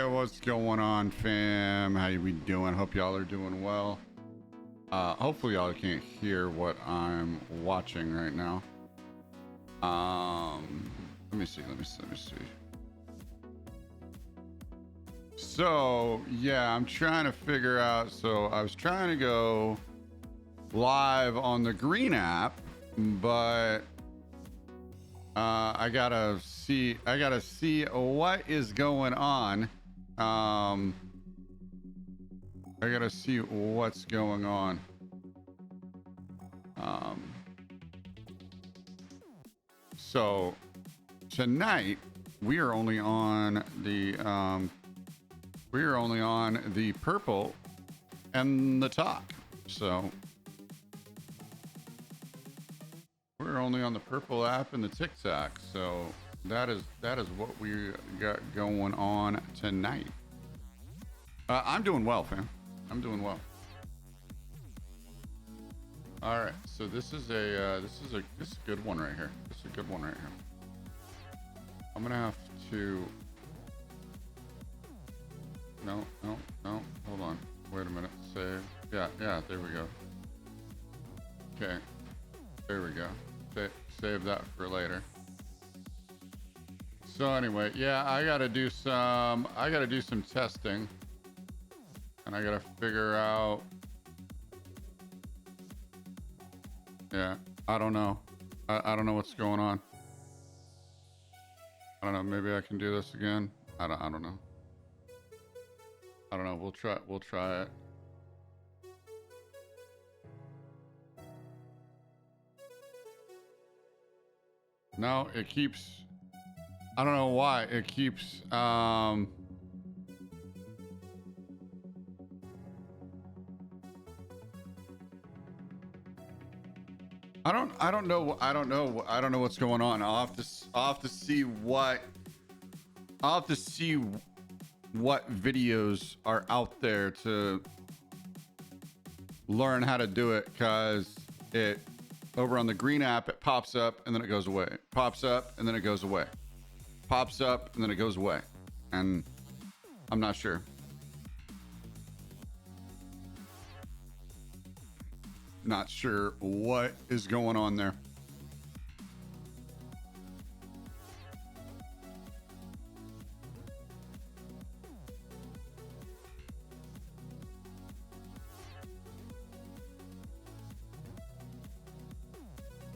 What's going on, fam? How we doing? Hope y'all are doing well. Hopefully y'all can't hear what I'm watching right now. Let me see. So yeah, I'm trying to figure out. So I was trying to go live on the Green app, but I gotta see what is going on. I gotta see what's going on. So tonight we are only on the purple and the talk. So we're only on the purple app and the TikTok. So that is what we got going on tonight. I'm doing well, fam. I'm doing well. All right, so this is a good one right here. This is a good one right here. I'm gonna have to. No. Hold on. Wait a minute. Save. Yeah. There we go. Okay. There we go. Save that for later. So anyway, yeah, I gotta do some testing, and I gotta figure out. Yeah, I don't know. I don't know what's going on. I don't know. Maybe I can do this again. I don't know. I don't know. We'll try it. No, it keeps. I don't know why it keeps. I don't know what's going on. I'll have to see what videos are out there to learn how to do it, because it over on the Green app it pops up and then it goes away. Pops up and then it goes away. Pops up and then it goes away. And I'm not sure. Not sure what is going on there.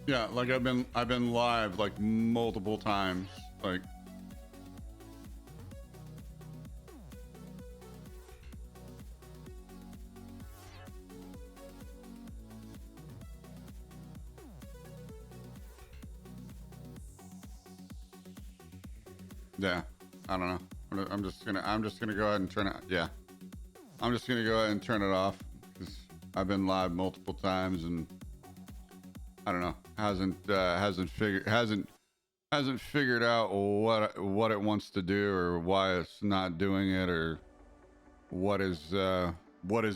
Yeah, like I've been live like multiple times. Like yeah, I don't know. I'm just gonna go ahead and turn it. Yeah, I'm just gonna go ahead and turn it off because I've been live multiple times and I don't know. Hasn't figured out what it wants to do or why it's not doing it or what is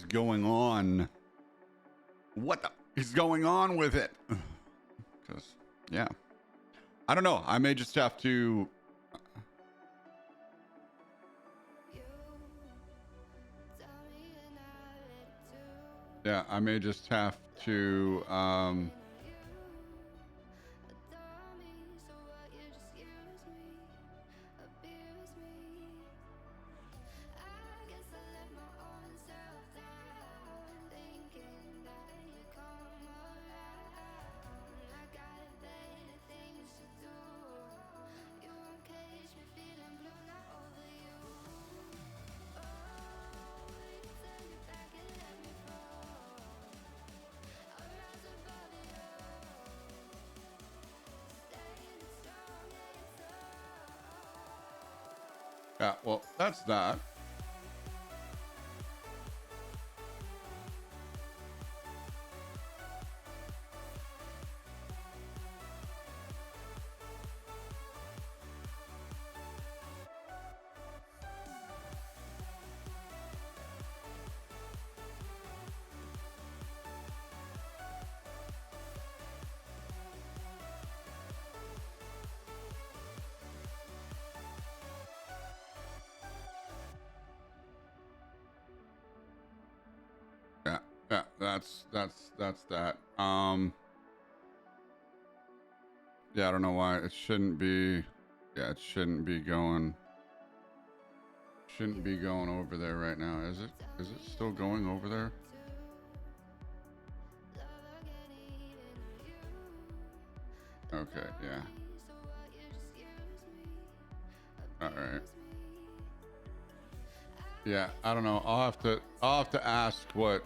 going on. What is going on with it? Because yeah, I don't know. I may just have to. Yeah, I may just have to. Yeah, well, that's that. that's that. Yeah, I don't know why it shouldn't be. Yeah, it shouldn't be going. Shouldn't be going over there right now, is it? Is it still going over there? Okay, yeah. All right. Yeah, I don't know. I'll have to ask what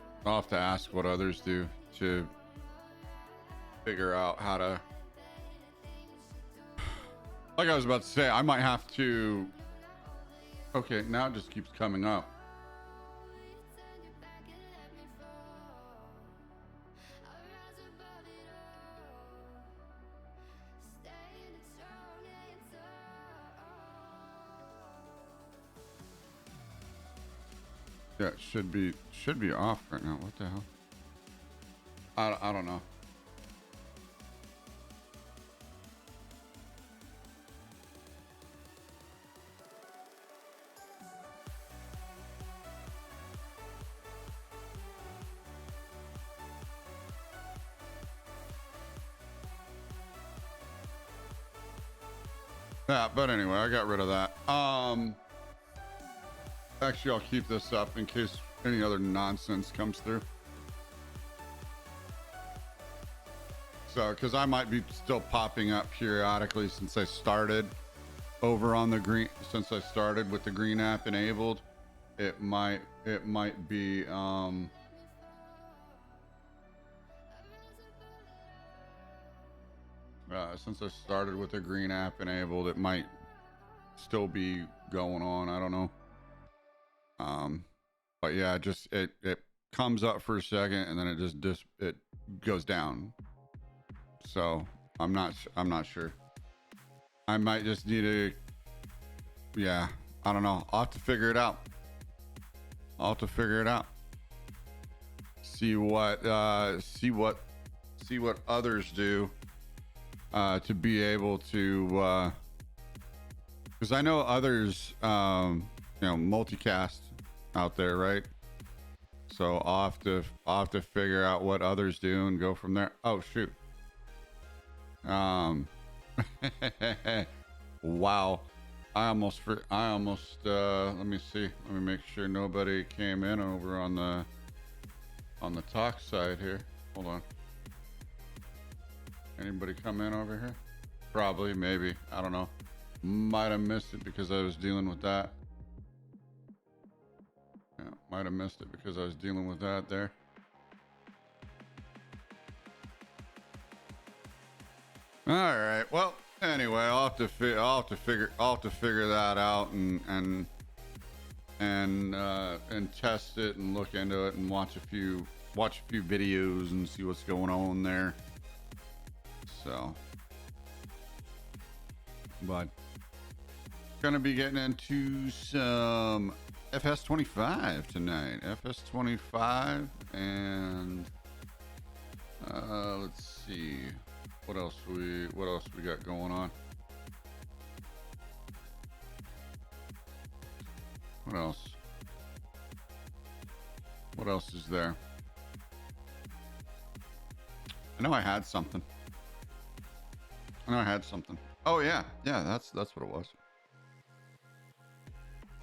others do to figure out how to. Like I was about to say, I might have to. Okay, now it just keeps coming up. Yeah, it should be off right now. What the hell? I don't know. Yeah, but anyway, I got rid of that. Actually, I'll keep this up in case any other nonsense comes through. So, because I might be still popping up periodically since I started over on the green. Since I started with the green app enabled, it might be. Since I started with the green app enabled, it might still be going on. I don't know. But yeah, it comes up for a second and then it goes down. So I'm not sure. I might just need to. Yeah, I don't know. I'll have to figure it out. See what others do to be able to. Because I know others, multicast out there, right? So I'll have to figure out what others do and go from there. Oh shoot. Wow. I almost let me see. Let me make sure nobody came in over on the talk side here. Hold on. Anybody come in over here? Probably, maybe. I don't know. Might have missed it because I was dealing with that. Yeah, might have missed it because I was dealing with that there. All right. Well, anyway, I'll have to figure that out and test it and look into it and watch a few videos and see what's going on there. So, but gonna be getting into some FS25 tonight. FS25 and let's see what else we got going on. What else is there? I know I had something. Oh yeah, that's what it was.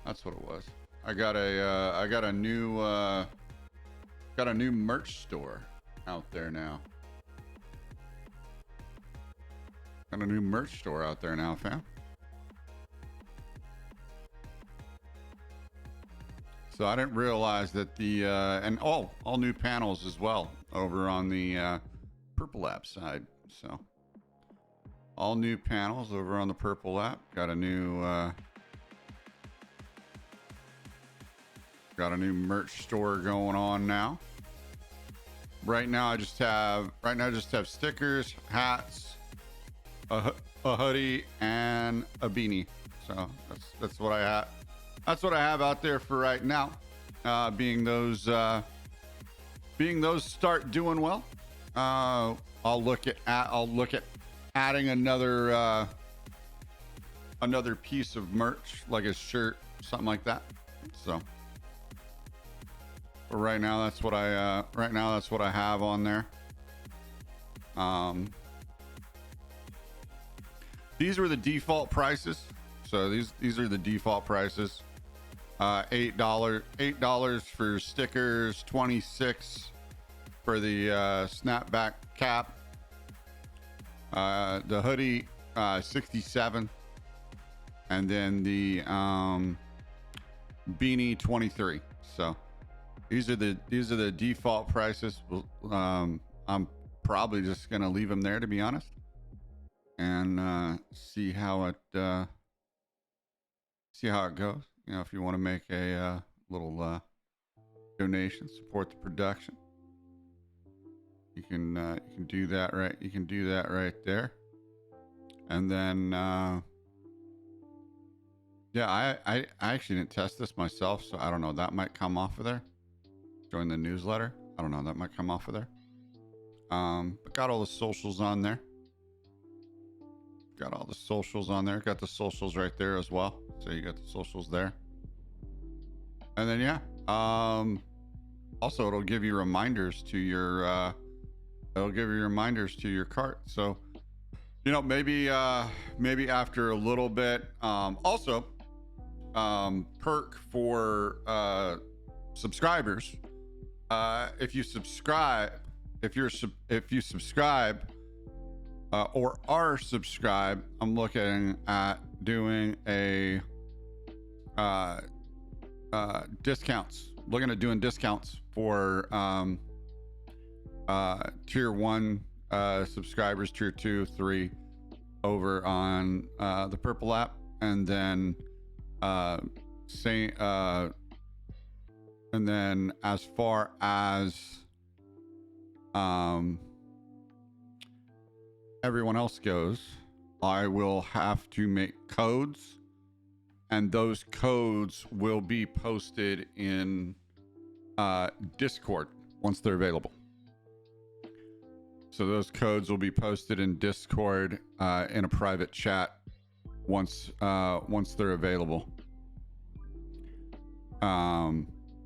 That's what it was. I got a new merch store out there now. Got a new merch store out there now, fam. So I didn't realize that the and all new panels as well over on the Purple app side. So all new panels over on the Purple app. Got a new merch store going on now. Right now I just have stickers, hats, a hoodie, and a beanie. So that's what I have. That's what I have out there for right now. Being those start doing well, I'll look at adding another piece of merch, like a shirt, something like that. So but right now that's what I have on there. These were the default prices. So these are the default prices. $8 for stickers, 26 for the snapback cap. The hoodie, 67, and then the beanie, 23. So these are the default prices. I'm probably just gonna leave them there, to be honest, and see how it goes. You know, if you want to make a little donation, support the production, you can do that right. You can do that right there, and then yeah, I actually didn't test this myself, so I don't know. That might come off of there. Join the newsletter. I don't know. That might come off of there. But got all the socials on there. Got all the socials on there. Got the socials right there as well. So you got the socials there. And then yeah. Also it'll give you reminders to your cart. So, you know, maybe after a little bit. Also, perk for subscribers. If you subscribe or are subscribed, I'm looking at doing a discounts. Looking at doing discounts for tier 1 subscribers, tier 2, 3 over on the Purple app, and then and then as far as everyone else goes, I will have to make codes, and those codes will be posted in Discord once they're available. So those codes will be posted in Discord in a private chat once they're available.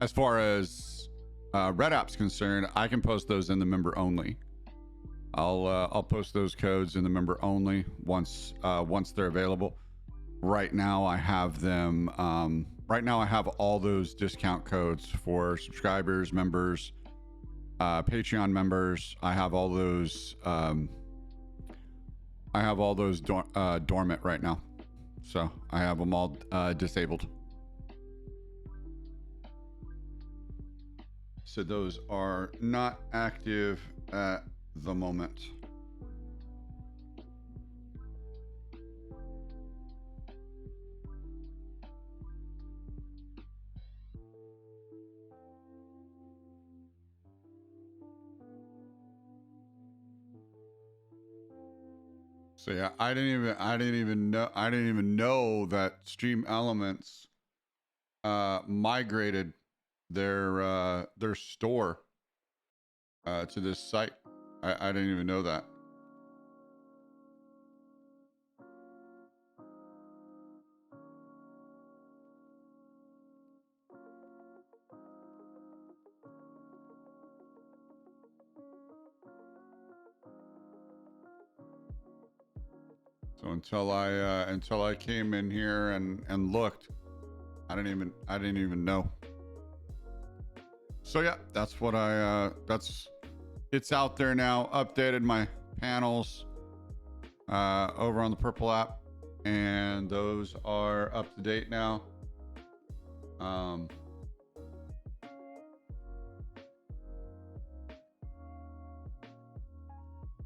As far as Red App's concerned, I can post those in the member only. I'll post those codes in the member only once they're available. Right now I have them. Right now I have all those discount codes for subscribers, members, Patreon members. I have all those. Dormant right now, so I have them all disabled. So those are not active at the moment. So yeah, I didn't even know that Stream Elements migrated their store to this site. I didn't even know that. So until I came in here and looked, I didn't even know. So yeah, that's what it's out there now. Updated my panels over on the Purple app, and those are up to date now.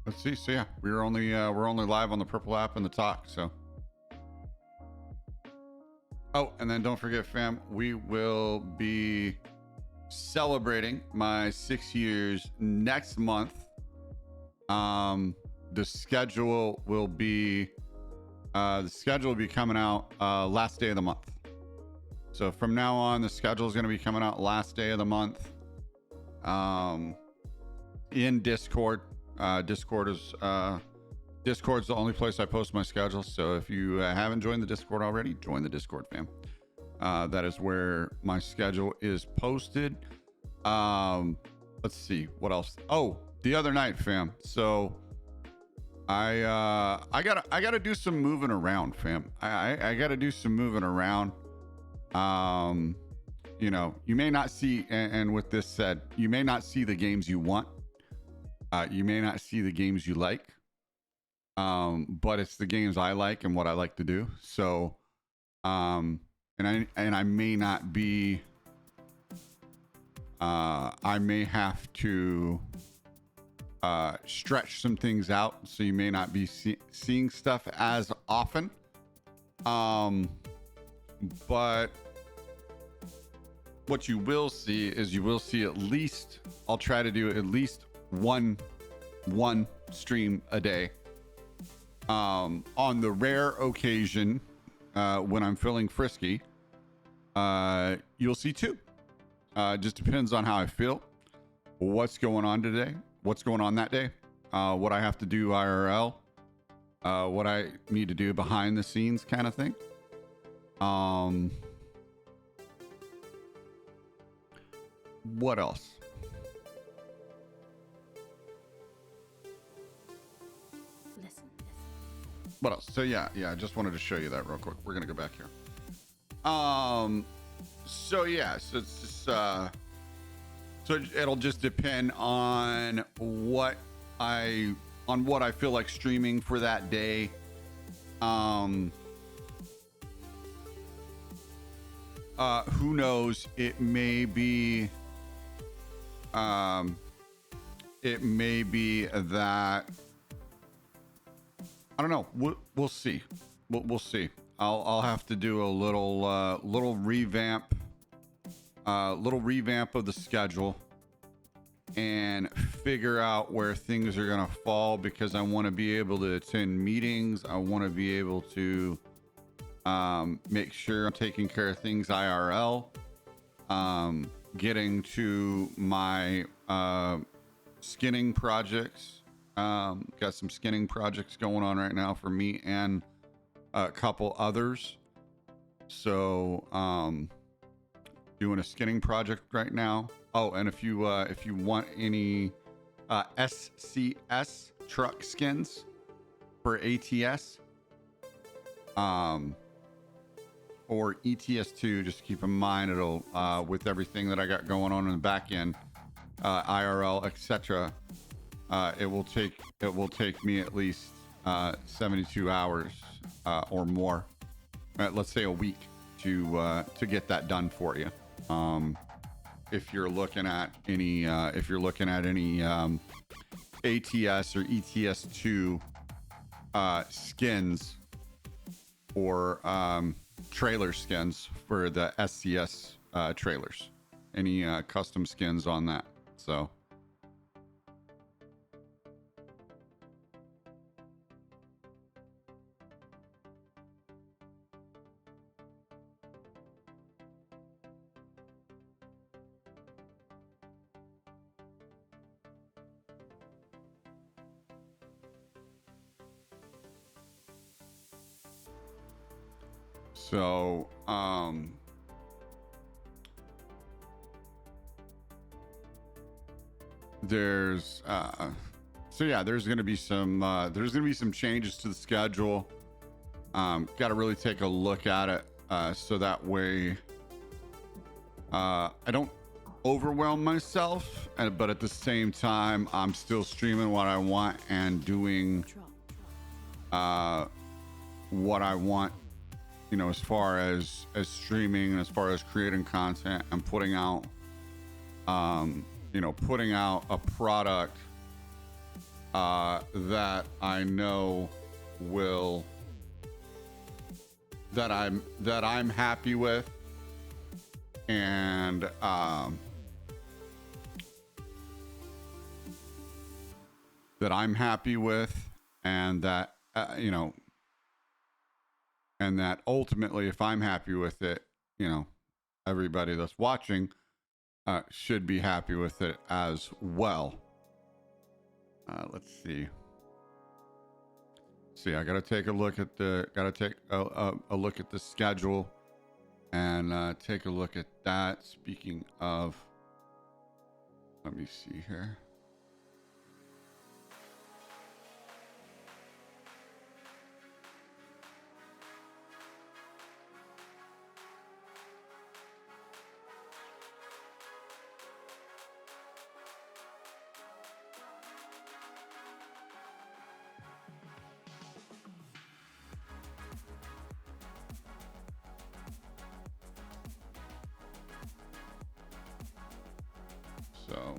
Let's see. So yeah, we're only live on the Purple app and the talk. So, oh, and then don't forget, fam, we will be celebrating my 6 years next month. The schedule will be coming out last day of the month. So from now on, the schedule is going to be coming out last day of the month in Discord. Discord's the only place I post my schedule. So if you haven't joined the Discord already, join the Discord, fam. That is where my schedule is posted. Let's see what else. Oh, the other night, fam. So I gotta do some moving around, fam. I gotta do some moving around. You know, you may not see, and with this said, you may not see the games you want. You may not see the games you like. But it's the games I like and what I like to do. So, and I may not be. I may have to stretch some things out, so you may not be seeing stuff as often. But what you will see is you will see at least. I'll try to do at least one stream a day. On the rare occasion when I'm feeling frisky, you'll see two. Just depends on how I feel, what's going on today, what's going on that day, what I have to do IRL, what I need to do behind the scenes kind of thing. What else? What else? So yeah, I just wanted to show you that real quick. We're gonna go back here. So yeah, so it's just so it'll just depend on what I feel like streaming for that day. Who knows? It may be that I don't know. We'll see. We'll see. I'll have to do a little revamp of the schedule and figure out where things are gonna fall, because I want to be able to attend meetings. I want to be able to make sure I'm taking care of things IRL. Getting to my skinning projects. Got some skinning projects going on right now for me and a couple others. So doing a skinning project right now. Oh, and if you want any SCS truck skins for ATS or ETS2, just keep in mind it'll with everything that I got going on in the back end, IRL, etc. It will take me at least 72 hours or more, let's say a week, to get that done for you. If you're looking at any ATS or ETS2 skins or trailer skins for the SCS trailers, any custom skins on that. So there's there's gonna be some changes to the schedule. Got to really take a look at it so that way I don't overwhelm myself, but at the same time I'm still streaming what I want and doing what I want, you know, as far as streaming, as far as creating content and putting out putting out a product that I know will that I'm happy with, and and that and that ultimately, if I'm happy with it, you know, everybody that's watching should be happy with it as well. Let's see. I gotta take a look at the look at the schedule and take a look at that. Speaking of Let me see here. So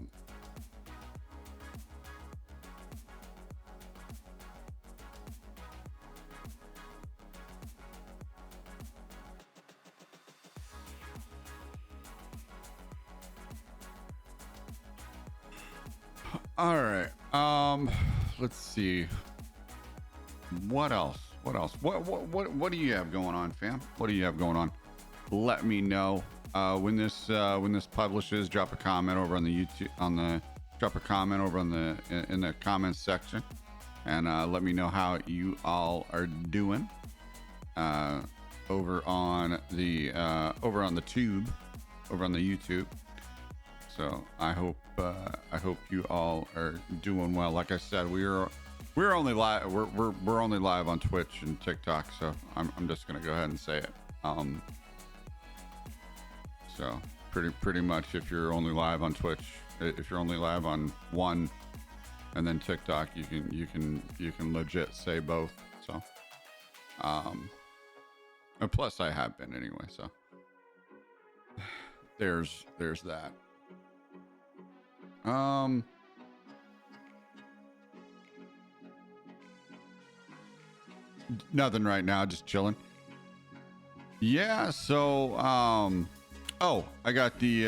all right. Let's see. What else? What do you have going on, fam? What do you have going on? Let me know. When this publishes, drop a comment over on the YouTube drop a comment over on the in the comments section, and let me know how you all are doing over on the YouTube. So I hope you all are doing well. Like I said, we're only live. We're only live on Twitch and TikTok. So I'm just gonna go ahead and say it. So pretty much, if you're only live on Twitch, if you're only live on one, and then TikTok, you can legit say both. So, and plus I have been anyway. So there's that. Nothing right now, just chilling. Yeah. So oh, I got the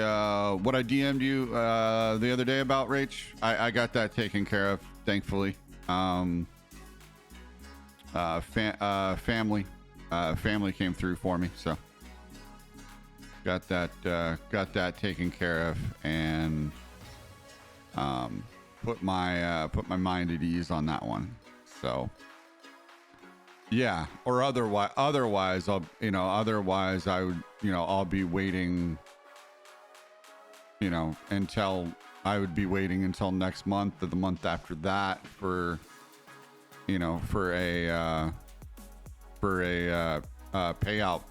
what I DM'd you the other day about Rach. I got that taken care of, thankfully. Family came through for me, so got that taken care of, and put my mind at ease on that one. So yeah, or otherwise I would, I'll be waiting, until next month or the month after that for a payout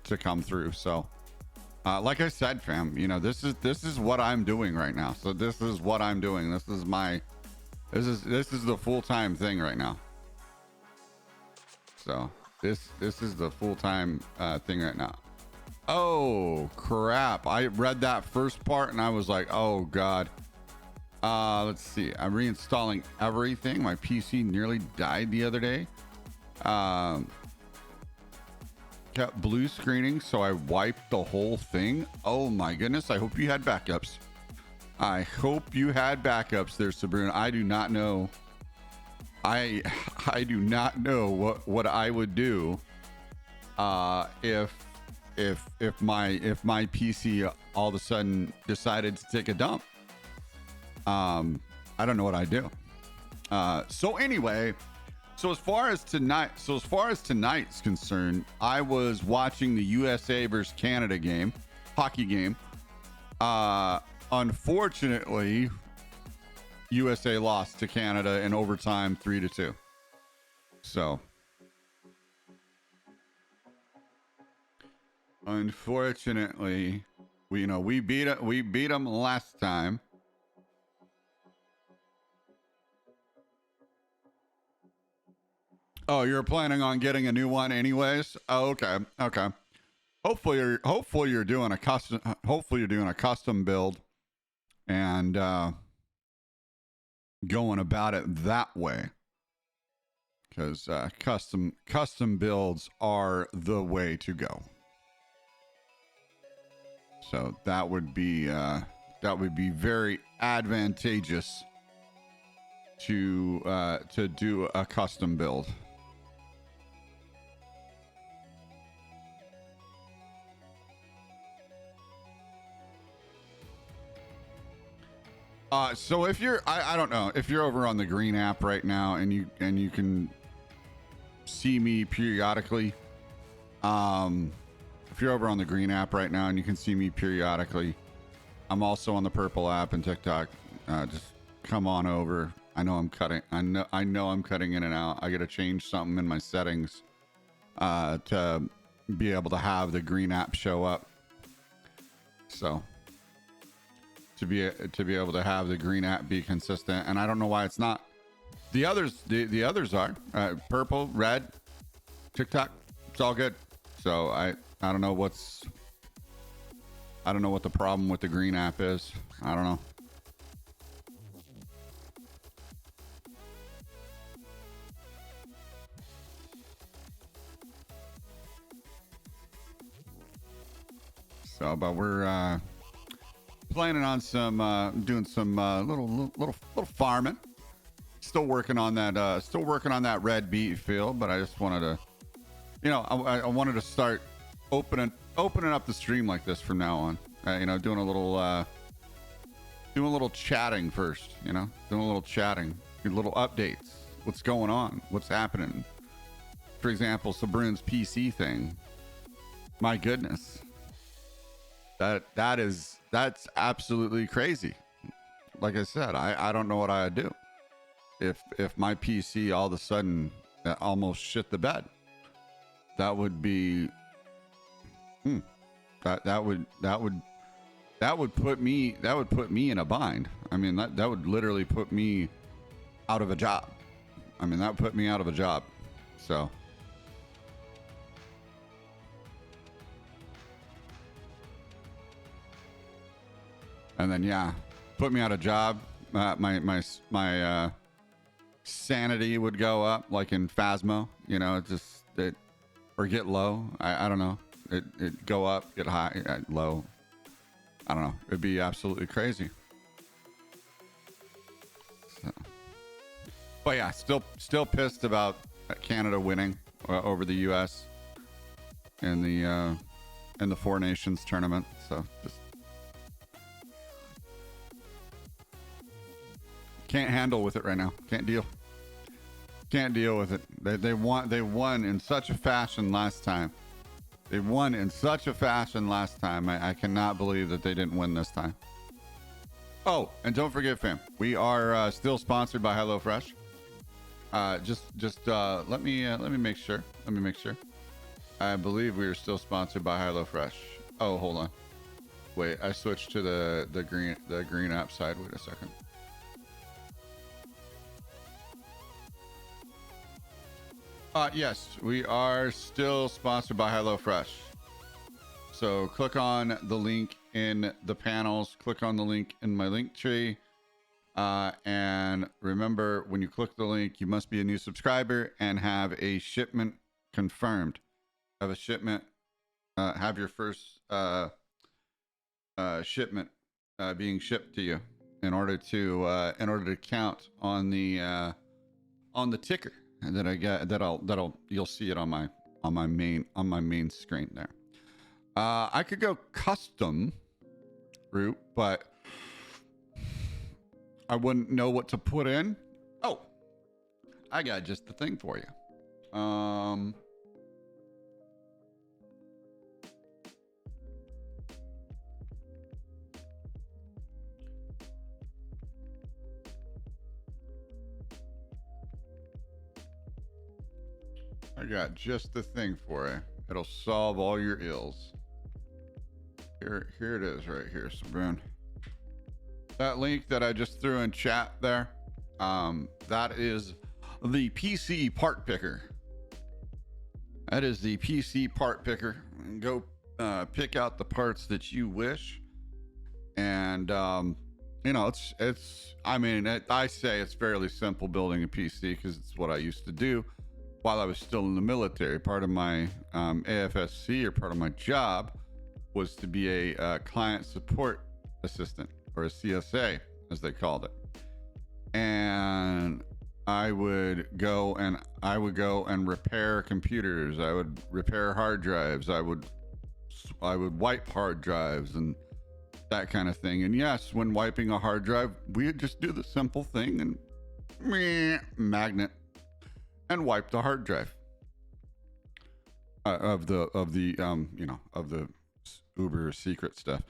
to come through. So like I said, fam, this is what I'm doing right now. So this is what I'm doing. This is the full-time thing right now. So this is the full-time thing right now. Oh crap, I read that first part and I was like, oh god. Let's see, I'm reinstalling everything. My PC nearly died the other day. Kept blue screening, so I wiped the whole thing. Oh my goodness, I hope you had backups. I hope you had backups there, Sabrina. I do not know. I do not know what I would do if my PC all of a sudden decided to take a dump. I don't know what I do. So anyway, so as far as tonight's concerned, I was watching the USA versus Canada game, hockey game. Unfortunately, USA lost to Canada in overtime 3-2. So unfortunately, we beat them last time. Oh, you're planning on getting a new one anyways? Oh, okay. Hopefully you're doing a custom build and going about it that way, because custom builds are the way to go. So that would be very advantageous to do a custom build. So if you're, I don't know, if you're over on the Green app right now and you can see me periodically, if you're over on the Green app right now and you can see me periodically, I'm also on the Purple app and TikTok. Just come on over. I know I'm cutting. I know I'm cutting in and out. I got to change something in my settings to be able to have the green app show up. So to be able to have the green app be consistent, and I don't know why it's not. The others are purple, red, TikTok. It's all good. So I don't know what the problem with the green app is. I don't know. So, but we're planning on doing some little farming. Still working on that red beet field, but I just wanted to, I wanted to start opening up the stream like this from now on. Doing a little chatting first. Doing a little chatting, little updates. What's going on? What's happening? For example, Sabrina's PC thing. My goodness, that's absolutely crazy. Like I said, I don't know what I'd do if my PC all of a sudden almost shit the bed. That would be that would put me in a bind. I mean, that would literally put me out of a job. I mean, that would put me out of a job. So and then put me out of job. My sanity would go up like in Phasmo, or get low. I don't know. It go up, get high, low. I don't know. It'd be absolutely crazy. So. But yeah, still pissed about Canada winning over the U.S. in the Four Nations tournament. So just can't handle with it right now. Can't deal with it. They won in such a fashion last time. I cannot believe that they didn't win this time. Oh, and don't forget, fam, we are still sponsored by HelloFresh. Just let me make sure. I believe we are still sponsored by HelloFresh. Oh, hold on. Wait, I switched to the green app side. Wait a second. Yes, we are still sponsored by HelloFresh. So click on the link in the panels, click on the link in my link tree. And remember, when you click the link, you must be a new subscriber and have a shipment confirmed. Have a shipment, have your first shipment being shipped to you in order to count on the ticker that I get. You'll see it on my main screen there. I could go custom route, but I wouldn't know what to put in. Oh, I got just the thing for you. I got just the thing for you. It'll solve all your ills. Here it is right here, Sabrina. That link that I just threw in chat there, that is the PC part picker. That is the PC part picker. Go pick out the parts that you wish. And, I say it's fairly simple building a PC because it's what I used to do while I was still in the military. Part of my AFSC, or part of my job, was to be a client support assistant, or a CSA as they called it. And I would go and repair computers. I would repair hard drives. I would wipe hard drives and that kind of thing. And yes, when wiping a hard drive, we'd just do the simple thing and magnet and wipe the hard drive of the Uber secret stuff.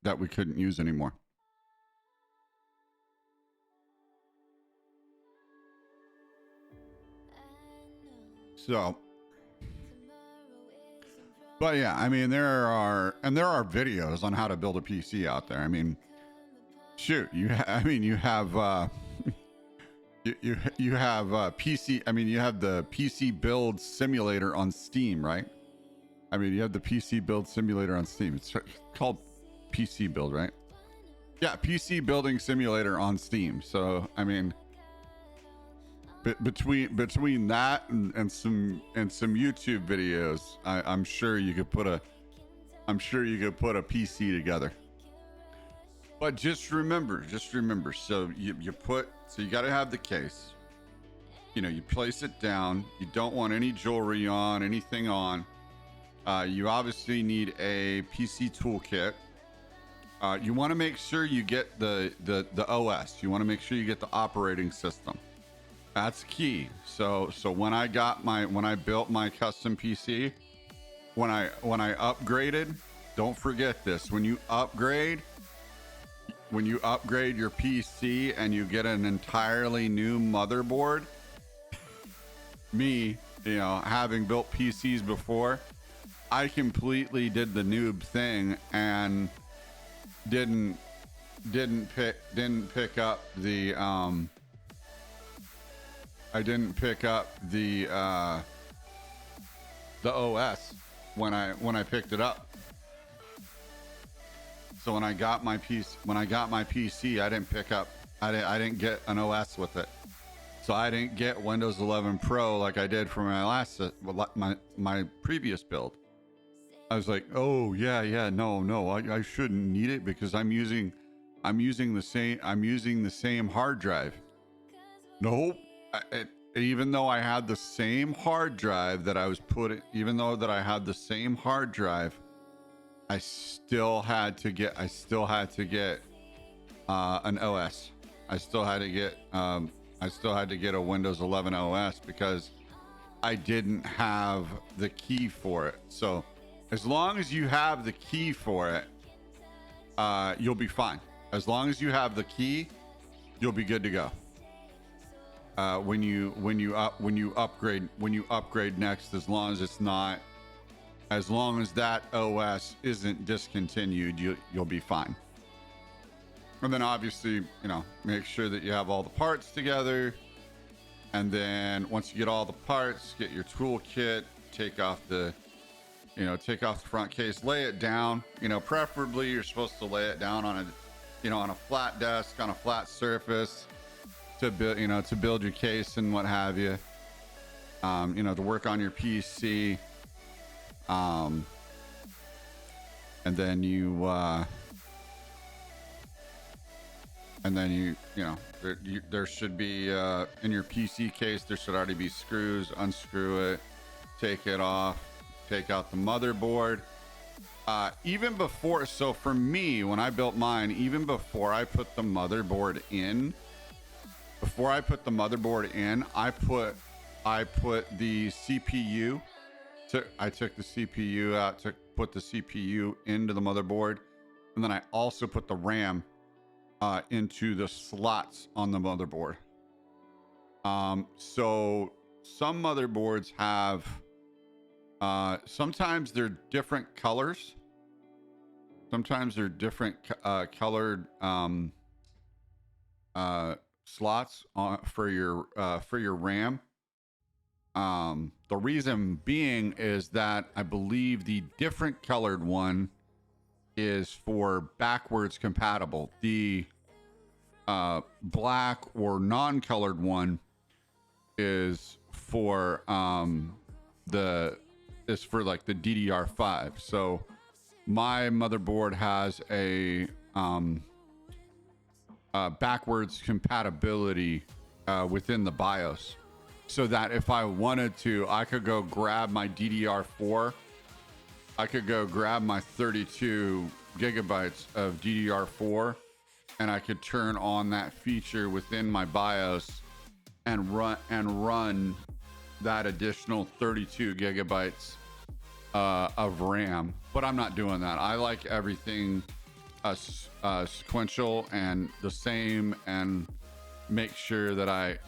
that we couldn't use anymore. So, but yeah, I mean, there are videos on how to build a PC out there. I mean, shoot, you have you have PC. I mean, you have the PC build simulator on Steam, right? I mean, you have the PC build simulator on Steam. It's called PC build, right? Yeah, PC building simulator on Steam. So, I mean, between that and some YouTube videos, I'm sure you could put a PC together. But just remember, so you got to have the case. You know, you place it down. You don't want any jewelry on, anything on. You obviously need a PC toolkit. You want to make sure you get the OS. You want to make sure you get the operating system. That's key. So when I built my custom PC, when I upgraded, don't forget this. When you upgrade your PC and you get an entirely new motherboard, me, having built PCs before, I completely did the noob thing and didn't pick up the OS when I picked it up. So when I got my PC, I didn't get an OS with it. So I didn't get Windows 11 Pro like I did for my previous build. I was like, oh yeah, no, I shouldn't need it because I'm using the same hard drive. Nope. Even though I had the same hard drive that I was putting, I still had to get an OS. I still had to get a Windows 11 OS because I didn't have the key for it. So as long as you have the key for it, you'll be fine. As long as you have the key, you'll be good to go. When you upgrade next, as long as that OS isn't discontinued, you'll be fine. And then obviously, make sure that you have all the parts together. And then once you get all the parts, get your toolkit, take off the front case, lay it down. Preferably you're supposed to lay it down on a flat desk, on a flat surface to build your case and what have you. To work on your PC. And then there should be in your PC case, there should already be screws. Unscrew it, take it off, take out the motherboard. Even before, so for me, when I built mine, even before I put the motherboard in, I put the CPU. I took the CPU out, put the CPU into the motherboard, and then I also put the RAM into the slots on the motherboard. So some motherboards have, sometimes they're different colors. Sometimes they're different colored slots for your RAM. The reason being is that I believe the different colored one is for backwards compatible. The black or non-colored one is for the DDR5. So my motherboard has a backwards compatibility within the BIOS. So that if I wanted to, I could go grab my DDR4. I could go grab my 32 gigabytes of DDR4, and I could turn on that feature within my BIOS and run that additional 32 gigabytes of RAM. But I'm not doing that. I like everything sequential and the same, and make sure that I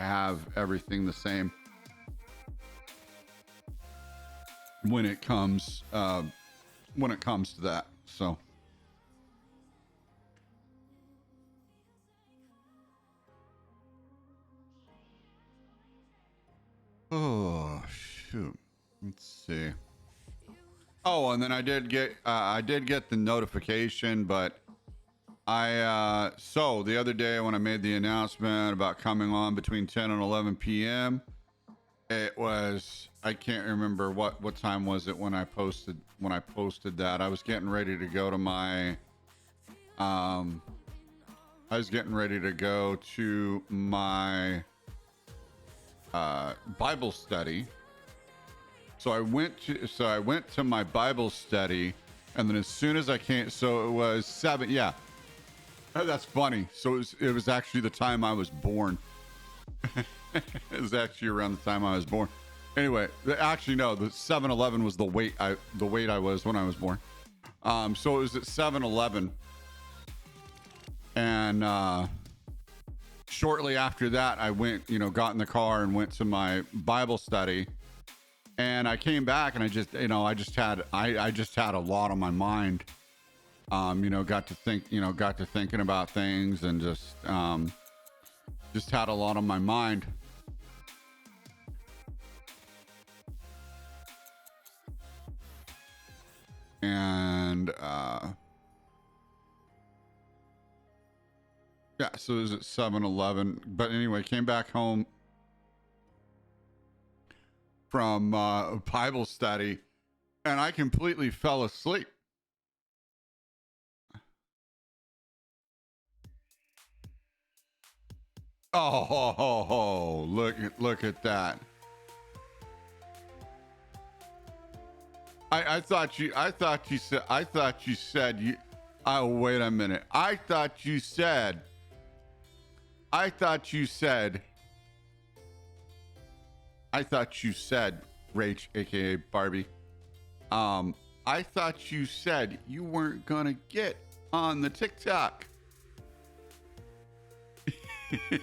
have everything the same when it comes to that. So oh shoot, let's see. Oh, and then I did get the notification, but so the other day when I made the announcement about coming on between 10 and 11 p.m., it was, I can't remember what time was it when I posted that. I was getting ready to go to my Bible study. So I went to my Bible study, and then as soon as I came, so it was 7. Yeah, that's funny. So it was actually the time I was born. It was actually around the time I was born. Anyway, actually no, the 7-Eleven was the weight I was when I was born. So it was at 7-Eleven, and shortly after that, I went, got in the car and went to my Bible study. And I came back, and I just had a lot on my mind. Got to thinking about things, and just had a lot on my mind. And yeah, so it was at 7-Eleven. But anyway, came back home from Bible study, and I completely fell asleep. Oh, look at that. I thought you said you. Oh, wait a minute. I thought you said, Rach, aka Barbie. I thought you said you weren't gonna get on the TikTok. Wait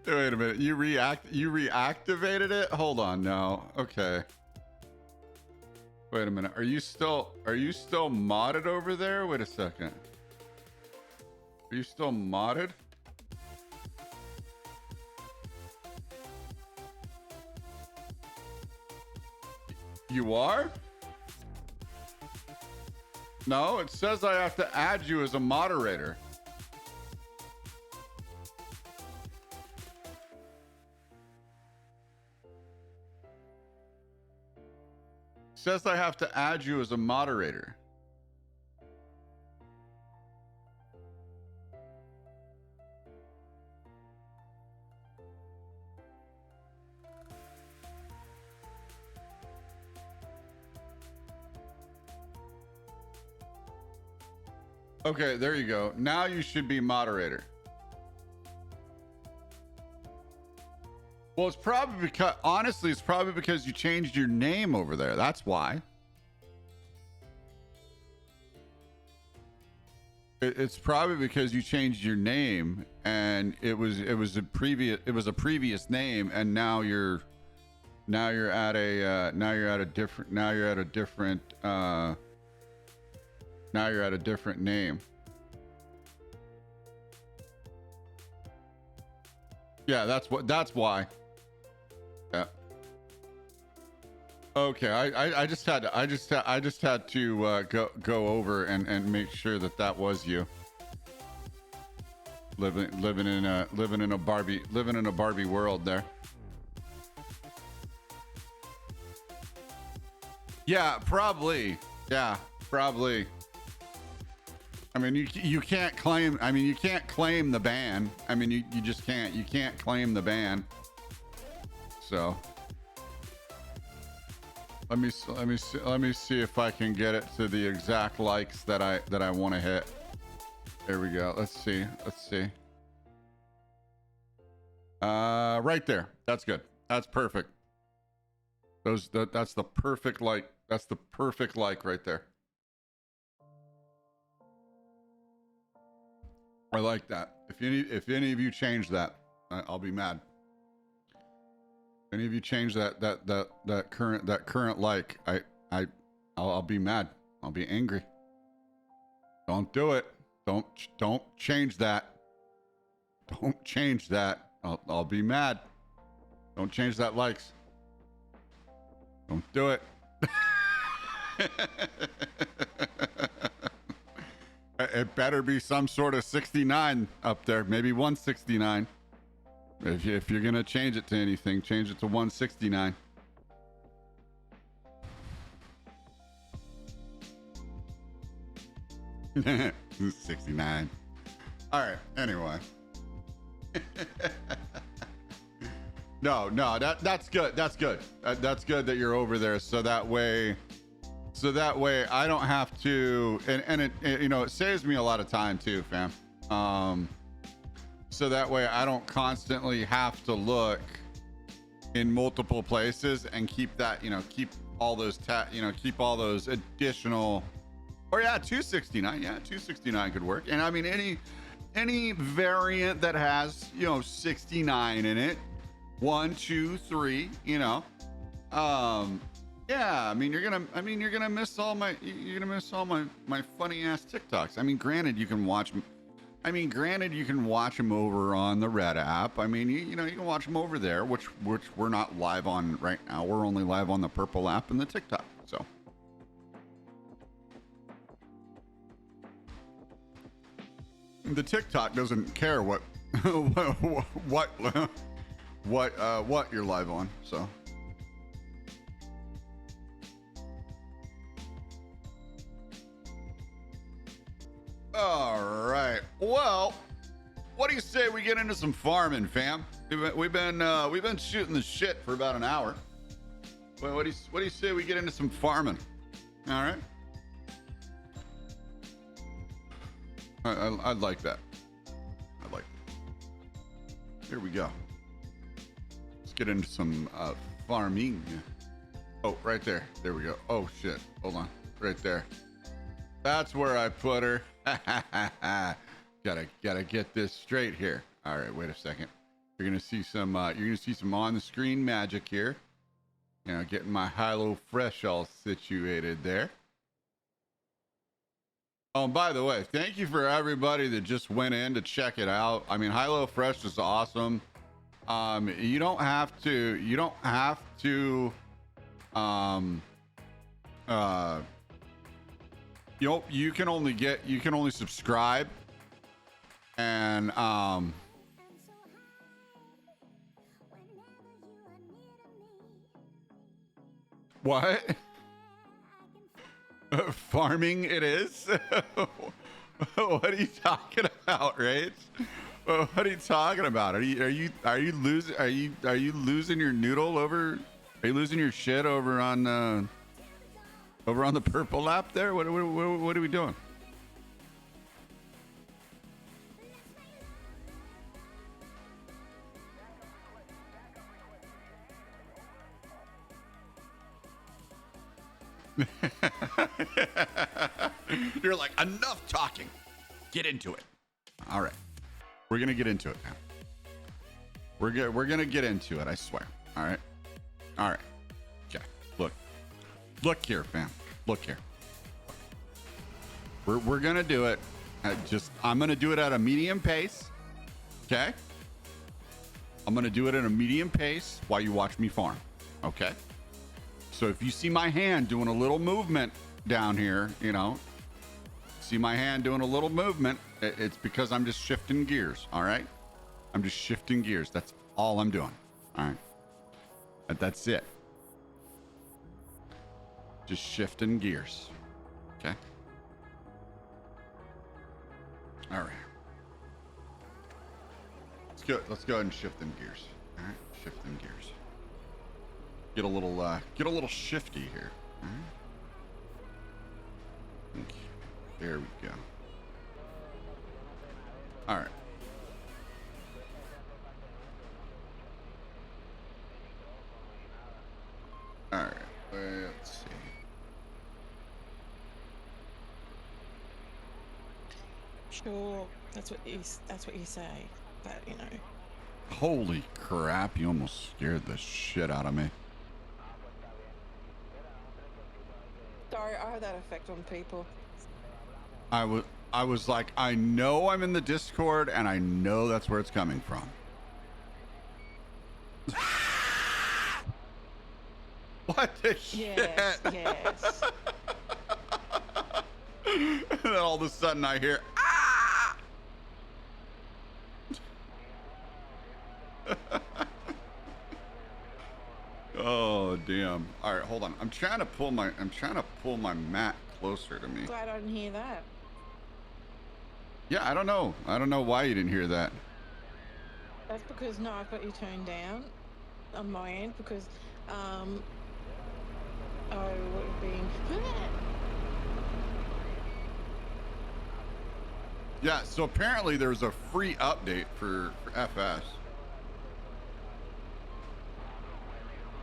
a minute. You reactivated it? Hold on now. Okay. Wait a minute. Are you still modded over there? Wait a second. Are you still modded? You are? No, it says I have to add you as a moderator. Says I have to add you as a moderator. Okay, there you go. Now you should be moderator. Well, it's probably because you changed your name over there. That's why. It's probably because you changed your name, and it was a previous name, and now you're at a different name. Yeah, that's why. Yeah. Okay, I just had to go over and make sure that was you. Living in a Barbie world there. Yeah, probably. Yeah, probably. I mean, you can't claim. I mean, you can't claim the ban. I mean, you just can't. You can't claim the ban. So let me see if I can get it to the exact likes that I want to hit. There we go. Let's see. Right there. That's good. That's perfect. That's the perfect like. That's the perfect like right there. I like that. If any of you change that, I'll be mad. If any of you change that current like, I'll be mad. I'll be angry. Don't do it. Don't change that. Don't change that. I'll be mad. Don't change that likes. Don't do it. It better be some sort of 69 up there, maybe 169. If you're gonna change it to anything, change it to 169. $69. All right. Anyway. No, that's good. That's good. That's good that you're over there. So that way I don't have to, and it you know, it saves me a lot of time too, fam. So that way I don't constantly have to look in multiple places and keep that, you know, keep all those keep all those additional, or yeah, 269. Yeah, 269 could work. And I mean, any variant that has, you know, 69 in it, 1, 2, 3, you know, yeah, I mean, you're gonna miss all my funny ass TikToks. I mean, granted, you can watch them over on the Red app. I mean, you know, you can watch them over there, which we're not live on right now. We're only live on the Purple app and the TikTok. So. The TikTok doesn't care what you're live on, so. All right. Well, what do you say we get into some farming, fam? We've been shooting the shit for about an hour. Well, what do you say we get into some farming? All right. I'd like that. I'd like that. Here we go. Let's get into some farming. Oh, right there. There we go. Oh, shit. Hold on. Right there. That's where I put her. Gotta get this straight here. All right, wait a second. You're gonna see some on the screen magic here. You know, getting my HelloFresh all situated there. Oh, and by the way, thank you for everybody that just went in to check it out. I mean, HelloFresh is awesome. You don't have to you can only subscribe, and what? Farming it is? What are you talking about, Rage? What are you talking about? Are you losing your noodle over? Are you losing your shit over on the Purple app there? What are we doing? You're like, enough talking. Get into it. All right. We're going to get into it now. We're going to get into it, I swear. All right. All right. Okay. Look here, fam. Look here. We're going to do it. I'm going to do it at a medium pace. Okay? I'm going to do it at a medium pace while you watch me farm. Okay? So if you see my hand doing a little movement down here, you know, see my hand doing a little movement, it's because I'm just shifting gears, all right? I'm just shifting gears. That's all I'm doing, all right? That's it. Just shifting gears, okay? All right. Let's go ahead and shift in gears, all right? Shifting gears. Get a little shifty here. All right. Okay. There we go. All right. All right. Let's see. Sure. That's what you say, but you know. Holy crap! You almost scared the shit out of me. Sorry, I have that effect on people. I was like, I know I'm in the Discord, and I know that's where it's coming from. What the shit? Yes. And then all of a sudden I hear, ah! Oh damn. All right, hold on. I'm trying to pull my mat closer to me. Glad I didn't hear that. Yeah, I don't know why you didn't hear that. That's because no, I've got you turned down on my end because I would have been. Yeah, so apparently there's a free update for FS.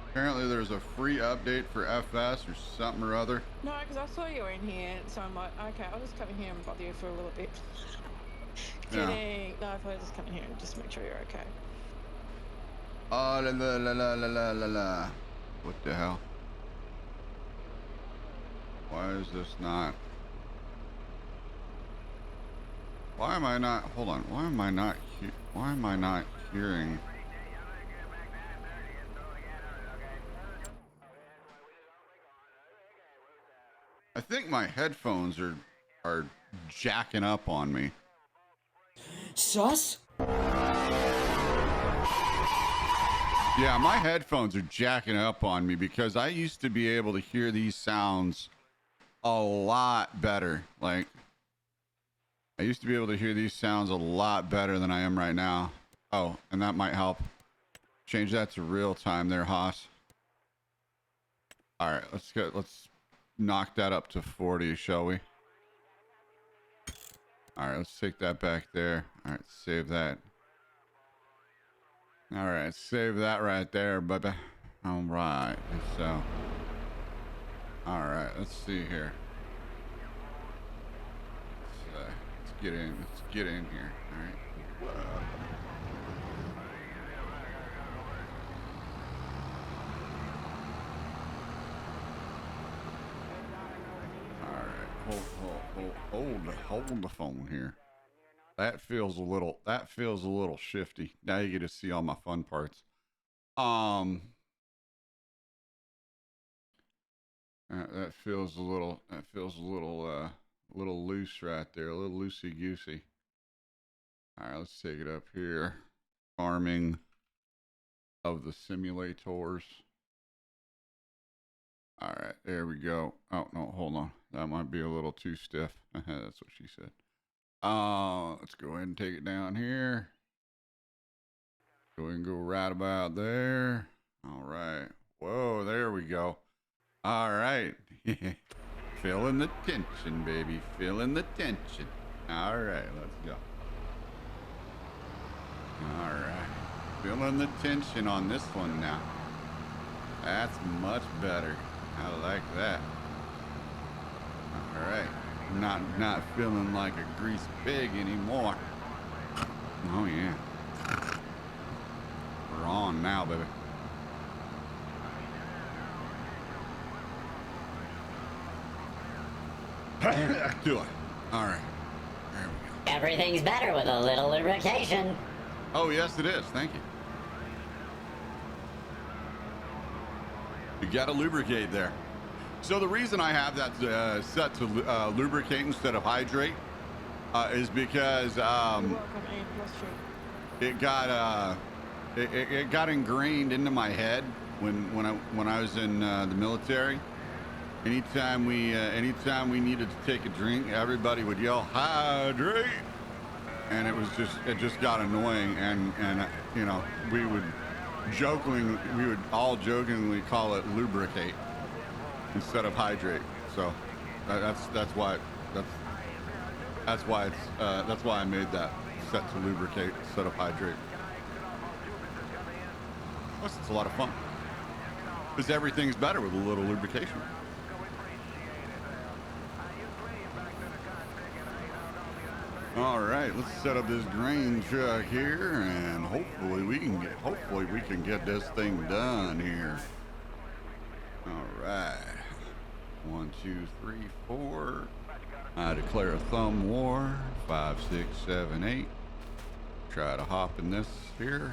Apparently there's a free update for FS or something or other. No, because I saw you in here, so I'm like, okay, I'll just come in here and bother you for a little bit. Kidding. No, I thought I'd just come in here and just make sure you're okay. Oh, la la la la la la la. What the hell? Why is this not? Why am I not? Hold on. Why am I not hearing? I think my headphones are jacking up on me. Sus? Yeah, my headphones are jacking up on me because I used to be able to hear these sounds a lot better. Like, I used to be able to hear these sounds a lot better than I am right now. Oh, and that might help. Change that to real time there, Haas. All right, let's knock that up to 40, shall we? All right, let's take that back there. All right, save that. All right, save that right there, baby. All right, so. All right, let's see here. Let's get in. Let's get in here. All right. Hold the phone here. That feels a little shifty. Now you get to see all my fun parts. That feels a little loose right there, a little loosey goosey. All right, let's take it up here. Farming of the simulators. All right, there we go. Oh no, hold on. That might be a little too stiff. That's what she said. Let's go ahead and take it down here. Go ahead and go right about there. All right. Whoa, there we go. All right. Feeling the tension, baby. Feeling the tension. All right, let's go. All right. Feeling the tension on this one now. That's much better. I like that. All right. Not feeling like a greased pig anymore. Oh yeah. We're on now, baby. Do it. All right. There we go. Everything's better with a little lubrication. Oh yes, it is. Thank you. You gotta lubricate there. So the reason I have that set to lubricate instead of hydrate is because it got ingrained into my head when I was in the military. Anytime we needed to take a drink, everybody would yell hydrate, and it just got annoying, and you know, we would all jokingly call it lubricate instead of hydrate. So that's why I made that set to lubricate instead of hydrate. Plus, it's a lot of fun because everything's better with a little lubrication. All right, let's set up this grain truck here, and hopefully we can get this thing done here. All right, 1, 2, 3, 4. I declare a thumb war. 5, 6, 7, 8. Try to hop in this here.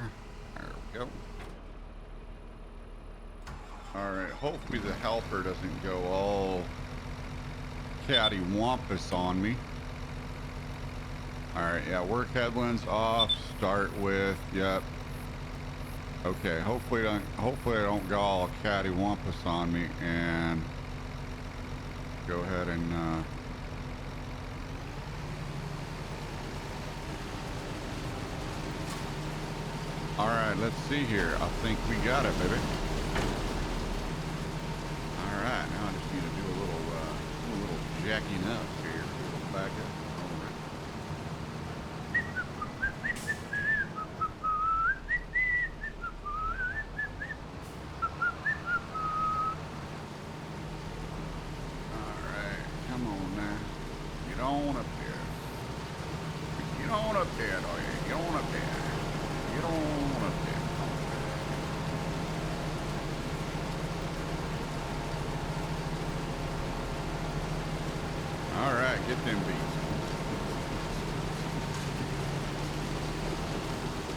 There we go. All right, hopefully the helper doesn't go all cattywampus on me. All right, yeah, work headlands off. Start with, yep. Okay, hopefully I don't go all cattywampus on me, and go ahead and all right, let's see here. I think we got it, baby. All right, now I just need to do a little jacking up here. A little back up. Get them beats.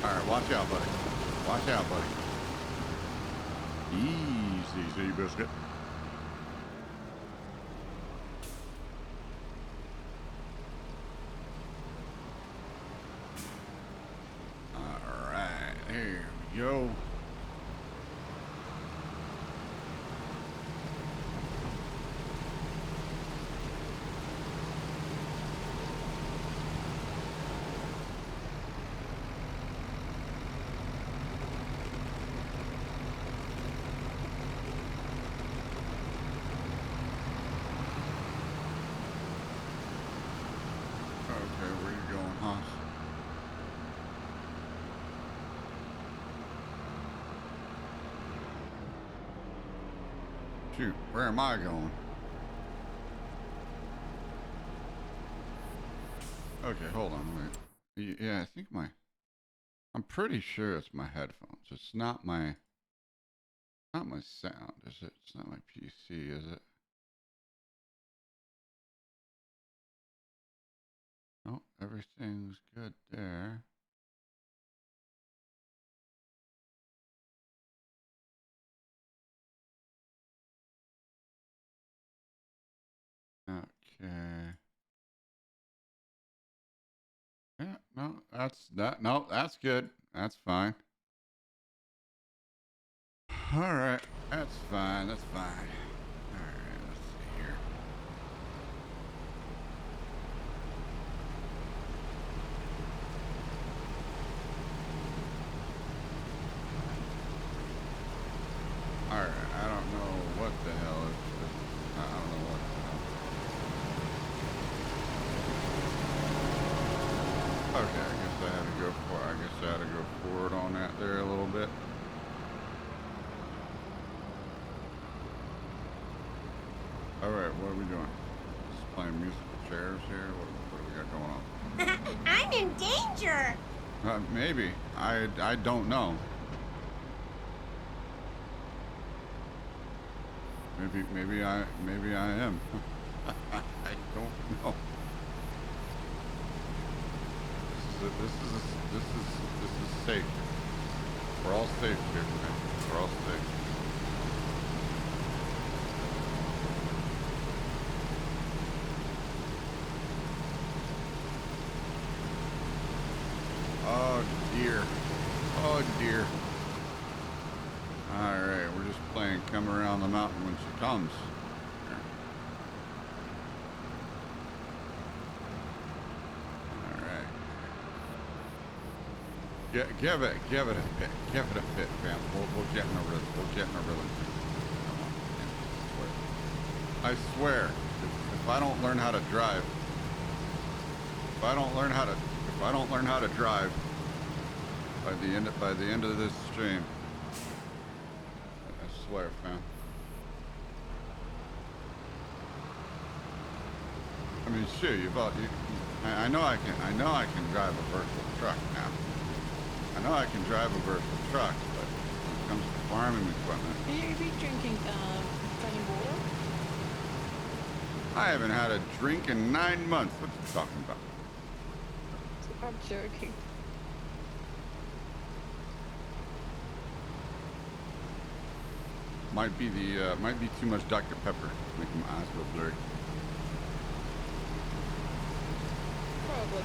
All right, watch out, buddy. Watch out, buddy. Easy, sea biscuit. All right, there we go. Shoot, where am I going? Okay, hold on, wait. Yeah, I think I'm pretty sure it's my headphones. It's not my sound, is it? It's not my PC, is it? Oh, everything's good there. Okay. Yeah, no, that's good. That's fine. All right, that's fine. That's fine. All right, let's see here. All right, I don't know what the hell is this. I don't know what the hell. Okay, I guess I had to go forward on that there a little bit. All right, what are we doing? Just playing musical chairs here. What do we got going on? I'm in danger. Maybe. I don't know. Maybe I am. I don't know. This is safe. We're all safe here, man. We're all safe. Oh dear. Oh dear. Alright, we're just playing Come Around the Mountain When She Comes. Alright. Give it a bit, fam. We'll get in a rhythm. Come on. I swear. If I don't learn how to drive, if I don't learn how to drive by the end of this stream, I swear, fam. I mean, sure, I know I can. I know I can drive a versatile truck now. I know I can drive a versatile truck, but when it comes to farming equipment, Are you be drinking plain water? I haven't had a drink in 9 months. What you talking about? I'm joking. Might be too much Dr. Pepper, making my eyes go blurry. Probably.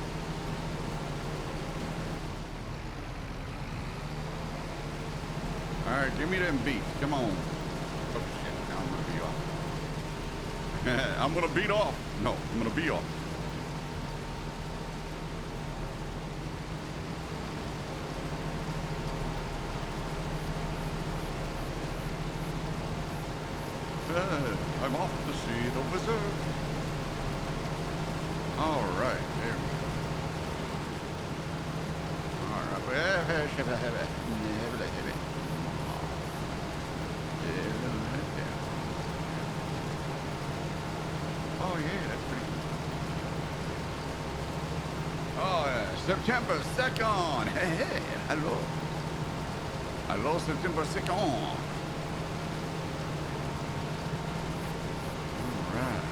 All right, give me them beats. Come on. Oh shit! Now I'm gonna be off. I'm gonna beat off. No, I'm gonna be off. I'm off to see the wizard. All right, there we go. All right. Oh yeah, that's pretty cool. Oh yeah, September 2nd. Hey, hello. Hello, September 2nd. All right.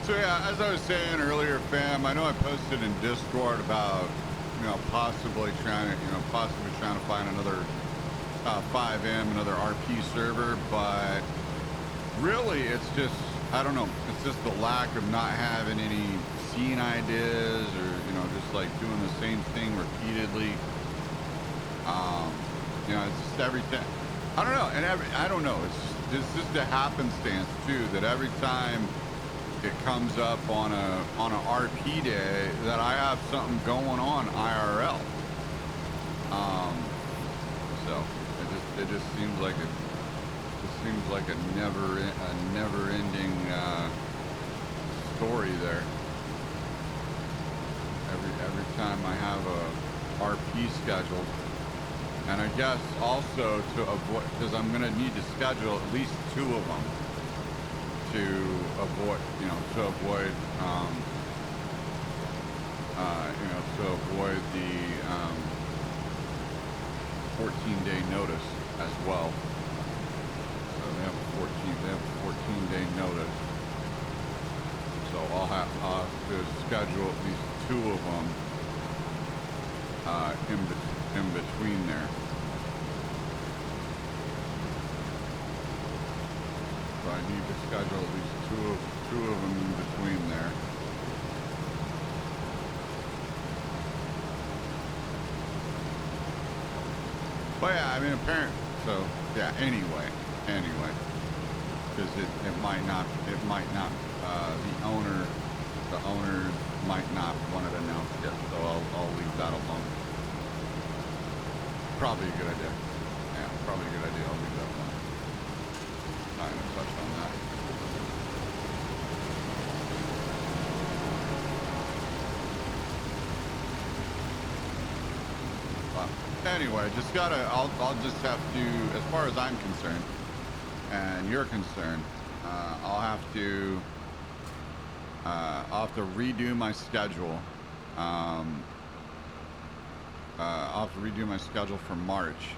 So yeah, as I was saying earlier, fam, I know I posted in Discord about, possibly trying to find another 5M, another RP server, but really it's just, I don't know, it's just the lack of not having any scene ideas or, just like doing the same thing repeatedly. It's just everything. I don't know, and I don't know, it's just a happenstance too, that every time it comes up on a RP day that I have something going on IRL. So it just seems like a never ending story there. Every time I have a RP scheduled, and I guess also to avoid, because I'm gonna need to schedule at least 2 of them to avoid the 14-day notice as well. So they have a 14-day notice. So I'll have to schedule at least 2 of them in between there. So I need to schedule at least two of them in between there. But yeah, I mean, apparently, so yeah. Anyway, because it might not, the owners might not want it announced yet. So I'll leave that alone. Probably a good idea. Yeah, probably a good idea. I'll leave that alone. Not gonna touch on that. But anyway, I'll just have to, as far as I'm concerned, and you're concerned, I'll have to redo my schedule. I'll have to redo my schedule for March.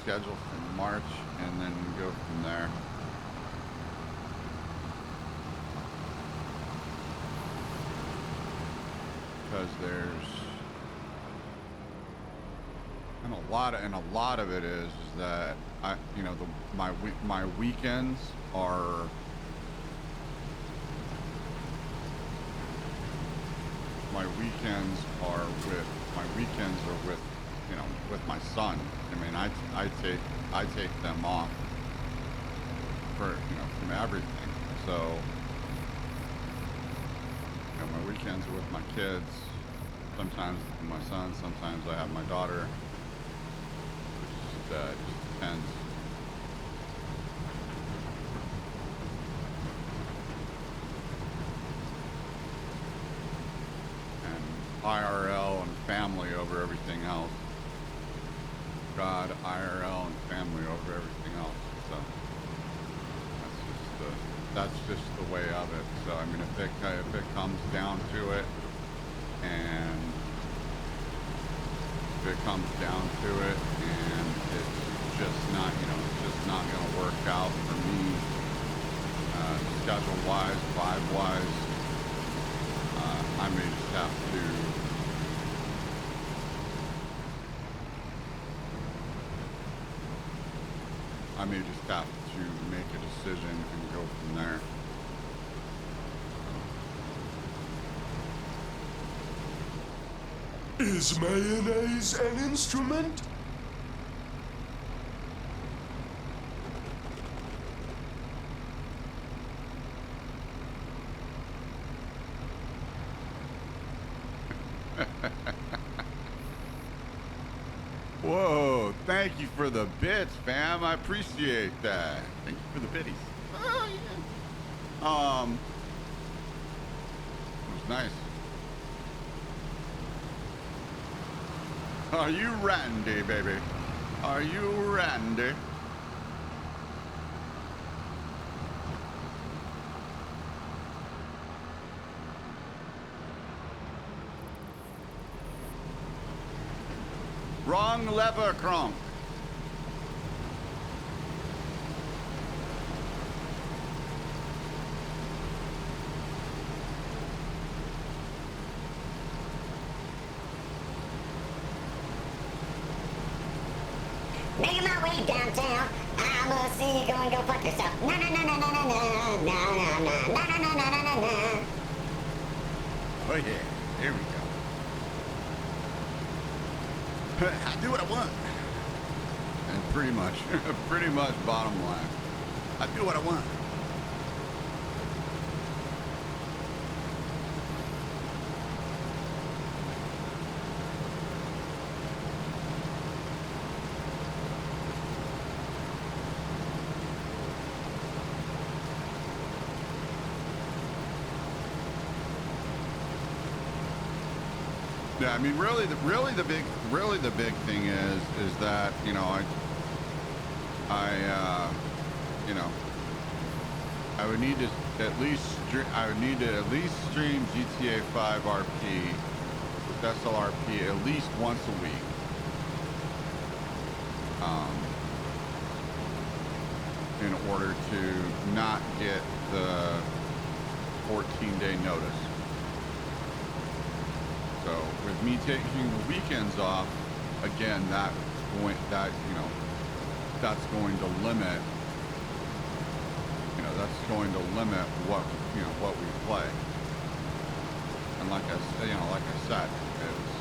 Schedule for March and then go from there. because there's and a lot of it is that I you know my weekends are with you know with my son. I mean I take them off for you know from everything. So you know my weekends are with my kids. Sometimes with my son. Sometimes I have my daughter. It just depends. And IRL and family over everything else. God, IRL and family over everything else. So that's just the way of it. So I mean, if it comes down to it, and it's just not, you know, it's just not going to work out for me, schedule-wise, vibe-wise, I may just have to make a decision and go from there. Is mayonnaise an instrument? Whoa, thank you for the bits, fam. I appreciate that. Thank you for the biddies. Oh, yeah. It was nice. Are you Randy, baby? Are you Randy? Wrong lever, Kronk. Making my way downtown, I must see you go and go fuck yourself. Na na na na na na na na na na na na na na na. Oh yeah, here we go. I do what I want. And pretty much bottom line. I do what I want. Yeah, I mean, really the big thing is that, you know, I would need to at least stream GTA 5 RP with SLRP at least once a week. In order to not get the 14-day notice. So with me taking the weekends off, again, that's going to limit, what we play. And like I said, it's,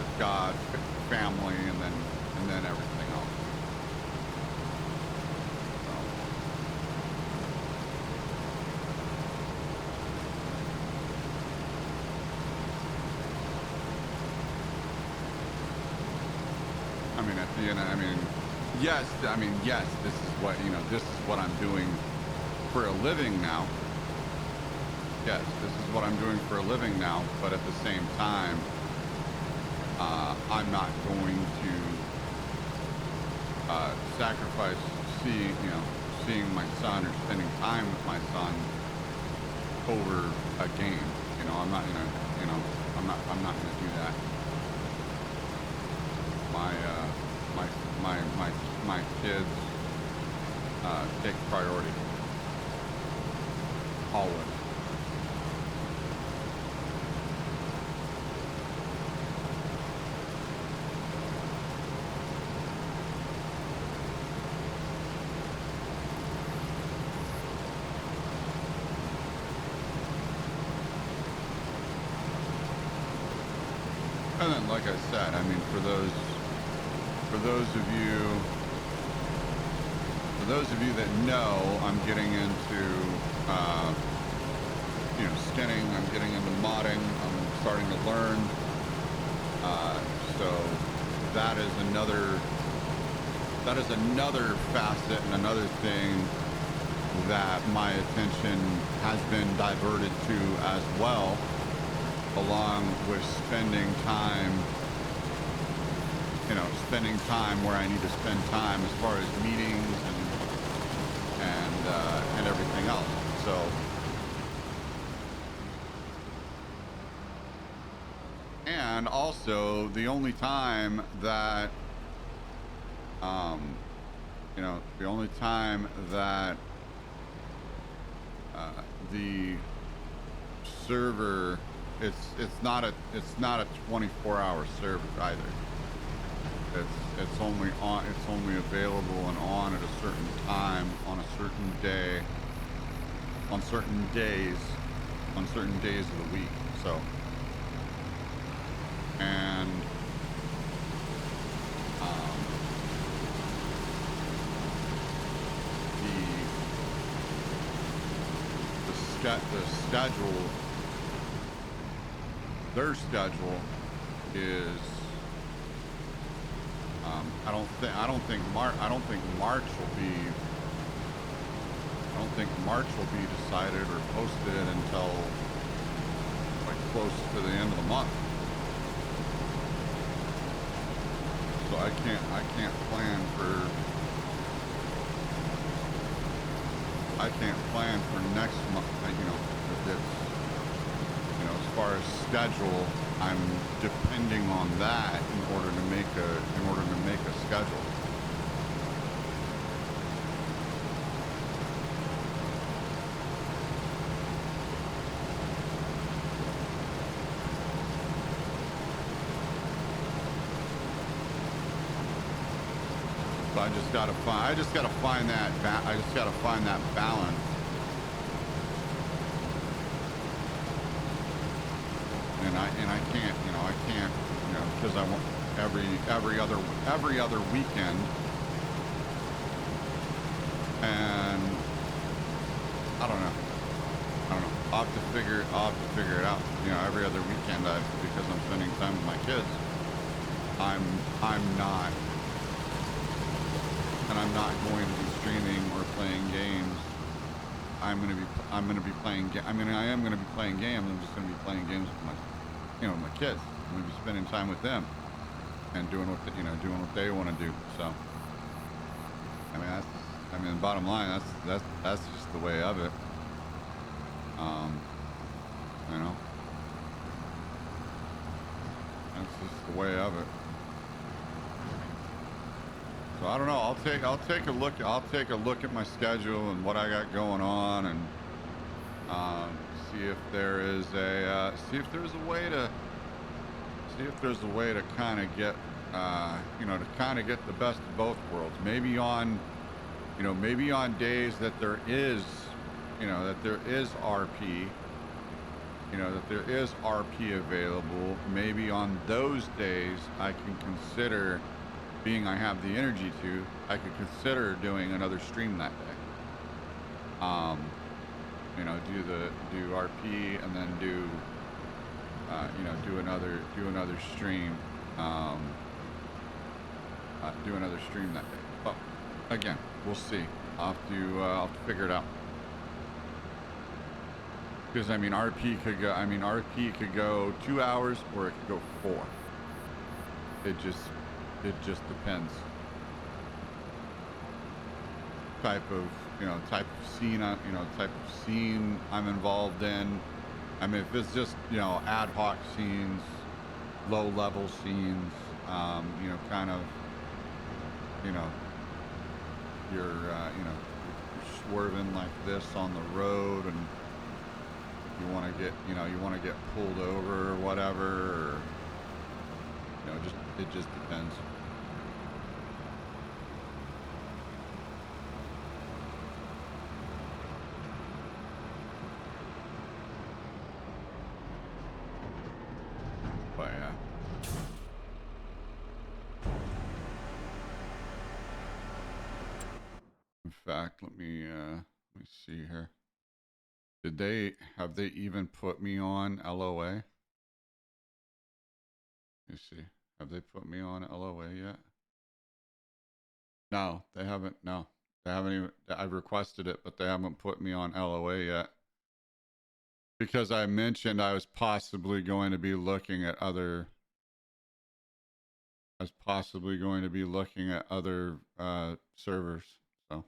it's God, family, and then everything else. Yes, this is what I'm doing for a living now. Yes, this is what I'm doing for a living now, but at the same time, I'm not going to sacrifice seeing my son or spending time with my son over a game. I'm not going to do that. My kids take priority. Always. like I said, I mean, for those of you that know, I'm getting into, skinning. I'm getting into modding. I'm starting to learn. So that is another facet and another thing that my attention has been diverted to as well, along with spending time where I need to spend time as far as meetings and everything else. So and also the only time that the server, it's not a 24-hour server either. It's only available and on at a certain time on a certain day, on certain days of the week. So and the schedule, their schedule is I don't think March will be decided or posted until like close to the end of the month. So I can't plan for next month. If it's, as far as schedule, I'm depending on that in order to make a schedule. So I just gotta find that balance. And I can't, because I want every other weekend, and I don't know. I'll have to figure it out. Every other weekend, because I'm spending time with my kids, I'm not going to be streaming or playing games. I'm going to be playing. I am going to be playing games. I'm just going to be playing games with my kids. I'm going to be spending time with them and doing what they want to do. So, the bottom line, that's just the way of it. That's just the way of it. So I don't know. I'll take a look at my schedule and what I got going on, and see if there's a way to kind of get the best of both worlds. Maybe on days that there is RP, that there is RP available. Maybe on those days I can consider, being I have the energy to, I could consider doing another stream that day. Do RP and then do another stream. Do another stream that day. But again, we'll see. I'll have to figure it out. Because RP could go 2 hours or it could go 4. It just depends. Type of scene I'm involved in. If it's just ad hoc scenes, low level scenes, you're swerving like this on the road, and you want to get pulled over or whatever, or it just depends. But yeah. fact, let me see here. Have they even put me on LOA? Let me see. Have they put me on LOA yet? No, they haven't. No, they haven't even. I've requested it, but they haven't put me on LOA yet. Because I mentioned I was possibly going to be looking at other. I was possibly going to be looking at other servers. So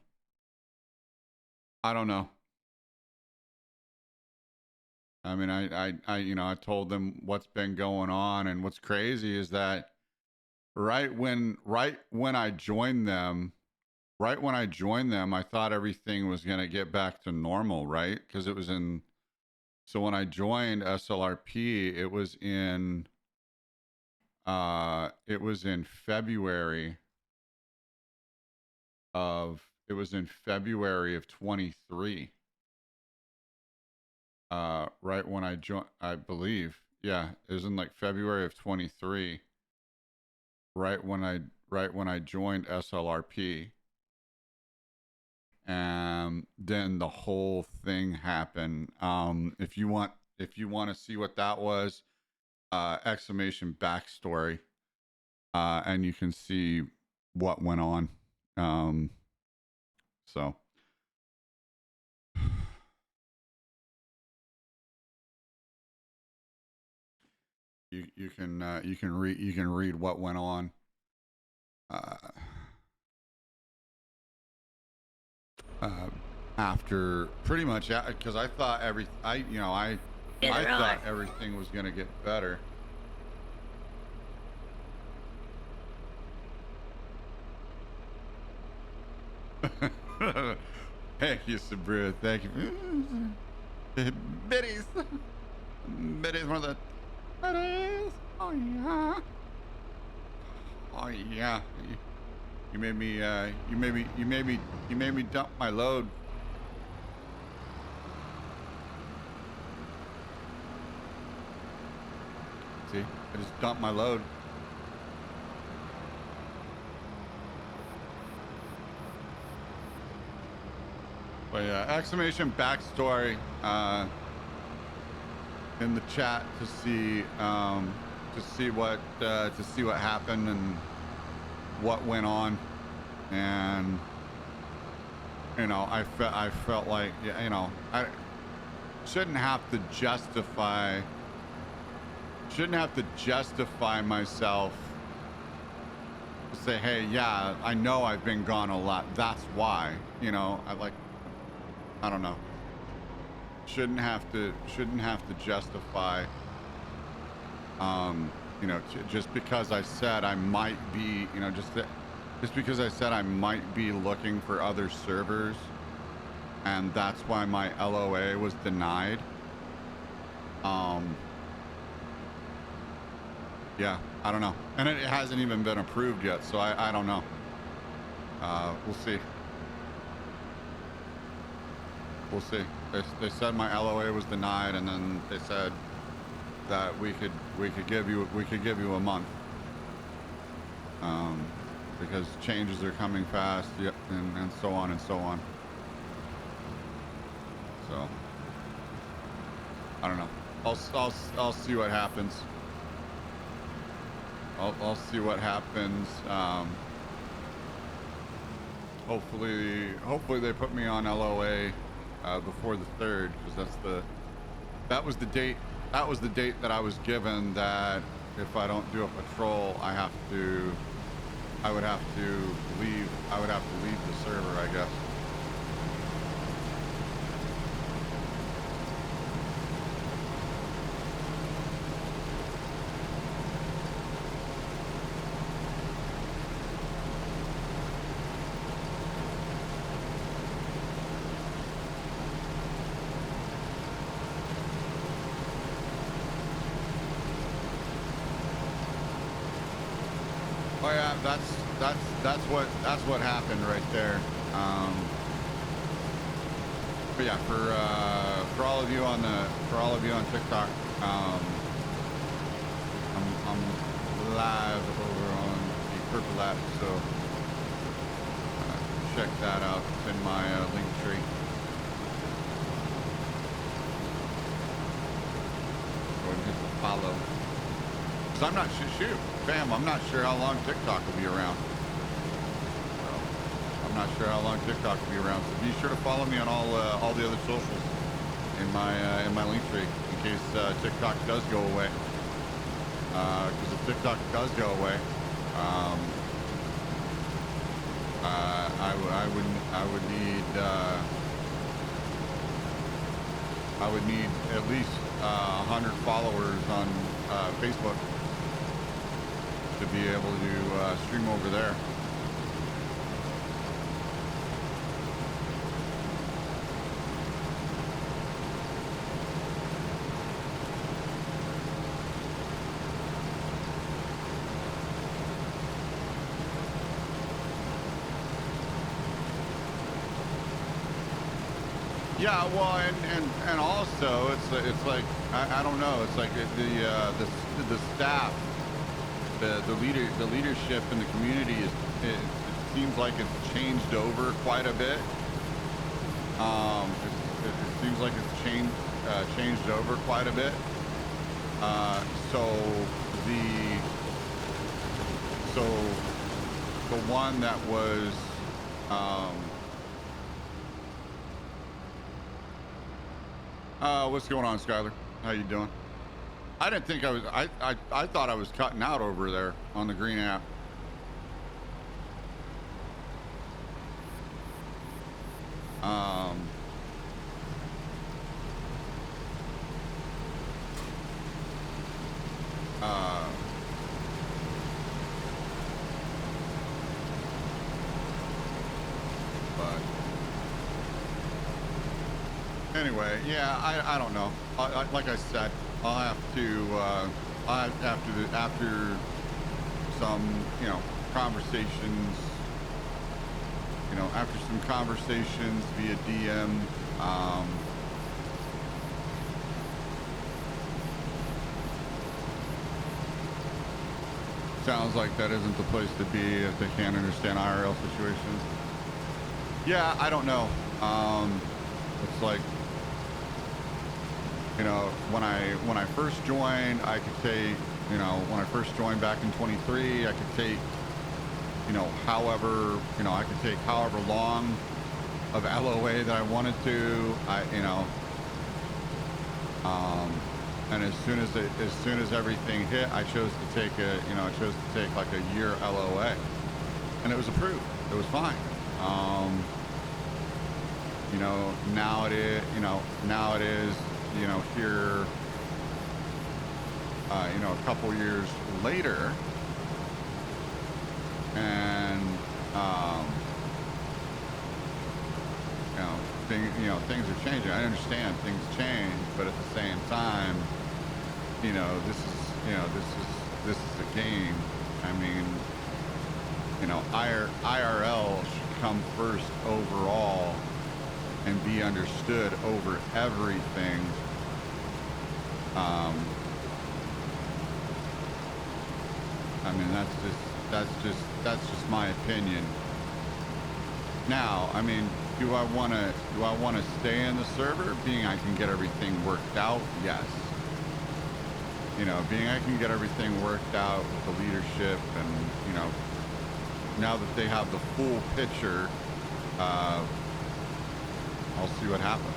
I don't know. I mean, I told them what's been going on, and what's crazy is that right when I joined them, I thought everything was gonna get back to normal, right? Because it was in. So when I joined SLRP, it was in February of 23. Right when I joined, I believe. Yeah, it was in like February of 23. Right when I joined SLRP. And then the whole thing happened. If you want to see what that was, exclamation backstory, and you can see what went on. So you can read what went on. After pretty much, because I thought I thought everything was gonna get better. Thank you, Sabria. Thank you. Biddies. Biddies for the biddies. Oh yeah. Oh yeah. You made me dump my load. See, I just dumped my load. But yeah, exclamation backstory in the chat to see what happened and what went on. And I felt like, I shouldn't have to justify myself to say, hey, yeah, I know I've been gone a lot, that's why. I don't know, shouldn't have to justify just because I said I might be, just because I said I might be looking for other servers, and that's why my LOA was denied. Yeah, I don't know. And it hasn't even been approved yet, so I don't know. We'll see. We'll see. They said my LOA was denied, and then they said that we could give you a month. Because changes are coming fast, yeah, and so on and so on. So I don't know. I'll see what happens. I'll see what happens. Hopefully they put me on LOA before the 3rd, because that was the date that I was given, that if I don't do a patrol, I would have to leave the server, I guess. Oh yeah, that's what happened right there. But yeah, for all of you on TikTok, I'm live over on the Purple app, so check that out. It's in my link tree. Go ahead and hit the follow. Because I'm not shoot, fam. I'm not sure how long TikTok will be around. So, I'm not sure how long TikTok will be around. So be sure to follow me on all the other socials in my link tree in case TikTok does go away. Because if TikTok does go away, I would need at least 100 followers on Facebook to be able to stream over there. Yeah, well, and also it's like I don't know. It's like the staff, the leadership in the community it seems like it's changed over quite a bit. It seems like it's changed over quite a bit. So the one that was. What's going on, Skylar? How you doing? I didn't think I was. I thought I was cutting out over there on the green app. Anyway, yeah, I don't know. Like I said, I'll have to after some conversations, after some conversations via DM. Sounds like that isn't the place to be if they can't understand IRL situations. Yeah, I don't know. It's like. When I first joined, I could take, when I first joined back in 23, I could take, however long of LOA that I wanted to. And as soon as everything hit, I chose to take like a year LOA, and it was approved. It was fine. Now it is. Here, a couple years later, and things are changing. I understand things change, but at the same time, this is a game. I mean, IRL should come first overall and be understood over everything. I mean, that's just my opinion. Now, I mean, do I want to stay in the server, being I can get everything worked out? Yes. Being I can get everything worked out with the leadership, and now that they have the full picture, I'll see what happens.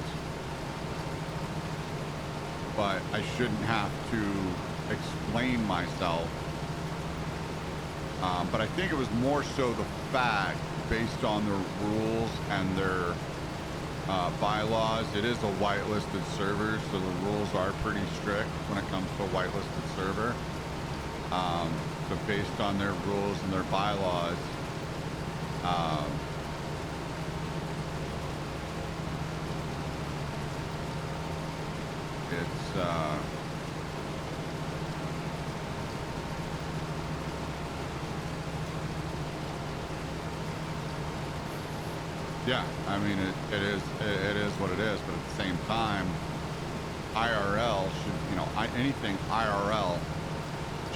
But I shouldn't have to explain myself. But I think it was more so the fact, based on the rules and their bylaws, it is a whitelisted server, so the rules are pretty strict when it comes to a whitelisted server. So based on their rules and their bylaws, yeah, I mean, it is what it is, but at the same time, IRL should, anything IRL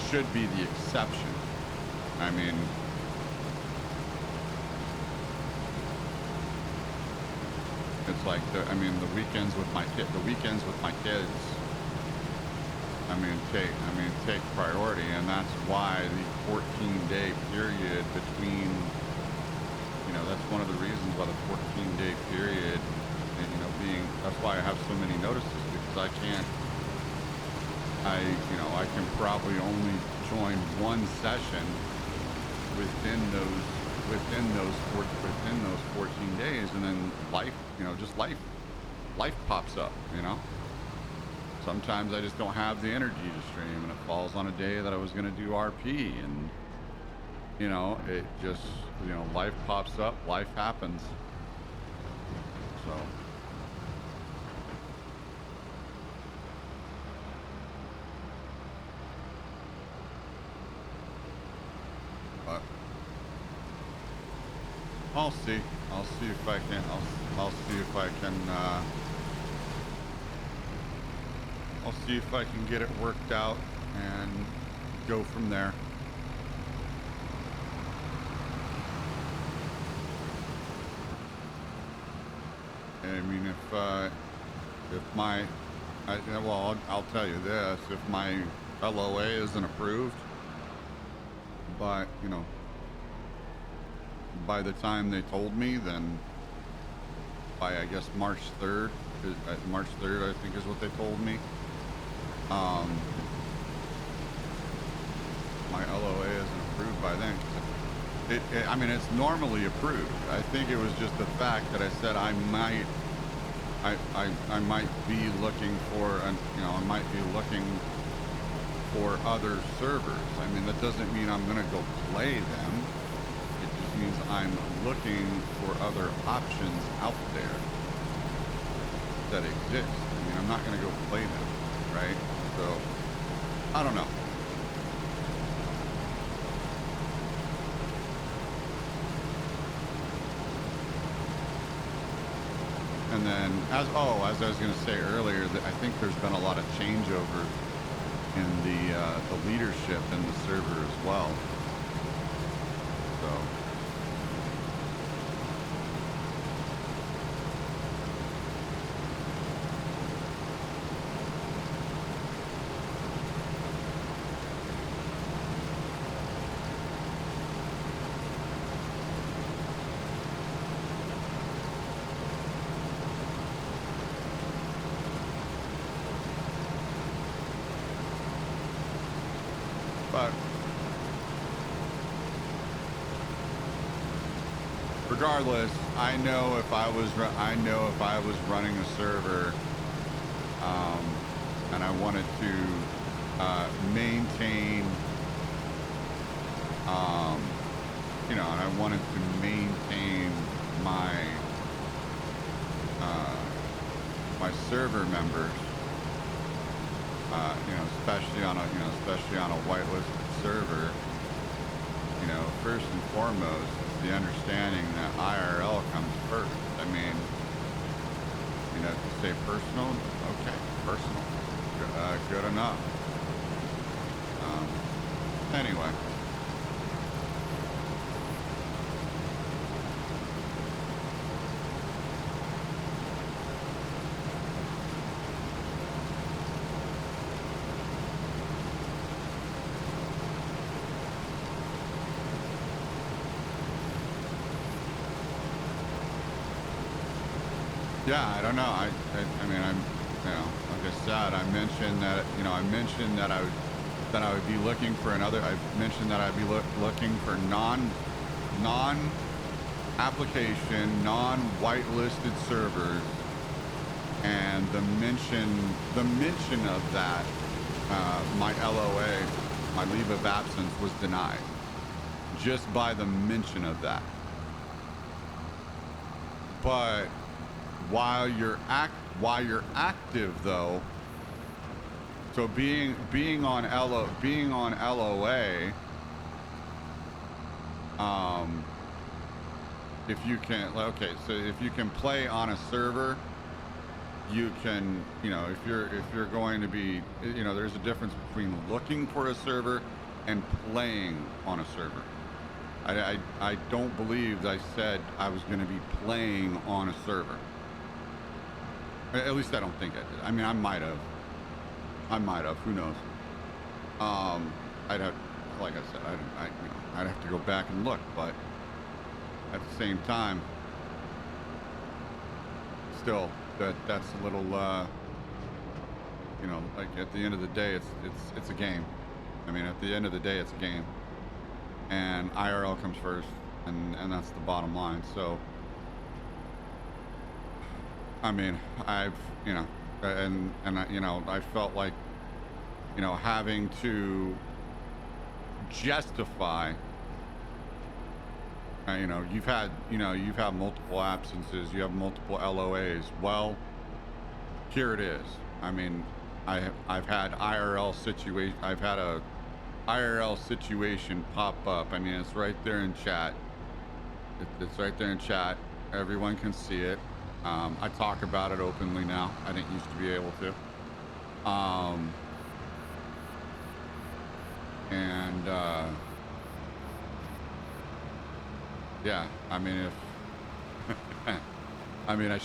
should be the exception. I mean, It's like I mean, the weekends with my kids. Take priority, and that's why the 14-day period between, that's one of the reasons why the 14-day period, and, that's why I have so many notices, because I can probably only join one session within those 14 days, and then life, life pops up, Sometimes I just don't have the energy to stream, and it falls on a day that I was going to do RP, and, it just, life pops up, life happens. So. But I'll see. I'll see if I can, I'll see if I can, I'll see if I can get it worked out and go from there. I mean, well, I'll tell you this, if my LOA isn't approved, but, by the time they told me, then by, I guess, March 3rd, I think is what they told me. My LOA isn't approved by then. I mean, it's normally approved. I think it was just the fact that I said I might be looking for, I might be looking for other servers. I mean, that doesn't mean I'm going to go play them. It just means I'm looking for other options out there that exist. I mean, I'm not going to go play them, right? So, I don't know. And then, as I was going to say earlier, that I think there's been a lot of changeover in the leadership in the server as well. So. But regardless, I know if I was running a server, and I wanted to maintain, and I wanted to maintain my my server members. Especially on a whitelisted server, first and foremost, the understanding that IRL comes first. I mean, to say personal, okay, personal, good enough. Anyway. Yeah, I don't know. I mean, like I said, I mentioned that I would be looking for another. I mentioned that I'd be looking for non-application, non-whitelisted servers, and the mention of that, my LOA, my leave of absence, was denied just by the mention of that. But while you're active though, so being on LOA, if you can play on a server, you can, if you're going to be, there's a difference between looking for a server and playing on a server. I don't believe that I said I was going to be playing on a server. At least I don't think I did. I mean, I might have. Who knows? I'd have, like I said, I'd have to go back and look, but at the same time, still, that's a little, like at the end of the day, it's a game. I mean, at the end of the day, it's a game, and IRL comes first, and that's the bottom line. So, I mean, I've, I felt like, having to justify, you've had multiple absences, you have multiple LOAs. Well, here it is. I mean, I've had IRL situation. I've had a IRL situation pop up. I mean, it's right there in chat. It's right there in chat. Everyone can see it. I talk about it openly now. I didn't used to be able to. Yeah, I mean, if I mean,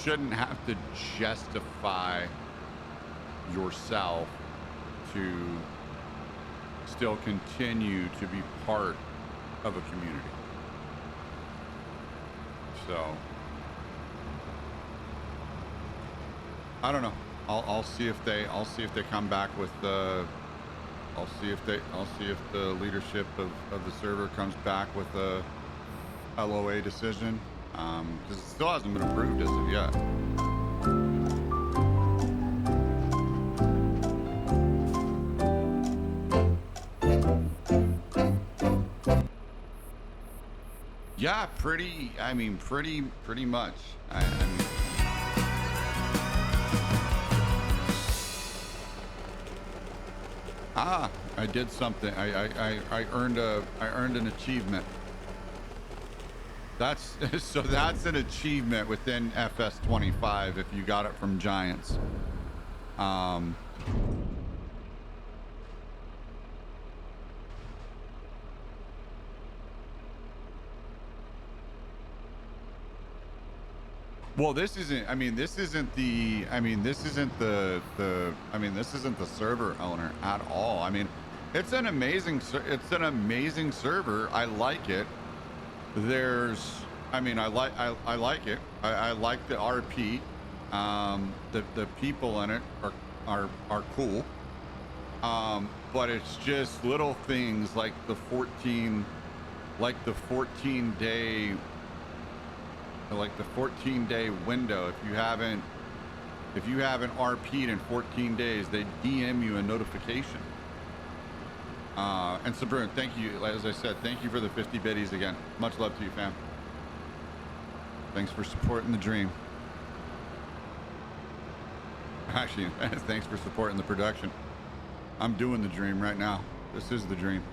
shouldn't have to justify yourself to still continue to be part of a community. So I don't know. I'll see if they come back with the. I'll see if the leadership of the server comes back with a LOA decision, because it still hasn't been approved as of yet. Yeah, pretty much. I mean, I did something. I earned an achievement. That's an achievement within FS25 if you got it from Giants. Well, this isn't the server owner at all. I mean, it's an amazing server. I like it. I like it. I like the RP. The people in it are cool. But it's just little things like the 14 day window. If you haven't RP'd in 14 days, they DM you a notification. And Sabrina, thank you. As I said, thank you for the 50 biddies again. Much love to you, fam. Thanks for supporting the dream. Actually, thanks for supporting the production. I'm doing the dream right now. This is the dream.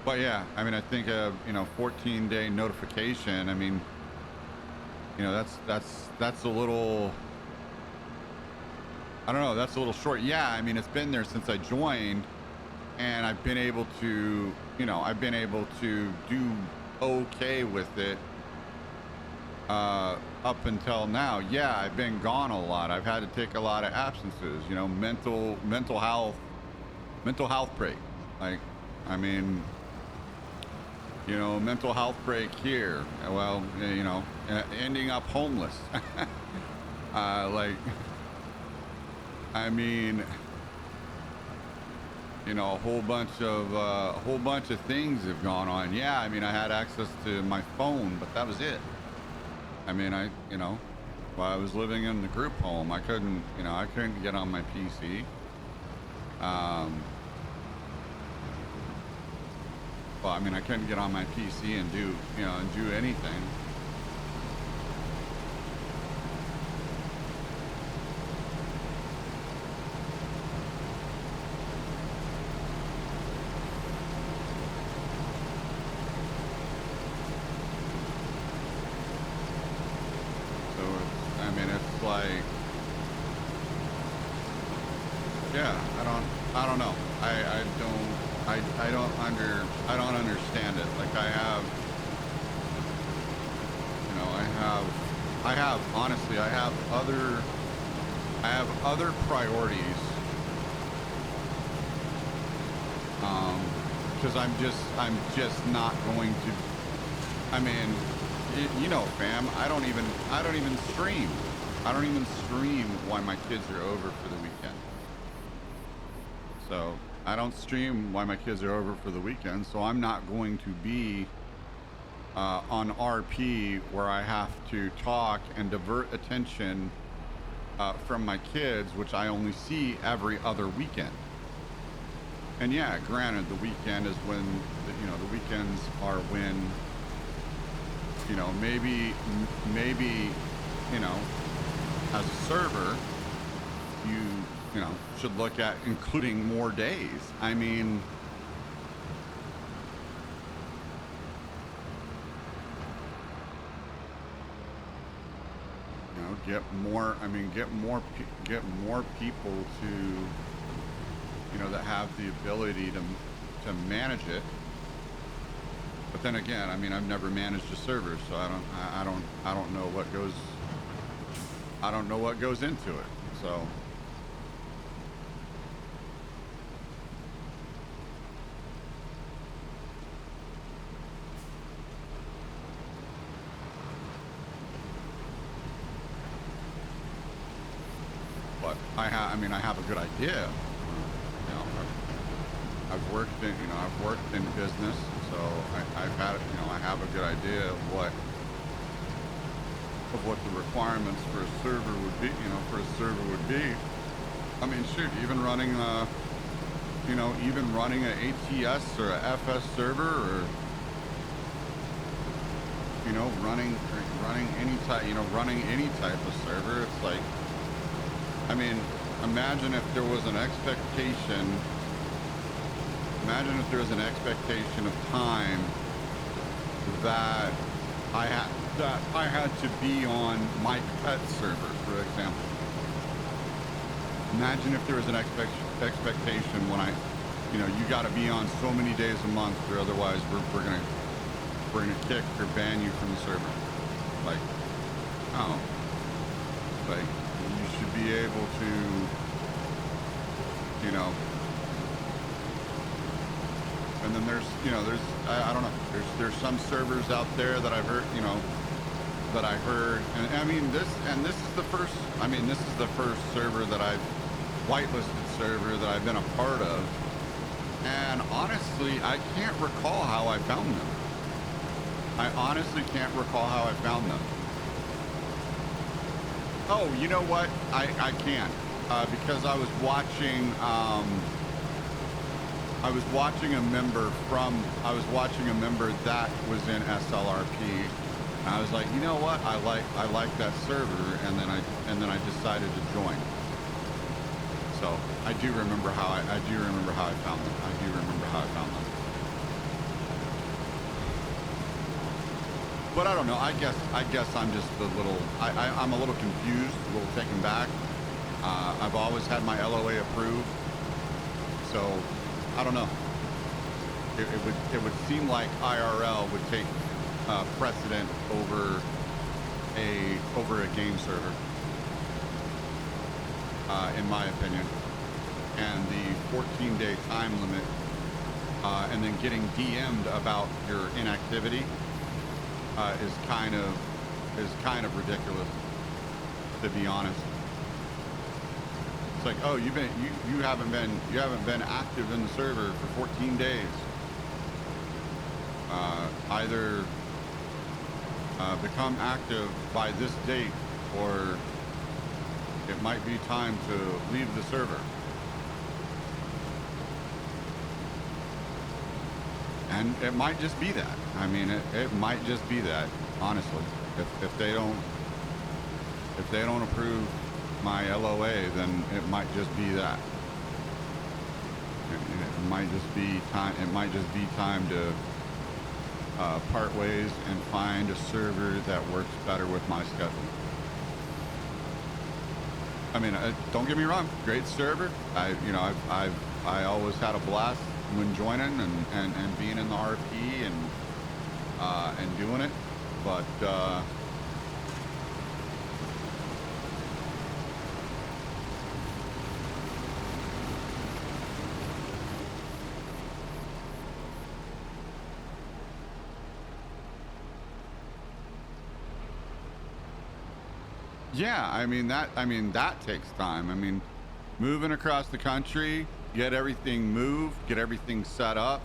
But yeah, I mean, I think 14-day notification. I mean, that's a little. I don't know. That's a little short. Yeah, I mean, it's been there since I joined, and I've been able to, do okay with it up until now. Yeah, I've been gone a lot. I've had to take a lot of absences. Mental health break. Like, I mean, mental health break here. Well, ending up homeless. I mean, a whole bunch of things have gone on. Yeah, I mean, I had access to my phone, but that was it. I mean, while I was living in the group home, I couldn't get on my PC. Well, I mean, I couldn't get on my PC and do anything. I don't know. I don't understand it. Like, honestly, I have other priorities. Because I'm just not going to. I mean, you know, fam, I don't even stream. I don't even stream while my kids are over for the weekend. So I don't stream while my kids are over for the weekend. So I'm not going to be on RP where I have to talk and divert attention from my kids, which I only see every other weekend. And yeah, granted, the weekend is when, the weekends are when, maybe, as a server, you should look at including more days. I mean, get more people to, that have the ability to manage it. But then again, I mean, I've never managed a server, so I don't know what goes into it. So but I have a good idea. I've worked in business, so I have a good idea of what the requirements for a server would be. I mean, shoot, even running an ATS or a FS server, or running any type of server. It's like, I mean, imagine if there was an expectation. Imagine if there was an expectation of time that I had to be on my pet server, for example. Imagine if there was an expectation when you got to be on so many days a month, or otherwise we're gonna kick or ban you from the server. Like, oh, like you should be able to, And then there's I don't know. There's some servers out there that I've heard, and I mean this is the first. I mean, this is the first server that I've whitelisted server that I've been a part of, and honestly, I can't recall how I found them. I honestly can't recall how I found them. Oh, you know what? I can, because I was watching. I was watching a member that was in SLRP, and I was like, you know what? I like that server, and then I decided to join. So I do remember how I found them. But I don't know. I guess I'm just I'm a little confused, a little taken back. I've always had my LOA approved, so. I don't know. It would seem like IRL would take precedent over a game server, in my opinion. And the 14-day time limit, and then getting DM'd about your inactivity, is kind of ridiculous, to be honest. It's like, oh, you haven't been active in the server for 14 days. Either become active by this date, or it might be time to leave the server. And it might just be that. I mean, it might just be that, honestly. If they don't approve my LOA, then it might just be that. It might just be time to part ways and find a server that works better with my schedule. I mean, don't get me wrong, great server. I always had a blast when joining and being in the RP and doing it, but Yeah, I mean that takes time. I mean, moving across the country, get everything moved, get everything set up,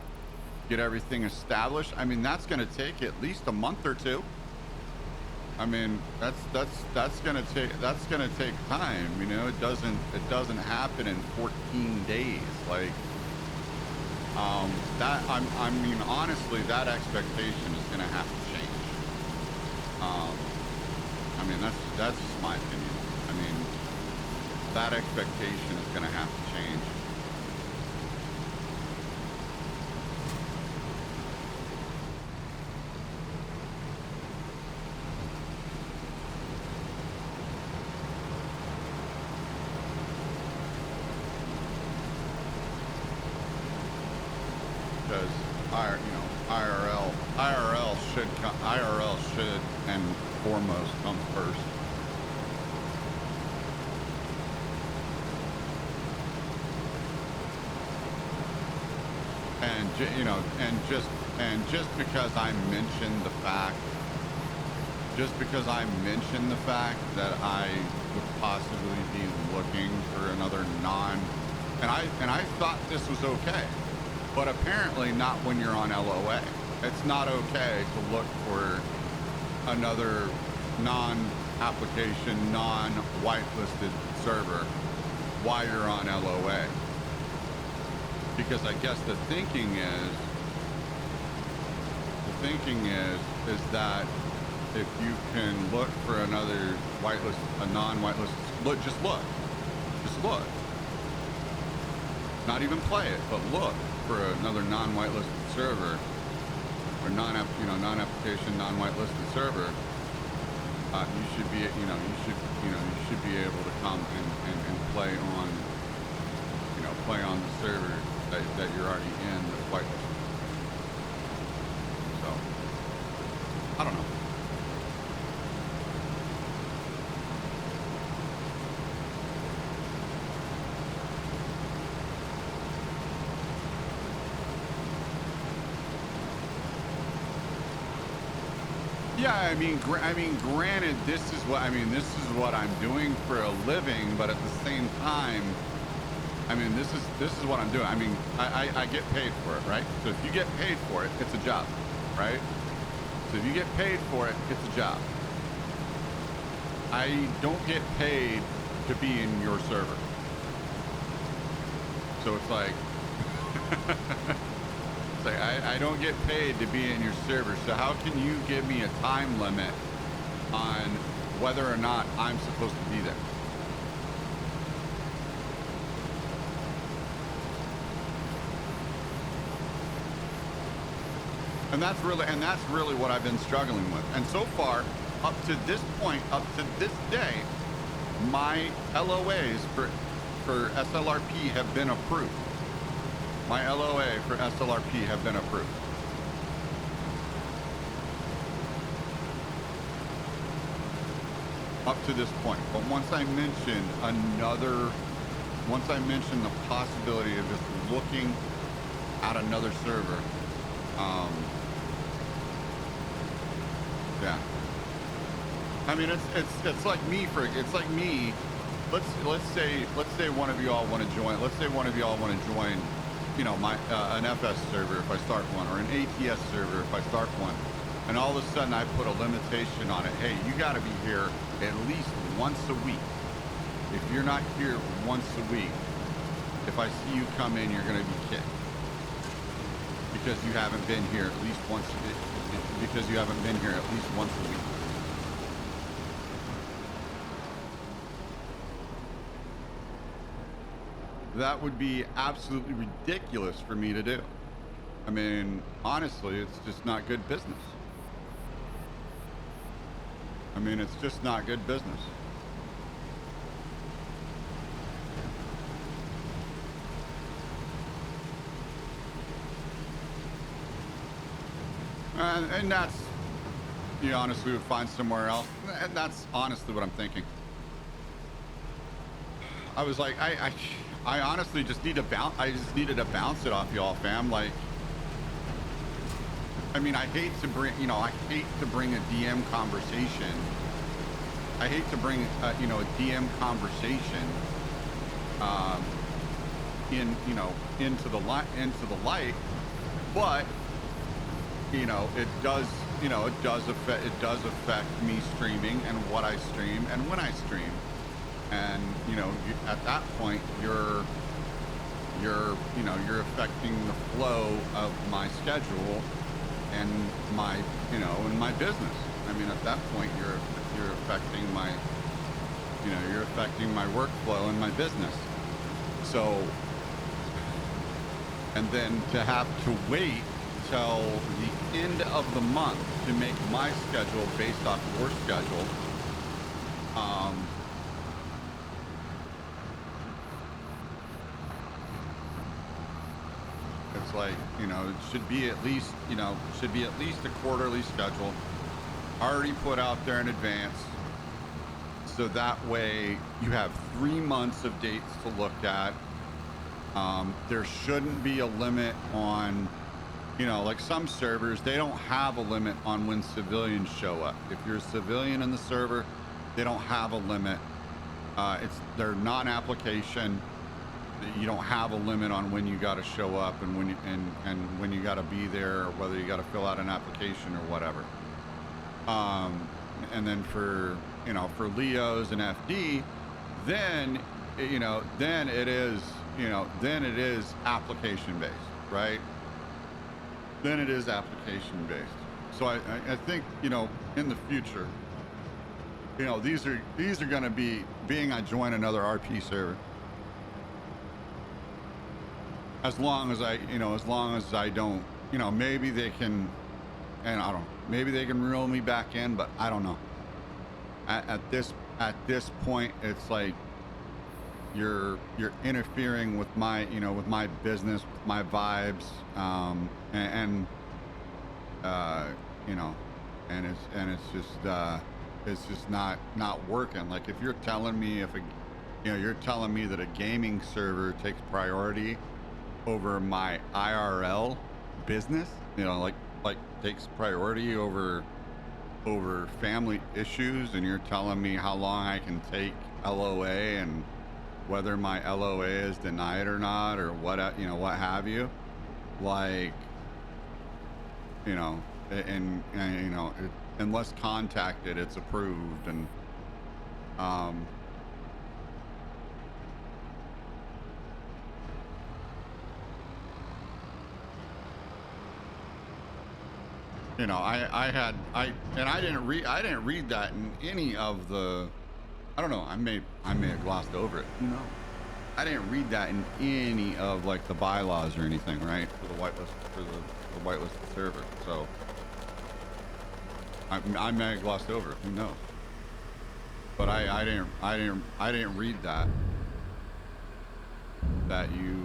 get everything established. I mean, that's going to take at least a month or two. I mean, that's going to take time, you know. It doesn't happen in 14 days. Like I mean honestly, that expectation is going to have to change. I mean, that's just my opinion. I mean, that expectation is going to have to change. Because IRL should and foremost come first. And you know, and just because I mentioned the fact, that I would possibly be looking for another and I thought this was okay. But apparently not when you're on LOA. It's not okay to look for another non-application, non-whitelisted server while you're on LOA. Because I guess the thinking is that if you can look for another a non-whitelisted, just look. Not even play it, but look for another non-whitelisted server or non-application, non-whitelisted server. You should be able to come and play on the server that you're already in that's whitelisted. So I don't know. Yeah, I mean, granted, this is what I'm doing for a living, but at the same time, I mean, this is what I'm doing. I mean, I get paid for it, right? So if you get paid for it, it's a job, right? So if you get paid for it, it's a job. I don't get paid to be in your server. So it's like, I don't get paid to be in your server, so how can you give me a time limit on whether or not I'm supposed to be there? And that's really what I've been struggling with. And so far, up to this point, up to this day, my LOAs for SLRP have been approved. My LOA for SLRP have been approved. Up to this point. But once I mentioned the possibility of just looking at another server, yeah. I mean, it's like me. Let's say one of you all want to join. Let's say one of you all want to join, you know, my an FS server if I start one, or an ATS server if I start one, and all of a sudden I put a limitation on it. Hey, you got to be here at least once a week. If you're not here once a week, if I see you come in, you're going to be kicked because you haven't been here at least once. Because you haven't been here at least once a week. That would be absolutely ridiculous for me to do. I mean, honestly, it's just not good business. I mean, it's just not good business. And that's, you honestly would find somewhere else. And that's honestly what I'm thinking. I was like, I honestly just need to bounce. I just needed to bounce it off y'all, fam. Like, I mean, I hate to bring a DM conversation I hate to bring you know, a DM conversation in, you know, into the light, but you know, it does, you know, it does affect me streaming and what I stream and when I stream. And you know, at that point you're you know, you're affecting the flow of my schedule and my, you know, and my business. I mean, at that point you're affecting my, you know, you're affecting my workflow and my business. So, and then to have to wait till the end of the month to make my schedule based off your schedule, it's like, you know, it should be at least, you know, should be at least a quarterly schedule already put out there in advance. So that way you have 3 months of dates to look at. There shouldn't be a limit on, you know, like some servers, they don't have a limit on when civilians show up. If you're a civilian in the server, they don't have a limit. They're non-application. You don't have a limit on when you got to show up and when you and when you got to be there, or whether you got to fill out an application or whatever. And then for, you know, for Leos and FD, then, you know, then it is, you know, then it is application based, right? Then it is application based. So I think, you know, in the future, you know, these are going to be, being I join another RP server, as long as I, you know, as long as I don't, you know, maybe they can, and I don't know, maybe they can reel me back in, but I don't know. At this point, it's like you're interfering with my, you know, with my business, with my vibes, and you know, and it's just not working. Like if you're telling me, you know, you're telling me that a gaming server takes priority over my IRL business, you know, like takes priority over family issues, and you're telling me how long I can take LOA and whether my LOA is denied or not, or what, you know, what have you, like, you know, and you know, unless contacted, it's approved. And you know, I didn't read that in any of the, I don't know, I may have glossed over it, who knows. I didn't read that in any of like the bylaws or anything, right, for the whitelist, for the whitelisted server. So I may have glossed over it, who knows. But I didn't read that you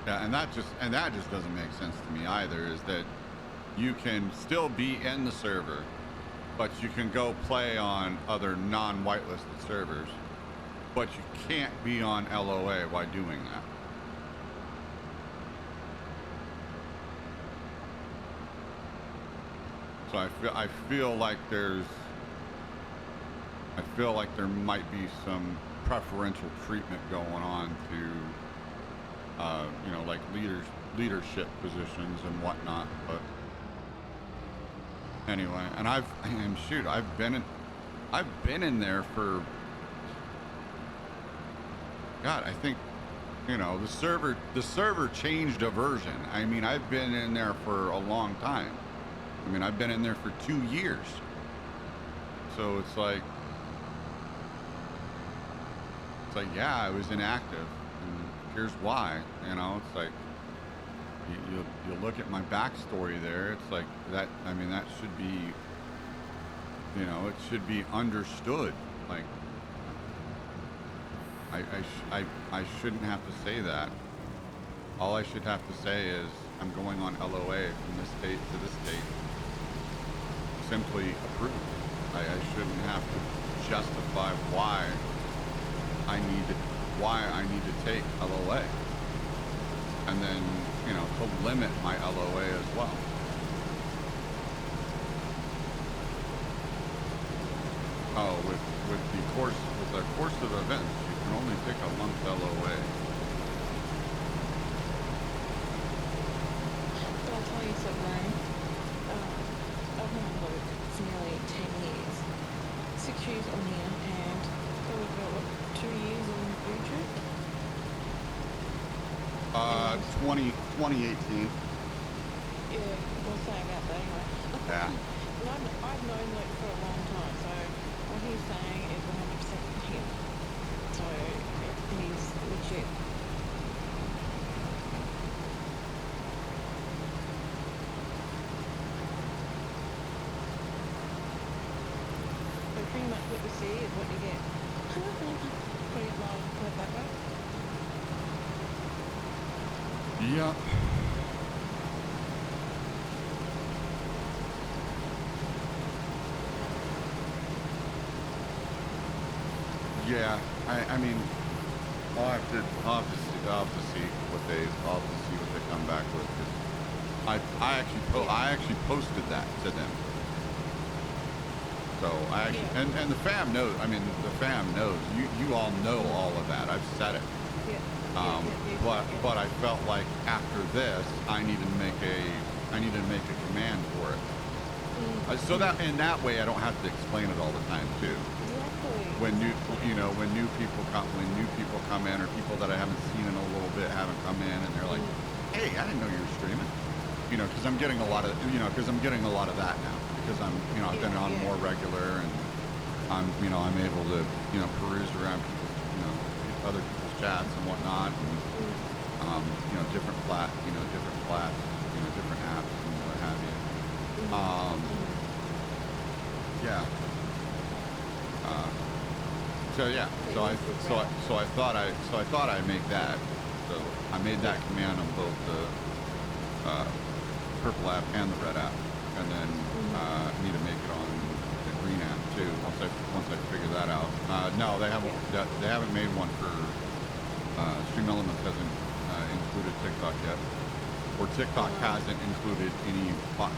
yeah, and that just doesn't make sense to me either, is that you can still be in the server, but you can go play on other non-whitelisted servers, but you can't be on LOA while doing that. So I feel like there might be some preferential treatment going on to you know, like leadership positions and whatnot. But anyway, and I've been in there for, God, I think, you know, the server changed a version. I mean, I've been in there for a long time. I mean, I've been in there for 2 years. So it's like, yeah, I was inactive, and here's why. You know, it's like, you look at my backstory there. It's like that. I mean, that should be, you know, it should be understood. Like, I shouldn't have to say that. All I should have to say is I'm going on LOA from this date to this date. Simply approved. I shouldn't have to justify why I need to why I need to take LOA. And then, you know, to limit my LOA as well. Oh, with the course of events, you can only take a month LOA. I'll tell you something. I've known Luke for nearly 10 years. 6 years on here, and we've got, what, 2 years in Utrecht? 2018. Yeah, we'll say about that anyway. Yeah. And I've known Luke for a long time, so what he's saying is 100% him. So he's legit. So pretty much what you see is what you get. Pretty much put it that way. Yeah. Yeah, I mean, I'll have to see what they come back with. 'Cause I actually posted that to them. So I actually, and the fam knows. I mean, the fam knows. You all know all of that. I've said it. But I felt like after this, I needed to make a command for it. So that in that way, I don't have to explain it all the time too. When new people come in, or people that I haven't seen in a little bit haven't come in, and they're like, "Hey, I didn't know you were streaming," you know, because I'm getting a lot of that now, because I've been on more regular, and I'm able to peruse around people's, other people's chats and whatnot, and different different apps and what have you. Yeah. So I thought I'd make that. So I made that command on both the purple app and the red app, and then I need to make it on the green app too. Once I figure that out. No, they haven't made one for Stream Elements hasn't included TikTok yet, or TikTok hasn't included any bot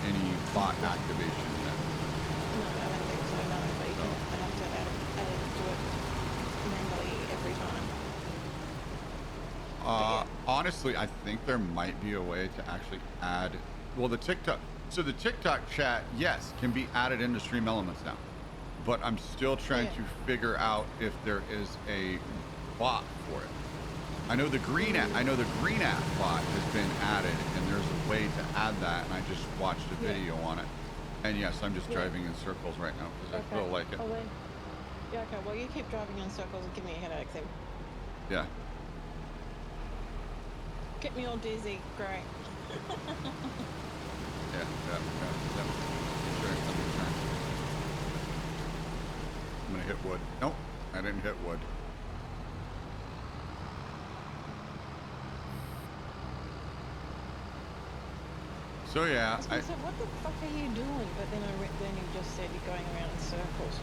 activation yet. No, I don't think so, no, but you can have to add it to it manually every time. Honestly, I think there might be a way to actually add, well, the TikTok chat, yes, can be added into Stream Elements now, but I'm still trying to figure out if there is a bot for it. I know the green app bot has been added, and there's a way to add that, and I just watched a video on it. And yes, I'm just driving in circles right now because I feel like it. Oh, yeah, okay, well, you keep driving in circles and give me a headache then. Yeah. Get me all dizzy, great. Yeah. Sure. I'm gonna hit wood. Nope, I didn't hit wood. So yeah, I was gonna say, what the fuck are you doing? But then you just said you're going around in circles.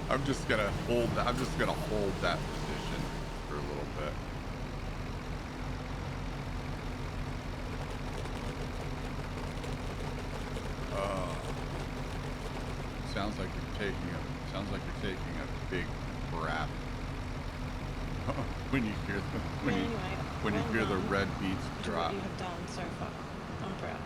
I'm just gonna hold that position for a little bit. Sounds like you're taking a big crap. When you hear the red beats drop. What you have done so far, I'm proud.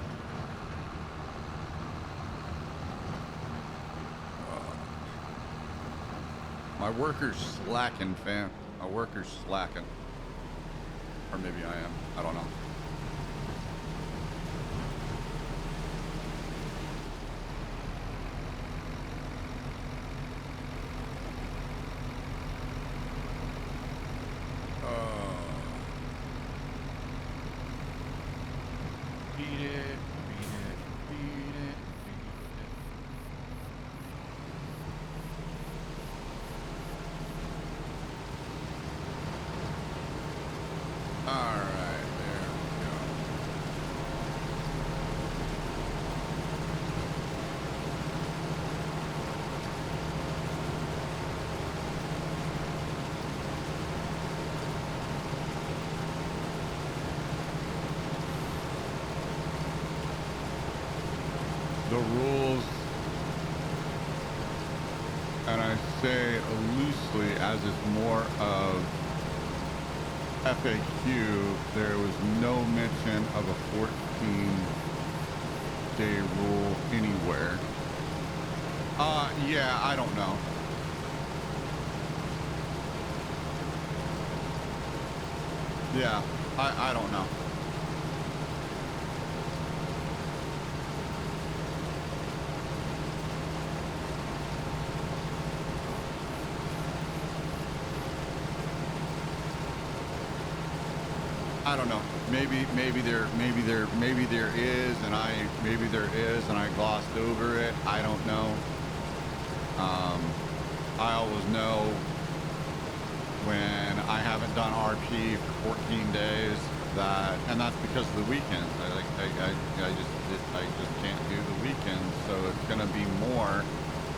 My worker's slacking, fam. My worker's slacking. Or maybe I am. I don't know. All right, there. the rules, and I say loosely as it's more of FAQ, there was no mention of a 14-day rule anywhere. Yeah, I don't know. Yeah, I don't know. I don't know. Maybe there is, and I glossed over it. I don't know. I always know when I haven't done RP for 14 days that, and that's because of the weekends. I just can't do the weekends, so it's gonna be more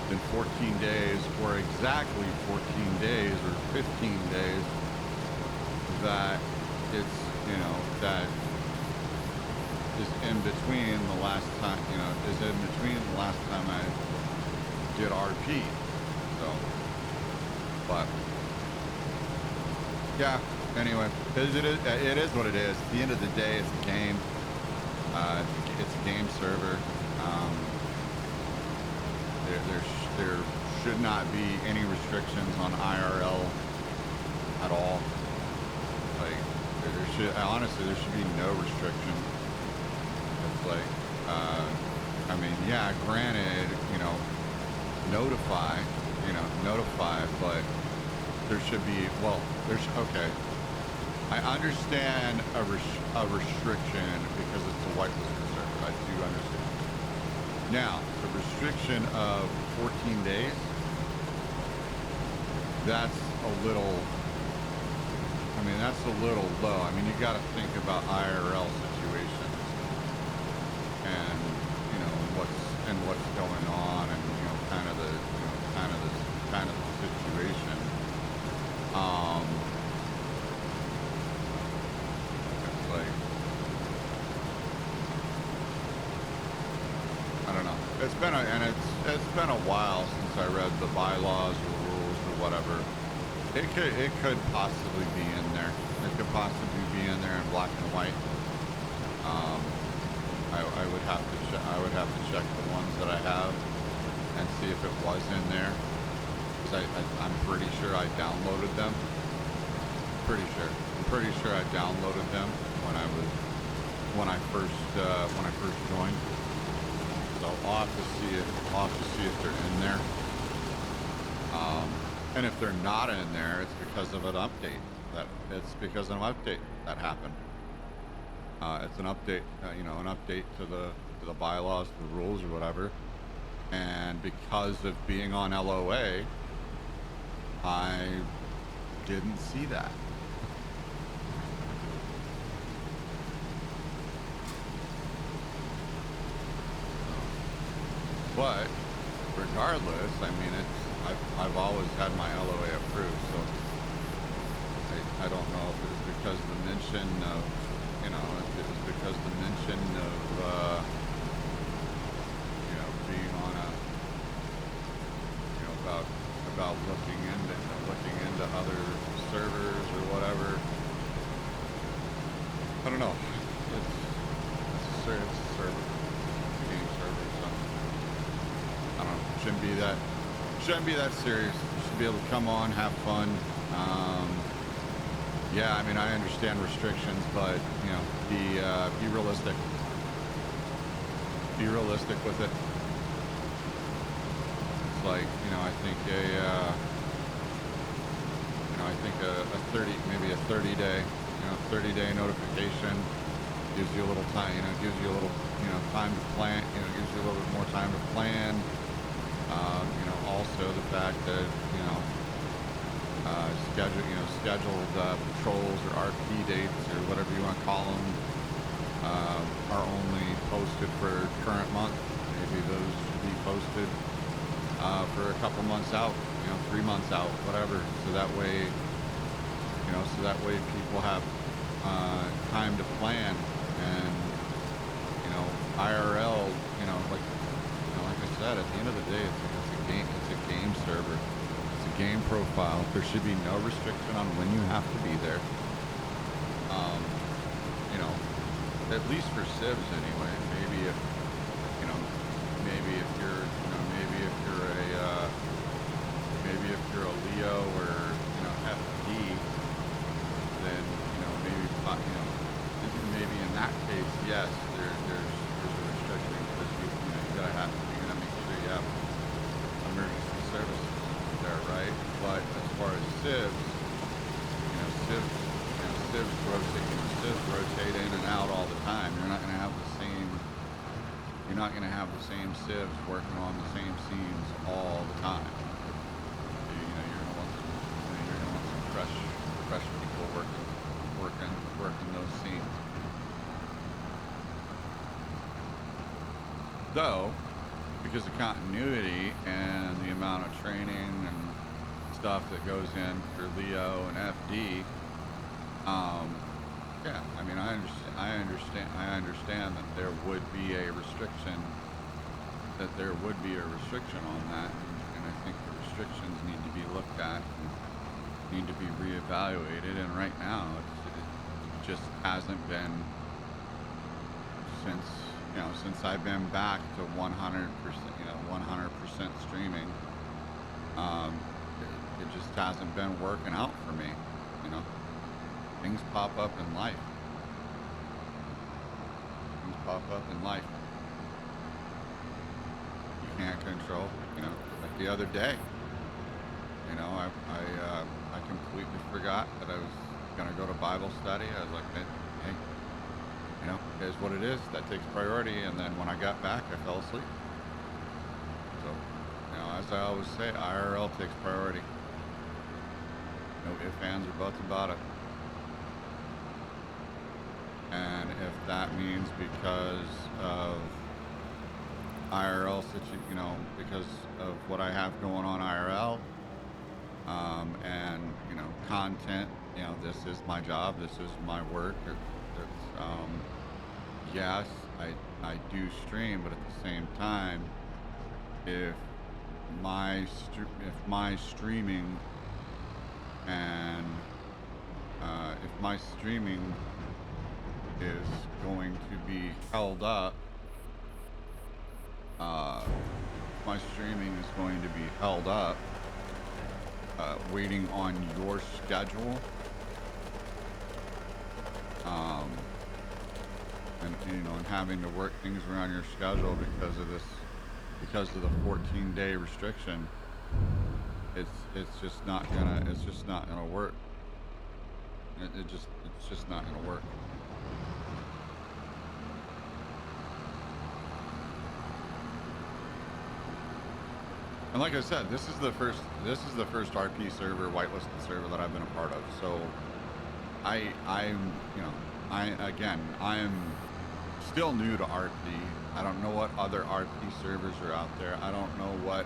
than 14 days, or exactly 14 days, or 15 days. That it's, you know, that is in between the last time, I did RP. So, but yeah, anyway, it is what it is. At the end of the day, it's a game. It's a game server. There should not be any restrictions on IRL at all. Like, there should be no restriction. It's like, I mean, yeah, granted, notify, but there should be, okay. I understand a restriction because it's a whitelisted server. I do understand. Now, the restriction of 14 days, that's a little low. I mean, you got to think about IRL situations and, what's going on, and, kind of the situation. It's like, I don't know. It's been a while since I read the bylaws or rules or whatever. It could possibly be in there. It could possibly be in there in black and white. I would have to check the ones that I have and see if it was in there. Because I'm pretty sure I downloaded them. I'm pretty sure I downloaded them when I first joined. So I'll have to see if they're in there. And if they're not in there, it's because of an update. That happened. It's an update, an update to the bylaws, the rules, or whatever. And because of being on LOA, I didn't see that. But regardless, I mean, I've always had my LOA approved, so I don't know if it was because of the mention of, being on a, about looking into other servers or whatever. I don't know. It's a server, it's a game server, so I don't know. Shouldn't be that serious. You should be able to come on, have fun. Yeah, I mean, I understand restrictions, but be realistic. Be realistic with it. It's like, I think a 30 day notification gives you a little time, gives you a little, time to plan, gives you a little bit more time to plan. Also the fact that, scheduled patrols or RP dates or whatever you want to call them are only posted for current month. Maybe those should be posted for a couple months out, 3 months out, whatever. So that way, people have time to plan. And IRL, like said, at the end of the day, it's a game. It's a game server. It's a game profile. There should be no restriction on when you have to be there. You know, at least for civs anyway. Maybe if you know, maybe if you're, you know, maybe if you're a Leo or you know FD, then you know maybe in that case, yes, there's a restriction because you gotta make sure you have emergency services there, right? But as far as civs, civs rotate in and out all the time. You're not gonna have the same civs working on the same scenes all the time. You're gonna want some fresh people working those scenes. So, because of continuity and the amount of training and stuff that goes in for Leo and FD, yeah, I mean, I understand that there would be a restriction. On that, and I think the restrictions need to be looked at and need to be reevaluated. And right now, it just hasn't been since I've been back to 100%, 100% streaming. It just hasn't been working out for me. Things pop up in life. You can't control. Like the other day, I completely forgot that I was gonna go to Bible study. I was like, hey, it is what it is. That takes priority. And then when I got back, I fell asleep. So, as I always say, IRL takes priority. No ifs, ands, or buts about it. And if that means because of IRL because of what I have going on IRL, and content, this is my job, this is my work. Yes, I do stream, but at the same time, if my streaming and if my streaming is going to be held up, waiting on your schedule, and having to work things around your schedule because of the 14-day restriction, it's just not gonna work. It's just not gonna work. And like I said, this is the first RP server, whitelisted server that I've been a part of. So I'm still new to RP. I don't know what other RP servers are out there. I don't know what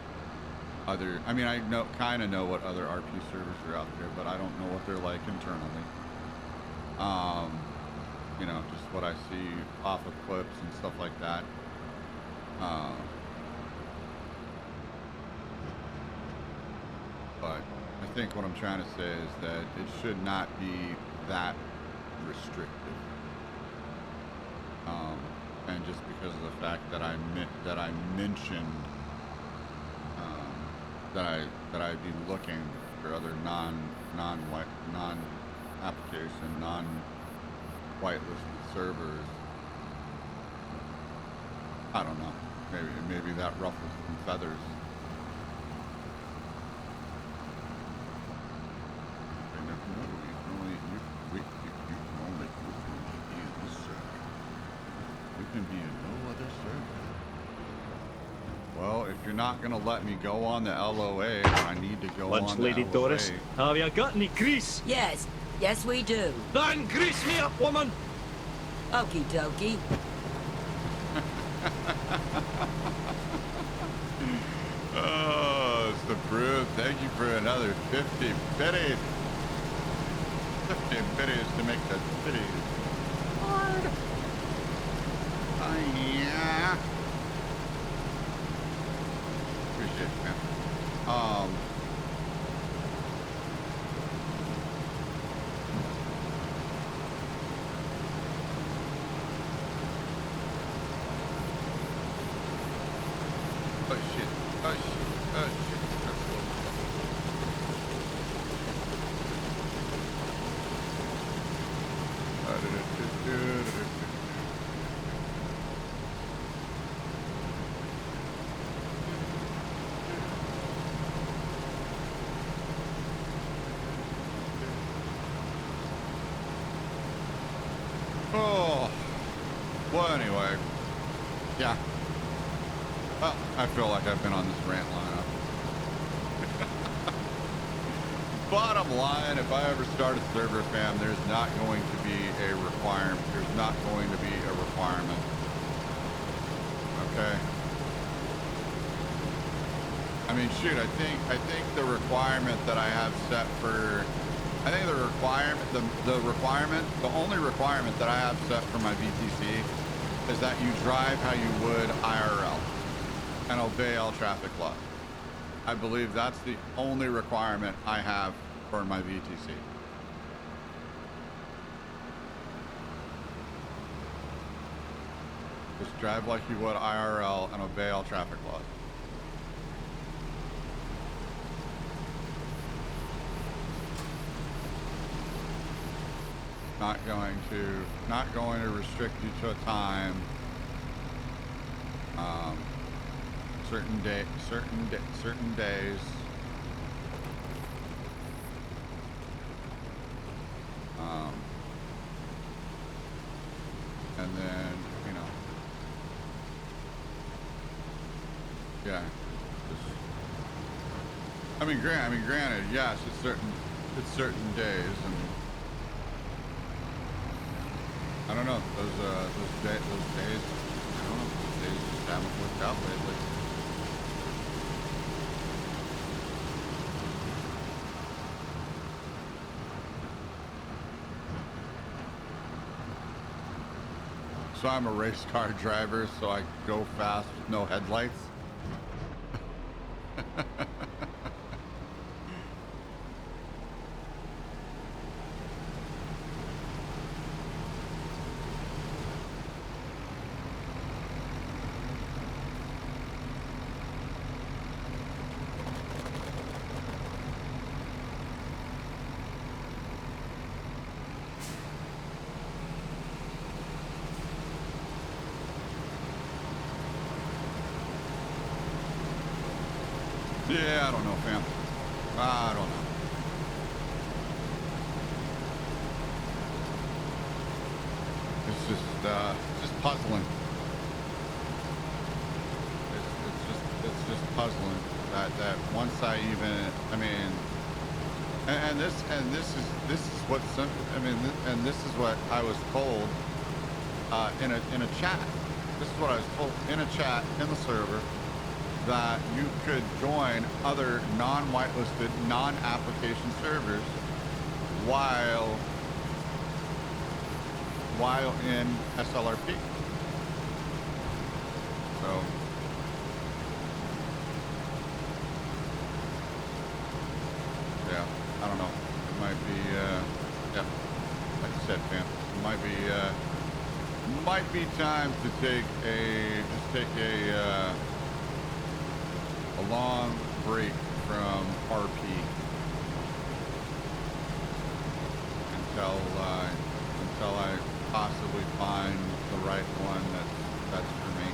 other, I kind of know what other RP servers are out there, but I don't know what they're like internally. Just what I see off of clips and stuff like that. But I think what I'm trying to say is that it should not be that restrictive. And just because of the fact that I mentioned that I'd be looking for other non-application, non-whitelisted servers. I don't know. Maybe that ruffles some feathers. Can be in no other server. Well, if you're not gonna let me go on the LOA, I need to go Lunch, on the Lady LOA. Doris. Have you got any grease? Yes, we do. Then grease me up, woman! Okie dokie. Oh, it's the brew. Thank you for another 50 biddies. 50 biddies to make the biddies hard. Yeah. shit, man. Oh shit. Oh shit. Oh shit. That's cool. Oh, well, anyway, yeah. Well, I feel like I've been on this rant long enough. Bottom line, if I ever start a server, fam, there's not going to be a requirement. There's not going to be a requirement. Okay. I mean, shoot, I think the requirement that I have set for, I think the only requirement that I have set for my VTC is that you drive how you would IRL and obey all traffic laws. I believe that's the only requirement I have for my VTC. Just drive like you would IRL and obey all traffic laws. Not going to restrict you to a time. Certain days. And then, you know, yeah. I mean, granted, yes, it's certain days, and I don't know, those days, I don't know, those days just haven't worked out lately. So I'm a race car driver, so I go fast with no headlights. Yeah, I don't know, fam. I don't know. It's just puzzling. It's just puzzling that once I even, I mean, and this is what some, I mean, and this is what I was told in a chat. This is what I was told in a chat in the server, that you could join other non-whitelisted, non-application servers while in SLRP. So yeah, I don't know. It might be yeah, like I said, fam, it might be time to take a long break from RP until I possibly find the right one that's for me.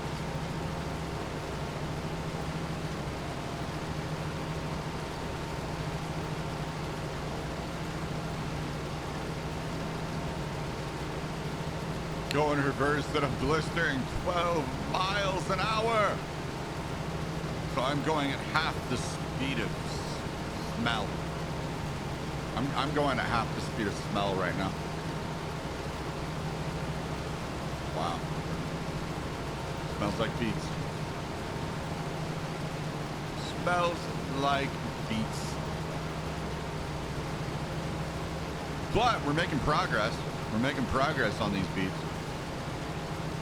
Going reverse at a blistering 12 miles an hour. So I'm going at half the speed of smell. I'm going at half the speed of smell right now. Wow. Smells like beets. Smells like beets. But we're making progress. We're making progress on these beets.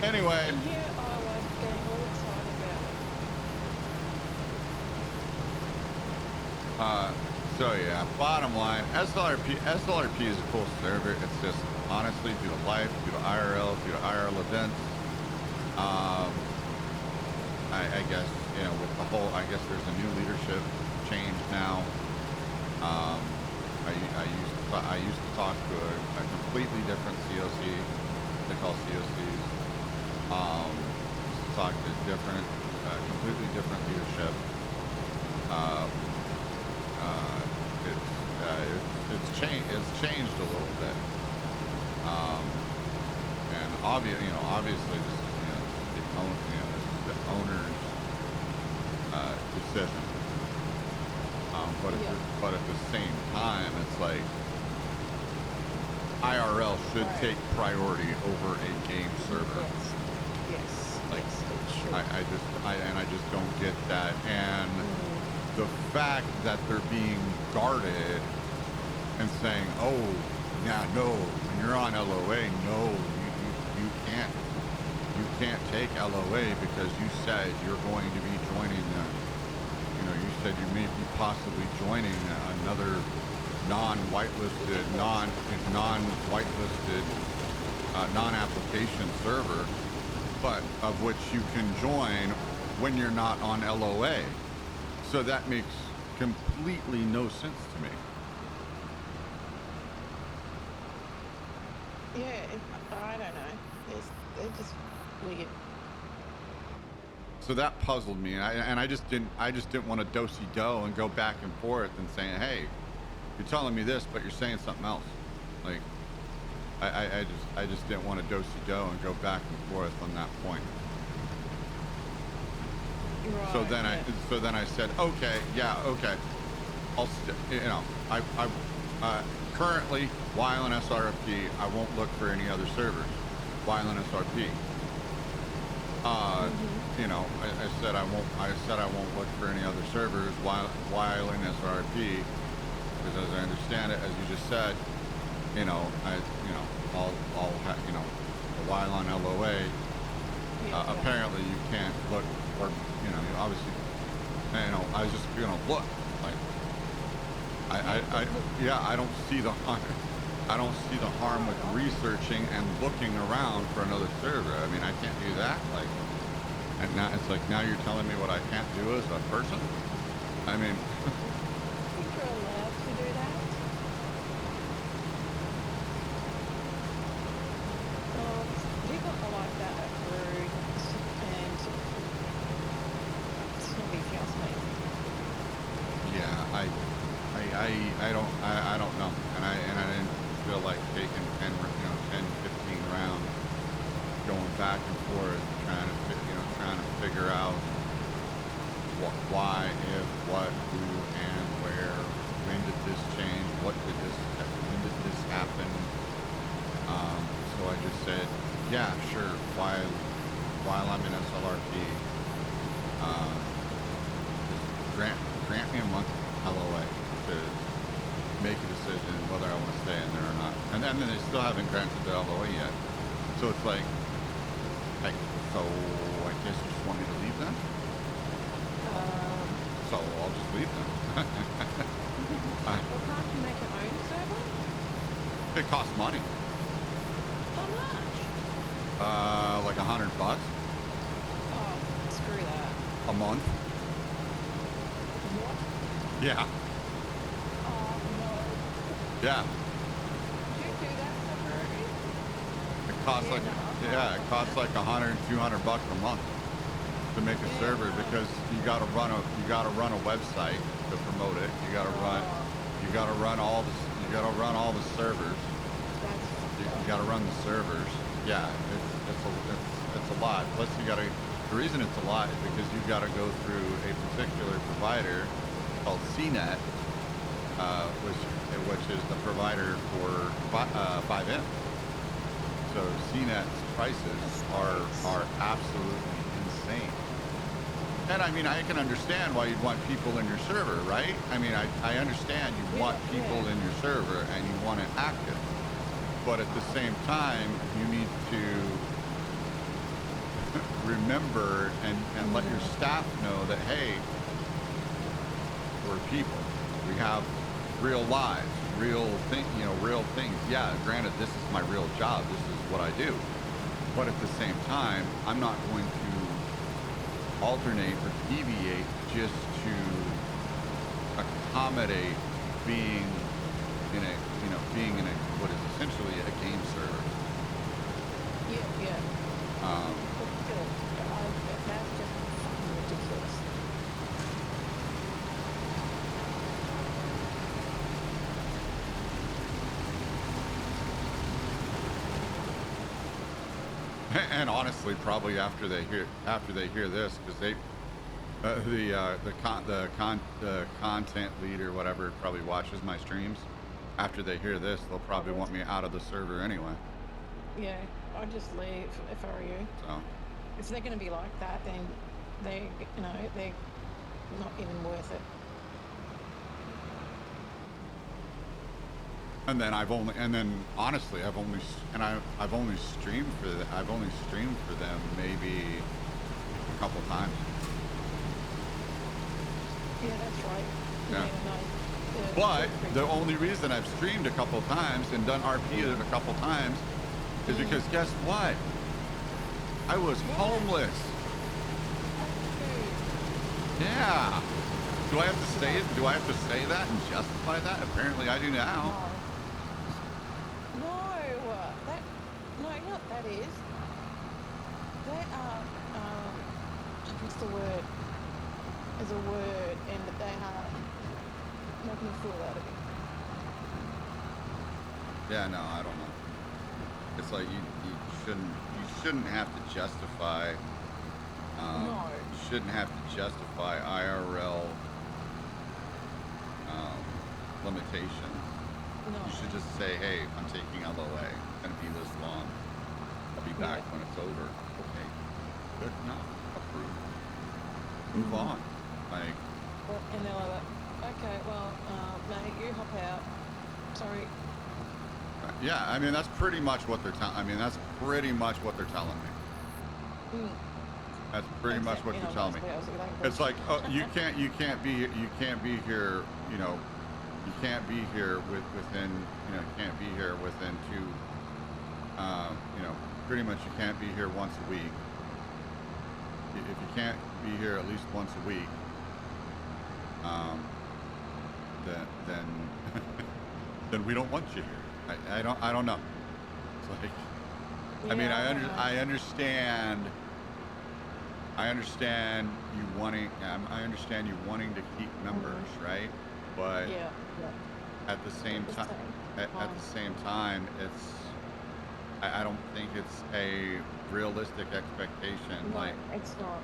Anyway. And here I was getting all excited about So yeah, bottom line, SLRP is a cool server. It's just honestly due to life, due to IRL, due to IRL events. I guess, you know, with the whole, I guess there's a new leadership change now. I used to talk to a completely different COC. They call COCs. Used to talk to completely different leadership. It's changed a little bit. And obviously this is, this is the owner's decision. But at the same time, it's like IRL should take priority over a game server. Yes. Like, yes, it should. I just don't get that. And the fact that they're being guarded and saying, oh, yeah, no, when you're on LOA, no, you can't take LOA because you said you're going to be joining you said you may be possibly joining another non-whitelisted, non-application server, but of which you can join when you're not on LOA. So that makes completely no sense to me. Yeah, I don't know. They're just weird. So that puzzled me, and I just didn't want to do-si-do and go back and forth and saying, hey, you're telling me this, but you're saying something else. Like, I just didn't want to do-si-do and go back and forth on that point. Right, So then I said, okay, yeah, okay. I currently, while in SRFP, I won't look for any other servers while in SRP. I said I won't look for any other servers while in SRP, because as I understand it, as you just said, while on LOA, apparently you can't look, or obviously, I was just look like I don't see the harm. I don't see the harm with researching and looking around for another server. I mean, I can't do that. Like, and now it's like, now you're telling me what I can't do as a person? I mean, I think you're allowed to do that. People are like that at Brood, and it's not big house, mate. yeah, I don't know, and I didn't feel like taking 10, 15 rounds going back and forth trying to figure out why, if, what, who, and where. When did this change? When did this happen? So I just said, yeah, sure. While I'm in SLRP, just grant me a month LOA to make a decision whether I want to stay in there or not. And then they still haven't granted the LOA yet. So it's like, hey, so I guess you just want me to leave then? So I'll just leave then. Well, can't you make your own server? It costs money. How much? Like $100 Oh, screw that. a month. What? Yeah. Oh, no. Yeah. Did you do that separately? It costs it costs like $100, $200 a month to make a server, because you got to run a website to promote it. You got to run all the servers. You got to run the servers. Yeah, it's a lot. Plus the reason it's a lot is because you've got to go through a particular provider called CNET, which is the provider for 5M. So CNET's prices are absolutely insane. And I mean, I can understand why you'd want people in your server, right? I mean, I understand you want people in your server and you want it active. But at the same time, you need to remember and let your staff know that, hey, we're people. We have real lives, real thing, you know, real things. Yeah, granted, this is my real job. This is what I do. But at the same time, I'm not going to alternate or deviate just to accommodate being in a, you know, being in a, what is essentially a game server. Yeah. Um, But still, that's just fucking ridiculous. and honestly, probably after they hear this, because they, the content lead or whatever probably watches my streams. After they hear this, they'll probably want me out of the server anyway. Yeah, I'd just leave if I were you. So, If they're going to be like that, then they're not even worth it. and then honestly, I've only streamed for them maybe a couple times. Yeah, that's right. Yeah. No, But the only reason I've streamed a couple times and done RP a couple times is because guess what? I was homeless. Yeah. Do I have to say that and justify that? Apparently I do now. No, not that is. They are, what's the word? Is a word, and they are making a fool out of me. Yeah, no, I don't know. It's like you shouldn't have to justify No. you shouldn't have to justify IRL limitations. No. You should just say, hey, I'm taking LOA. It's gonna be this long. I'll be back Yeah. when it's over. Okay. Good. No. Approved. Move on. Like, Well, and they're like, okay, well, mate, you hop out. Sorry. yeah, I mean that's pretty much what they're telling me. That's pretty much what they're telling me. That's pretty much what you're telling me. It's like, oh, you can't be here, you can't be here within, can't be here within two, pretty much you can't be here once a week. If you can't be here at least once a week, then then we don't want you here. I don't know. It's like, I mean, I understand you wanting, to keep members, right? But Yeah. at the same time, at the same time, I don't think it's a realistic expectation. No, Like, it's not.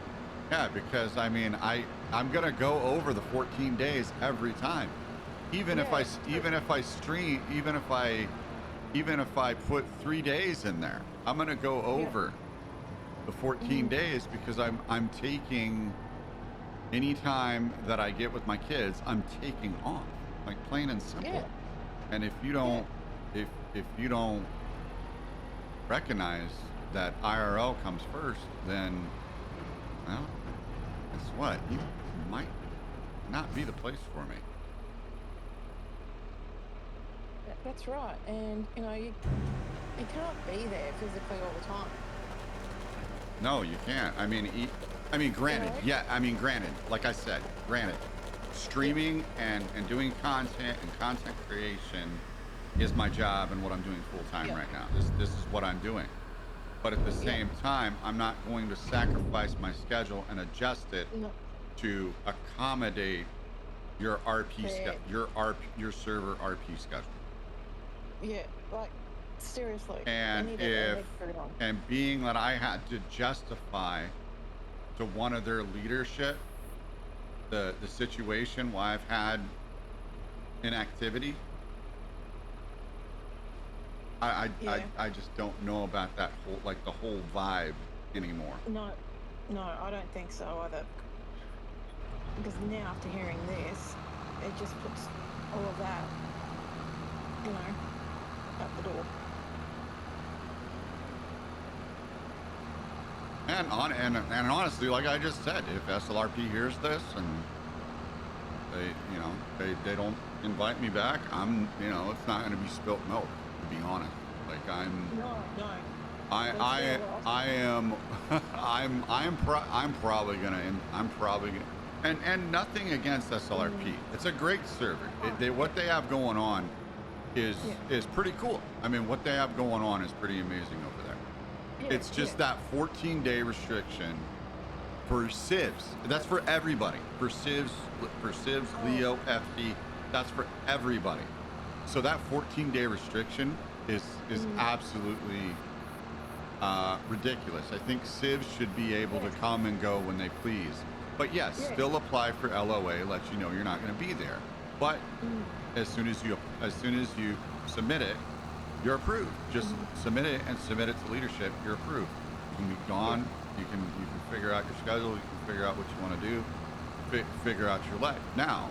yeah, because I mean, I'm gonna go over the 14 days every time, even if I put 3 days in there, I'm gonna go over the 14 days because I'm taking any time that I get with my kids, I'm taking off, like plain and simple. Yeah. And if you don't, if you don't recognize that IRL comes first, then, well, guess what? You might not be the place for me. That's right, and you can't be there physically all the time. No, you can't. I mean, granted, like I said, streaming and doing content and content creation is my job and what I'm doing full time right now. This is what I'm doing. But at the same time, I'm not going to sacrifice my schedule and adjust it to accommodate your RP your server RP schedule. Yeah, like seriously. And being that I had to justify to one of their leadership the situation why I've had inactivity, I just don't know about that the whole vibe anymore. No, I don't think so either. Because now after hearing this, it just puts all of that, out the door. And honestly, like I just said, if SLRP hears this and they invite me back, it's not going to be spilt milk, to be honest. Like No, no. I am, I'm probably gonna, and nothing against SLRP. It's a great server. What they have going on is pretty cool. I mean, what they have going on is pretty amazing over there. Yeah, It's just that 14-day restriction for civs. That's for everybody. For civs, Leo, FD. That's for everybody. So that 14-day restriction is absolutely ridiculous. I think civs should be able to come and go when they please. But yes, still apply for LOA. Let you know you're not going to be there. But as soon as you submit it, you're approved. Just submit it and submit it to leadership. You're approved. You can be gone. You can figure out your schedule. You can figure out what you want to do. Figure out your life. Now,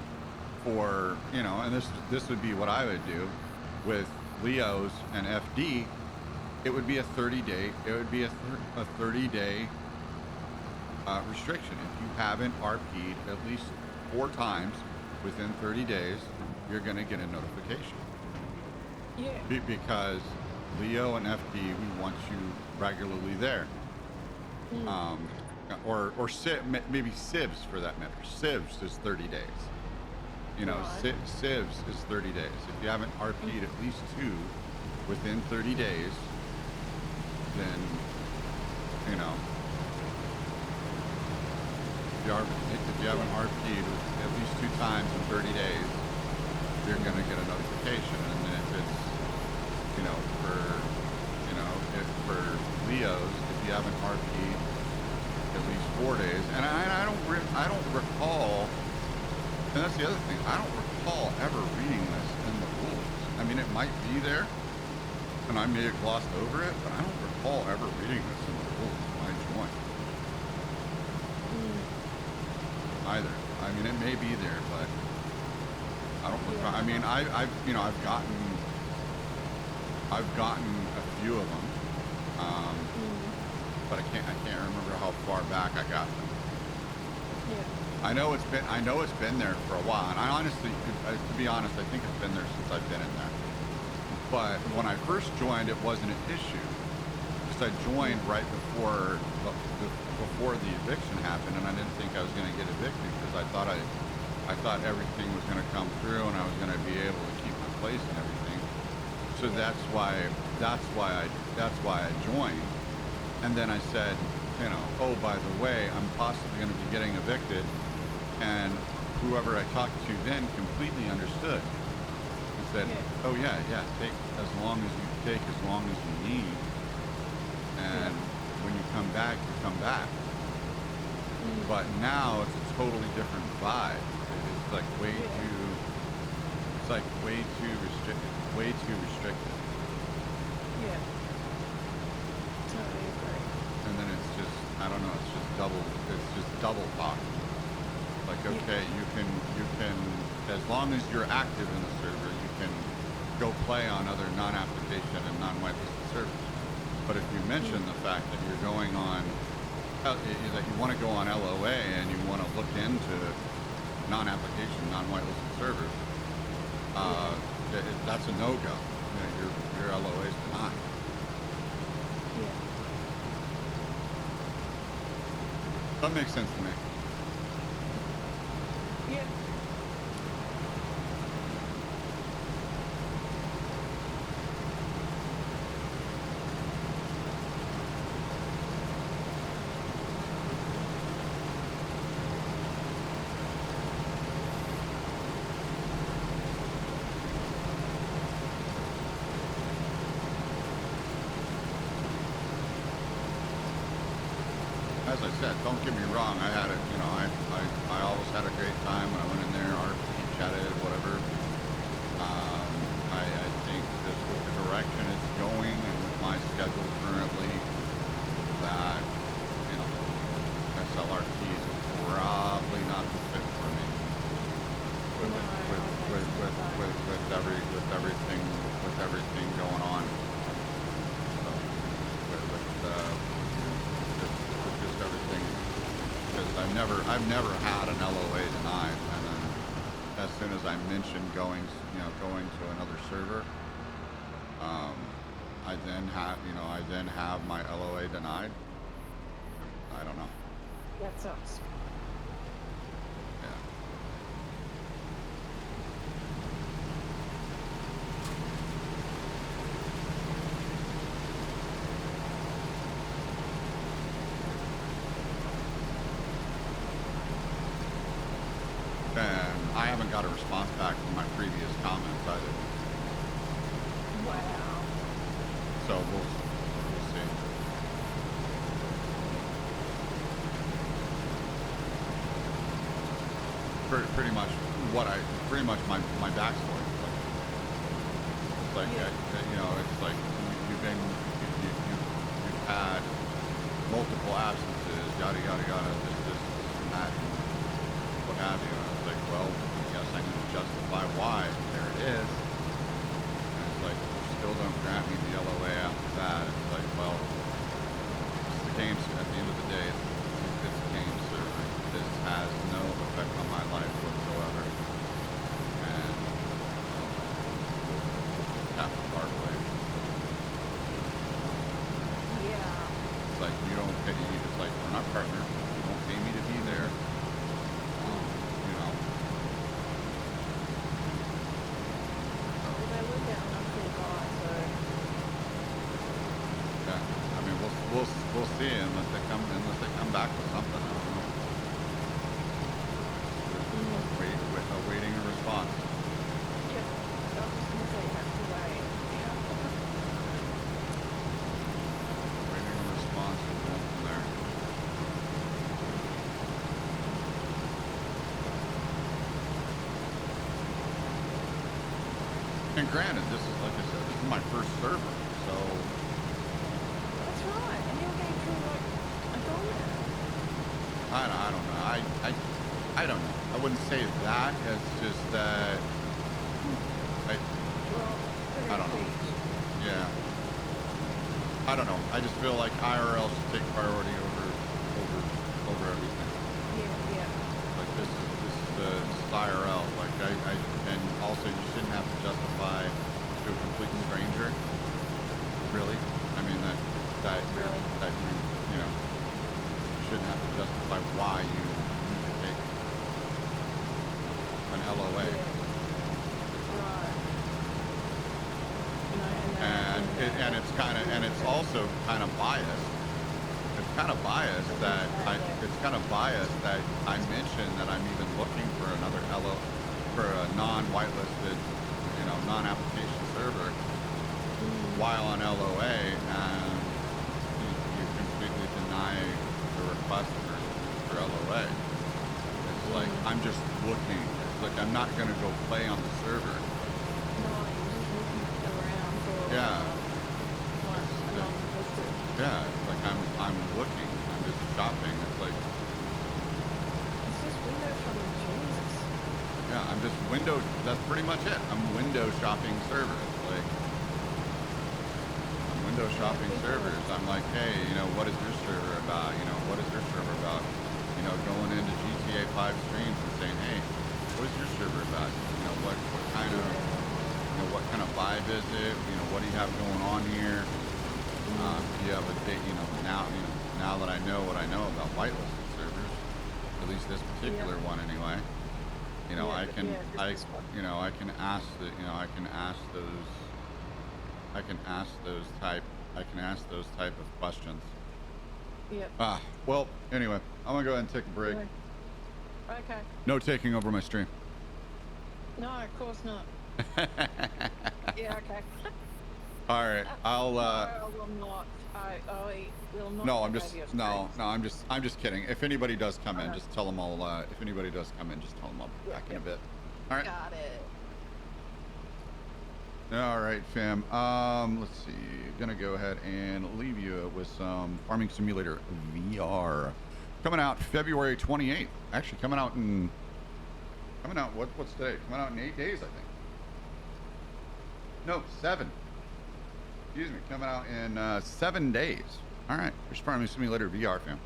for and this would be what I would do with Leos and FD. It would be a 30-day. It would be a 30-day restriction. If you haven't RP'd at least 4 times within 30 days, you're going to get a notification. Yeah. Because Leo and FD, we want you regularly there. Or maybe civs for that matter. Civs is 30 days. Civs is 30 days. If you haven't RP'd at least 2 within 30 days, then if you haven't RP'd at least 2 times in 30 days, you're going to get a notification. And then if it's for Leos, if you haven't RP'd at least 4 days, and I don't recall, and that's the other thing, I don't recall ever reading this in the rules. I mean, it might be there, and I may have glossed over it, but I don't recall ever reading this in the rules when I joined. Either. I mean, it may be there, but I don't recall. I mean, I've gotten a few of them, but I can't remember how far back I got them. Yeah. I know it's been there for a while, and I honestly, to be honest, I think it's been there since I've been in there. But when I first joined, it wasn't an issue because I joined right before the eviction happened, and I didn't think I was going to get evicted because I thought everything was going to come through and I was going to be able to keep my place and everything. So that's why I joined. And then I said, oh, by the way, I'm possibly going to be getting evicted, and whoever I talked to then completely understood. Said, oh yeah, take as long as you need, and when you come back, you come back. But now it's a totally different vibe. It's like way too restricted. Yeah. Totally agree. And then it's just, I don't know, it's just double talk. Like, okay, you can, as long as you're active in the server, you can go play on other non-application and non-whitelisted servers. But if you mention the fact that you're going on, that you want to go on LOA and you want to look into non-application, non-whitelisted servers, that's a no-go. Your LOA is denied. Yeah. That makes sense to me. Yeah. As I said, don't get me wrong. I had it, I always had a great time when I went in there, RP, chatted, whatever. I think just with the direction it's going and with my schedule currently, that, SLRP is probably not the fit for me. With everything going on. So, just everything, because I've never had an LOA denied, and then soon as I mention going, going to another server, I then have my LOA denied. I don't know. That sucks. Yeah. And I haven't got a response back from my previous comments either. Wow. So we'll see. Pretty much my backstory. Like it's like you've had multiple absences, yada yada yada, this and that, what have you. And it's like, well, yes, I need to justify why. There it is. And it's like, you still don't grant me the LOA after that. It's like, well, it's the games. At the end of the day, it's a game server. This has no effect on my life whatsoever. And have to part ways. Yeah. It's like you don't pay. It's like we're not partners. You don't pay me to be there. Well, they would get enough for the guy, so. Yeah. I mean, we'll see unless they come back with something. I don't know. Awaiting a response. Yep. I was just gonna say you have to wait. Yeah. Awaiting a response and go from there. And granted, this is, like I said, this is my first server, so That's right. And you're going through like a dollar. I don't know. I don't know. I wouldn't say that. It's just that Well, I don't know. Yeah. I don't know. I just feel like IRL should take priority over everything. Yeah. Like this is IRL. Like and also you shouldn't have to justify to a complete stranger. Really? I mean that you shouldn't have to justify why you need to take an LOA. Yeah. Right. And it's also kind of biased. It's kind of biased that I mentioned that I'm even looking for another for a non-whitelisted, non-application server while on LOA, and you completely deny the request for LOA. It's like I'm just looking. It's like I'm not gonna go play on the server. No, you're just looking around for. Yeah. Non-listed. Yeah, it's like I'm looking. I'm just shopping. It's like, It's just window shopping. Jesus. yeah, I'm just that's pretty much it. I'm window shopping servers. Like, I'm window shopping servers. I'm like, hey, what is your server about? What is your server about? Going into GTA 5 streams and saying, hey, what is your server about? What kind of, what kind of vibe is it? What do you have going on here? Do you have a date? Now that I know what I know about whitelisted servers, at least this particular one anyway. I can ask those type of questions. Yep. Well, anyway, I'm gonna go ahead and take a break. Okay. No taking over my stream. No, of course not. Yeah, okay. All right, I'll. No, I will not. I will not. No, I'm just kidding. If anybody does come in, just tell them I'll. If anybody does come in, just tell them I'll be back in a bit. All right. Got it. All right, fam. Let's see. Gonna go ahead and leave you with some Farming Simulator VR. Coming out February 28th. Actually, coming out what's today? Coming out in 8 days, I think. No, 7. Excuse me. Coming out in 7 days. All right. There's Farming Simulator VR, fam.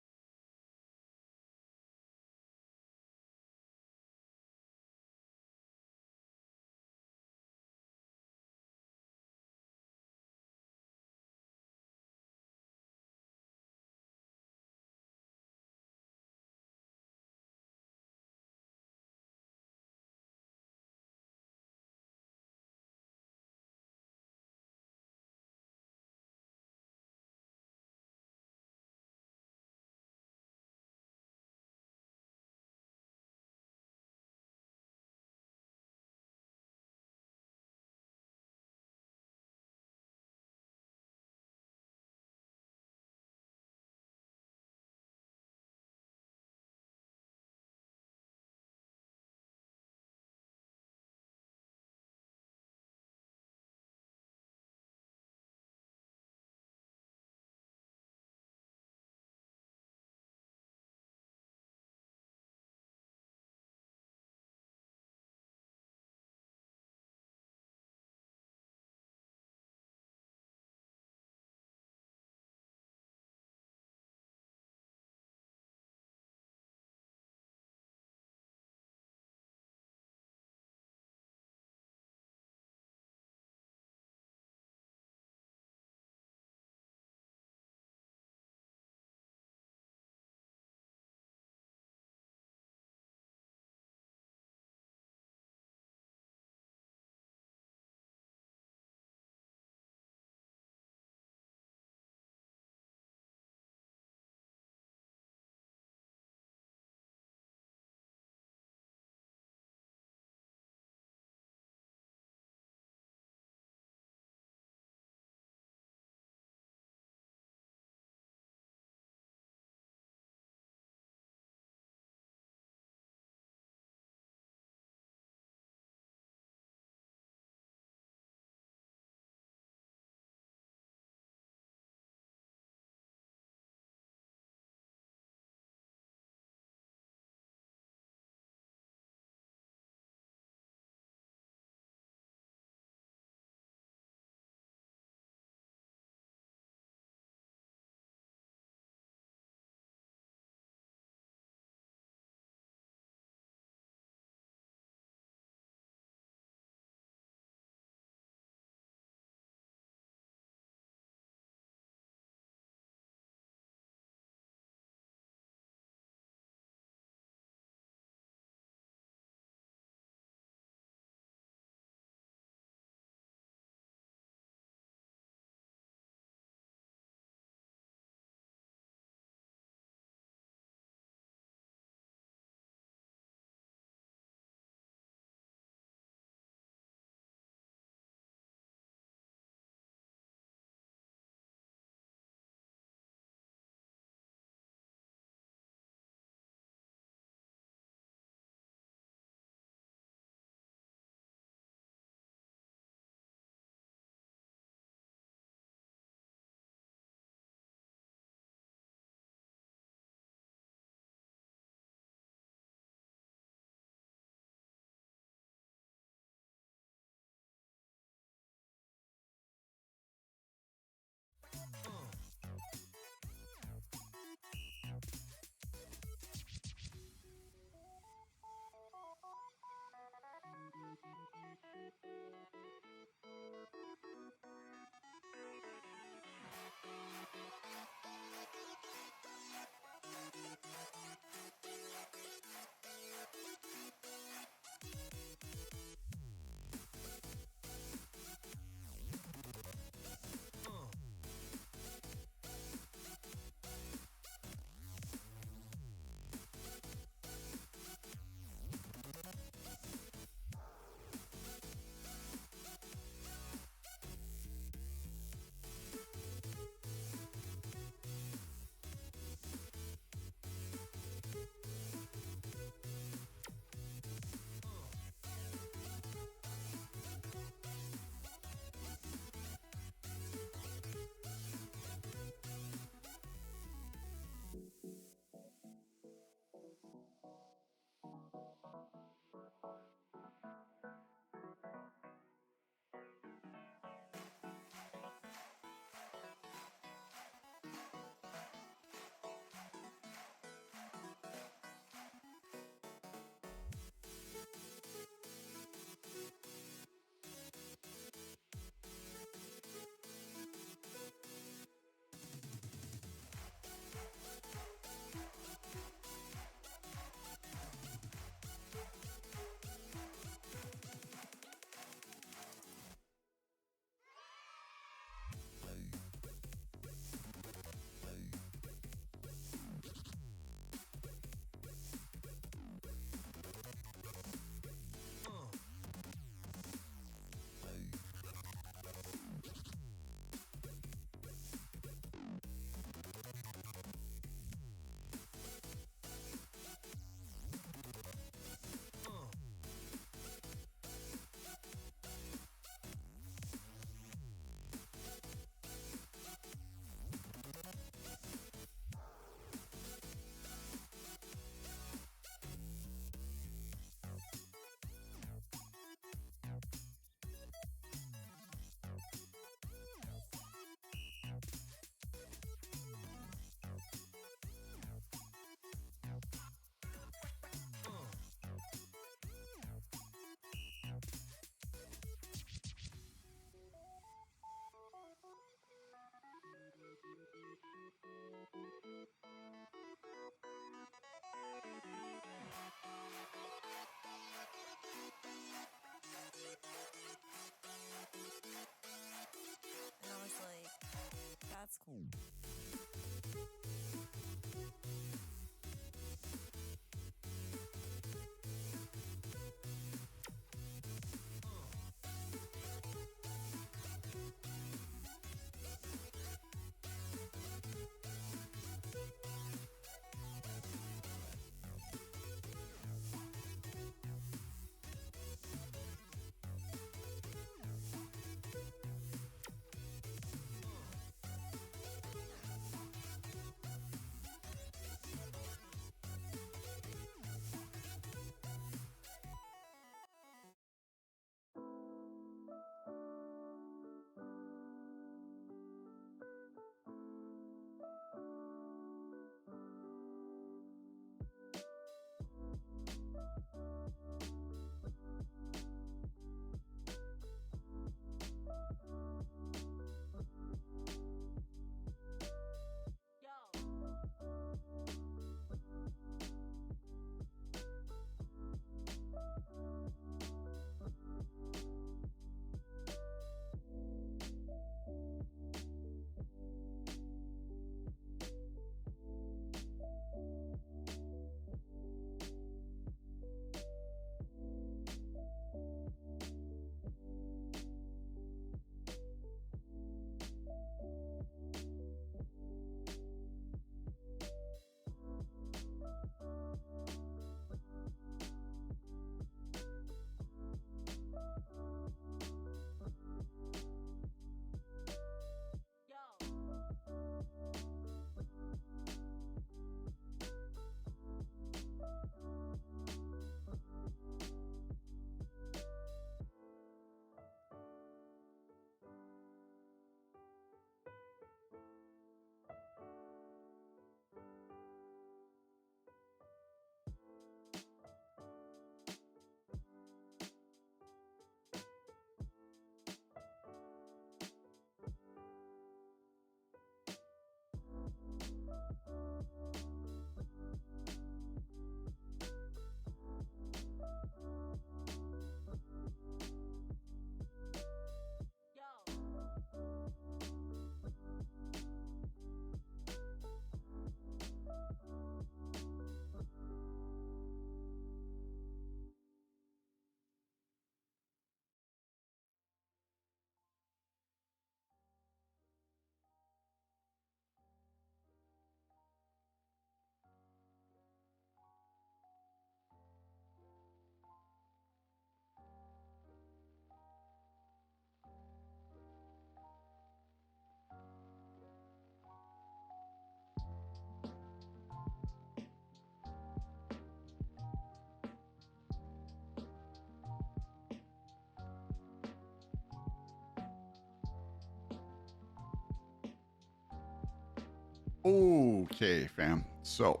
Okay, fam. So,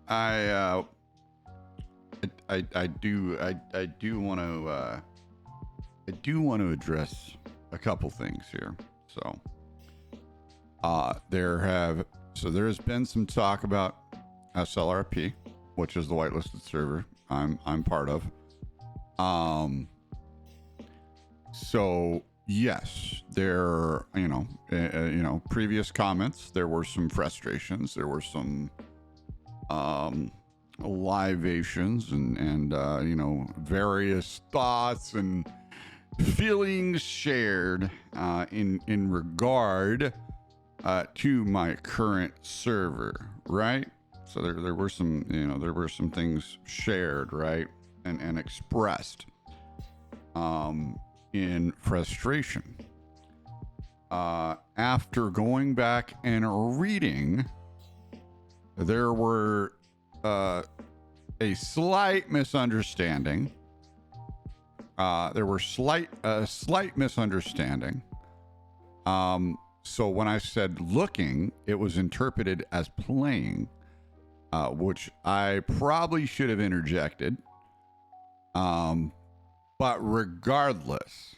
I do want to address a couple things here. So, there's been some talk about SLRP, which is the whitelisted server I'm part of. So yes, there, previous comments, there were some frustrations, there were some libations and various thoughts and feelings shared in regard to my current server, right? So there were some things shared, right, and expressed in frustration. After going back and reading, there were a slight misunderstanding. Slight misunderstanding. So when I said looking, it was interpreted as playing, which I probably should have interjected. But regardless,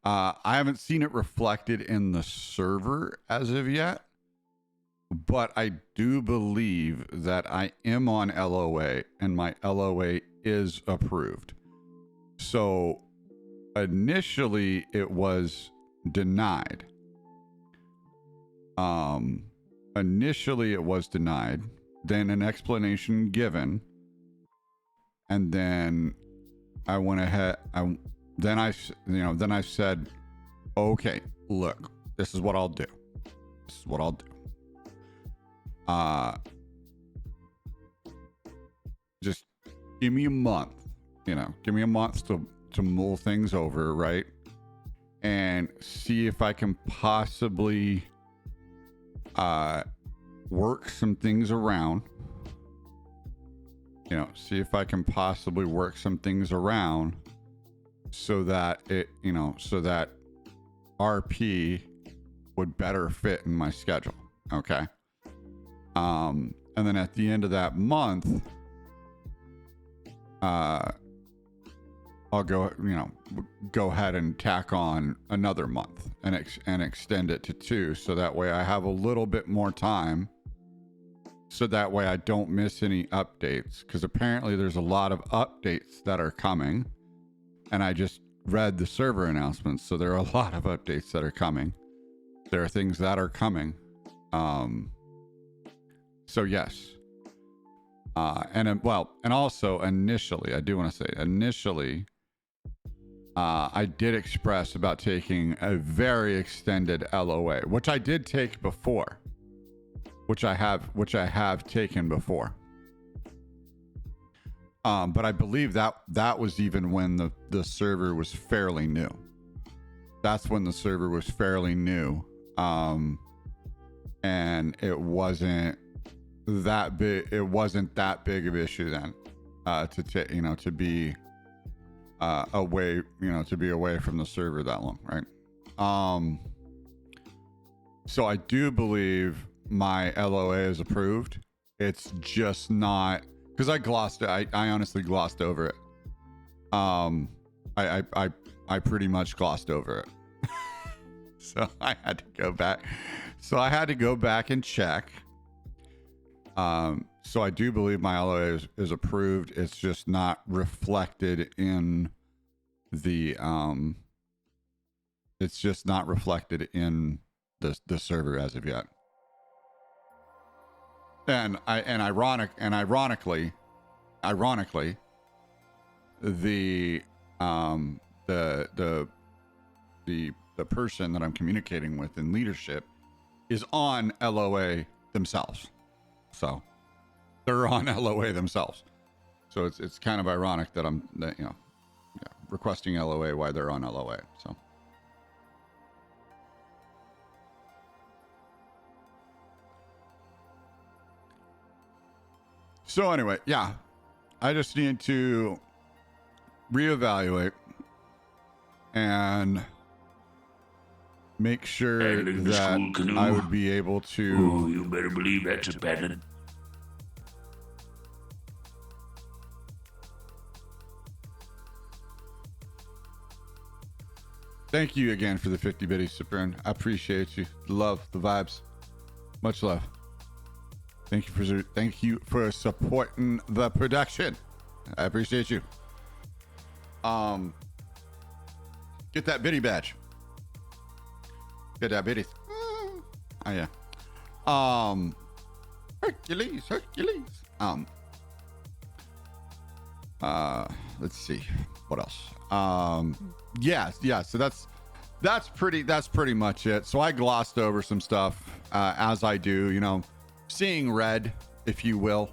I haven't seen it reflected in the server as of yet, but I do believe that I am on LOA and my LOA is approved. So initially it was denied. Initially it was denied, then an explanation given, and then I went ahead. Then I said, okay, look, this is what I'll do. This is what I'll do. Just give me a month. Give me a month to mull things over, right? And see if I can possibly work some things around. See if I can possibly work some things around so that so that RP would better fit in my schedule. Okay. And then at the end of that month, I'll go ahead and tack on another month and extend it to 2. So that way I have a little bit more time. So that way I don't miss any updates, because apparently there's a lot of updates that are coming, and I just read the server announcements. So there are a lot of updates that are coming. There are things that are coming. So yes. And also initially, I do want to say initially, I did express about taking a very extended LOA, which I did take before. Which I have taken before. But I believe that was even when the server was fairly new. That's when the server was fairly new. And it wasn't that big. It wasn't that big of an issue then, to be away, to be away from the server that long, right? So I do believe my LOA is approved. It's just not, because I glossed it. I honestly glossed over it. I pretty much glossed over it. So I had to go back. So I had to go back and check. So I do believe my LOA is approved. It's just not reflected in the it's just not reflected in the server as of yet. And ironically, the person that I'm communicating with in leadership is on LOA themselves. So they're on LOA themselves. So it's kind of ironic that I'm requesting LOA while they're on LOA. So anyway, yeah, I just need to reevaluate and make sure Paddling the that school canoe. I would be able to. Oh, you better believe that's a paddling. Thank you again for the 50 biddies, Suprin. I appreciate you. The love, the vibes. Much love. Thank you for supporting the production. I appreciate you. Get that biddy badge. Get that biddy. Oh yeah. Hercules. Let's see. What else? Yeah. So that's pretty much it. So I glossed over some stuff, as I do, seeing red, if you will,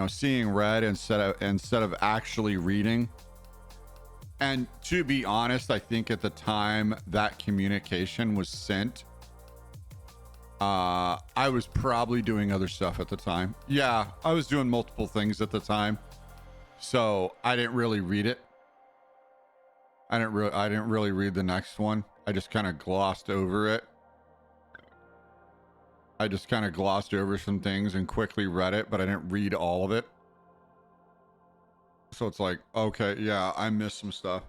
seeing red instead of actually reading. And to be honest, I think at the time that communication was sent, I was probably doing other stuff at the time. Yeah, I was doing multiple things at the time. So I didn't really read it. I didn't really read the next one. I just kind of glossed over it. I just kind of glossed over some things and quickly read it, but I didn't read all of it. So it's like, okay, yeah, I missed some stuff.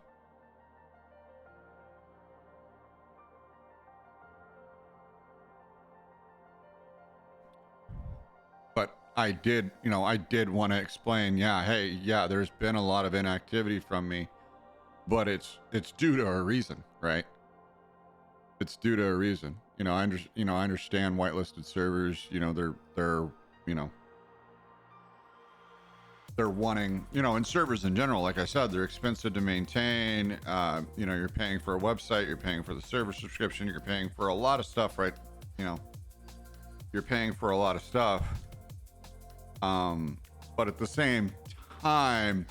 But I did want to explain, there's been a lot of inactivity from me, but it's due to a reason, right? It's due to a reason. I understand whitelisted servers. They're they're wanting, and servers in general, like I said, they're expensive to maintain. You're paying for a website, you're paying for the server subscription, you're paying for a lot of stuff, right? You're paying for a lot of stuff. But at the same time,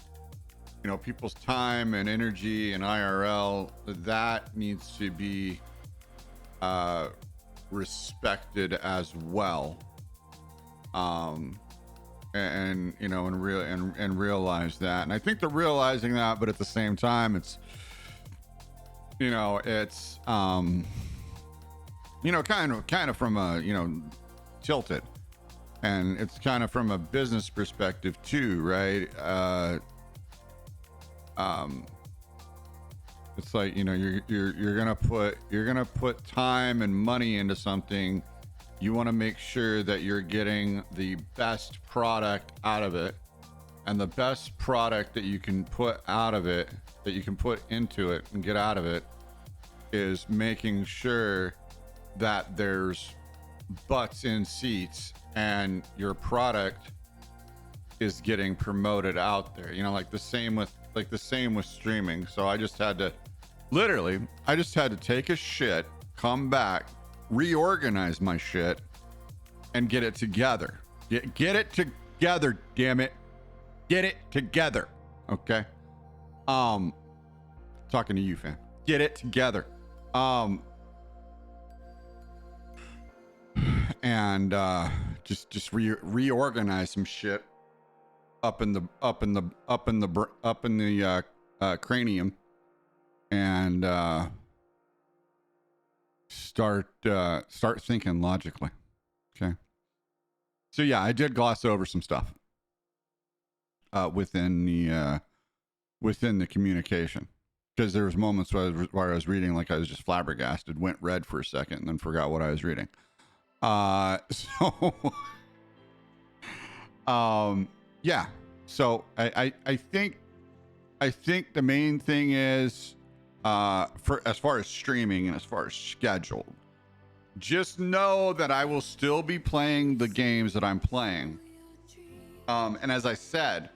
people's time and energy and IRL, that needs to be respected as well. And realize that. And I think they're realizing that, but at the same time, it's kind of from a, tilted. And it's kind of from a business perspective too, right? It's like, you're gonna put time and money into something. You want to make sure that you're getting the best product out of it, and the best product that you can put out of it, that you can put into it and get out of it, is making sure that there's butts in seats and your product is getting promoted out there. Like the same with streaming. So I just had to take a shit, come back, reorganize my shit, and get it together. Get it together, damn it. Get it together. Okay. Talking to you, fam. Get it together. And just reorganize some shit up in the cranium, and start thinking logically. Okay. So yeah, I did gloss over some stuff within the communication, because there was moments where I was reading like I was just flabbergasted, went red for a second, and then forgot what I was reading. Yeah. So I think the main thing is, for as far as streaming and as far as schedule, just know that I will still be playing the games that I'm playing. And as I said,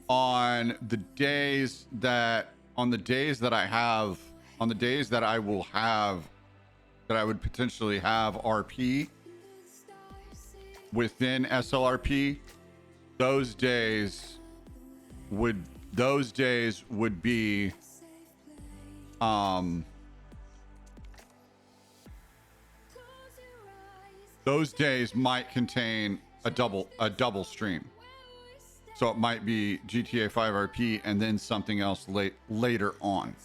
on the days that I would potentially have RP within SLRP, those days would be those days might contain a double stream. So it might be GTA 5 RP and then something else later on,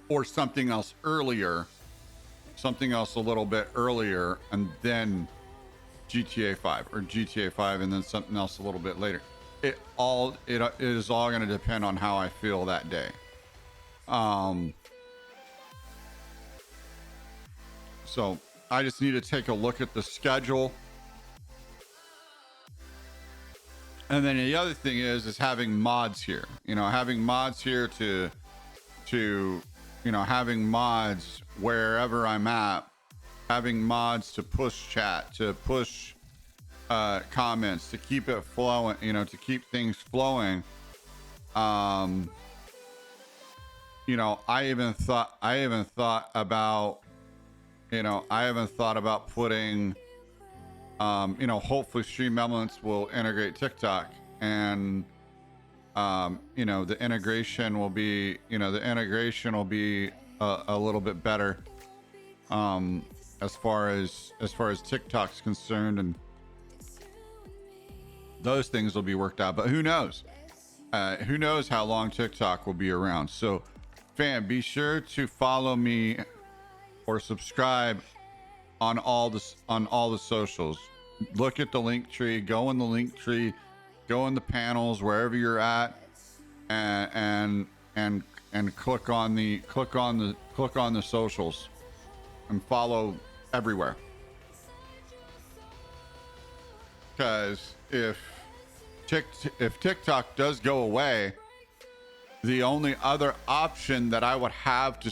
or something else earlier, something else a little bit earlier, and then GTA 5, or GTA 5 and then something else a little bit later. It is all going to depend on how I feel that day. So I just need to take a look at the schedule. And then the other thing is having mods here, having mods here having mods wherever I'm at, having mods to push chat, to push comments, to keep it flowing, to keep things flowing. I haven't thought about putting, hopefully Stream Elements will integrate TikTok, and the integration will be a little bit better as far as TikTok's concerned, and those things will be worked out. But who knows how long TikTok will be around. So fam, be sure to follow me or subscribe on all the socials. Look at the link tree, go in the link tree, go in the panels, wherever you're at, and click on the socials and follow everywhere. Because if TikTok does go away, the only other option that I would have to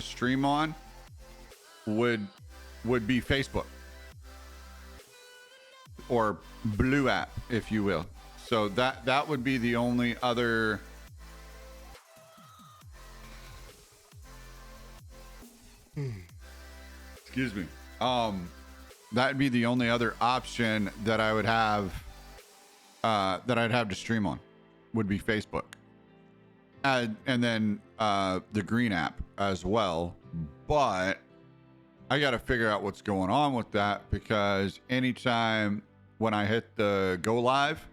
stream on would be Facebook or Blue app, if you will. So that would be the only other excuse me. That'd be the only other option that I would have that I'd have to stream on would be Facebook. And then the Green app as well. But I got to figure out what's going on with that, because anytime when I hit the go live,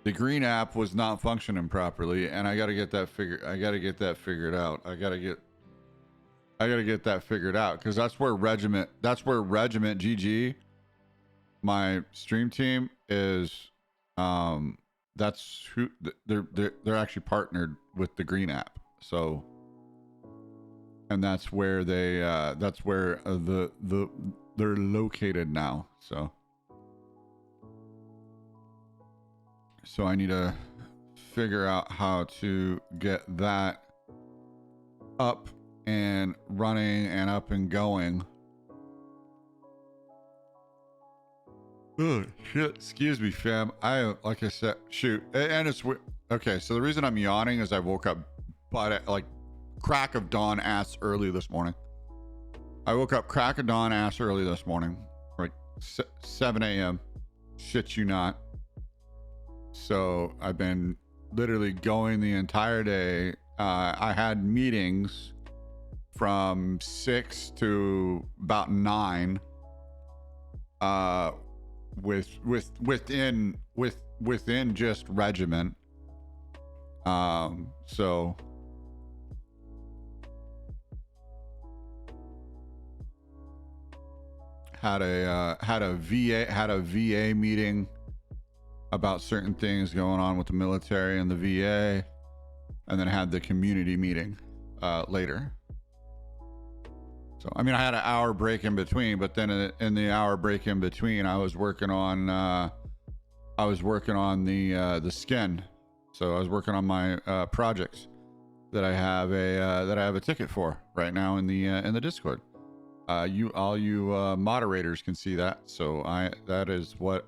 the Green app was not functioning properly, and I got to get that figured out. I got to get that figured out, because that's where Regiment GG, my stream team, is. That's who they're actually partnered with the Green app. So, and that's where they're located now. So I need to figure out how to get that up and running and up and going. Oh shit, excuse me, fam. Like I said, shoot. And it's okay. So the reason I'm yawning is I woke up at like crack of dawn ass early this morning. Like 7 a.m. Shit you not. So I've been literally going the entire day. I had meetings from 6 to about 9. Within just regiment. So had a VA meeting about certain things going on with the military and the VA, and then had the community meeting later. So, I mean, I had an hour break in between, but then in the hour break in between, I was working on the skin. So I was working on my projects that I have a ticket for right now in the Discord. All you moderators can see that. So that is what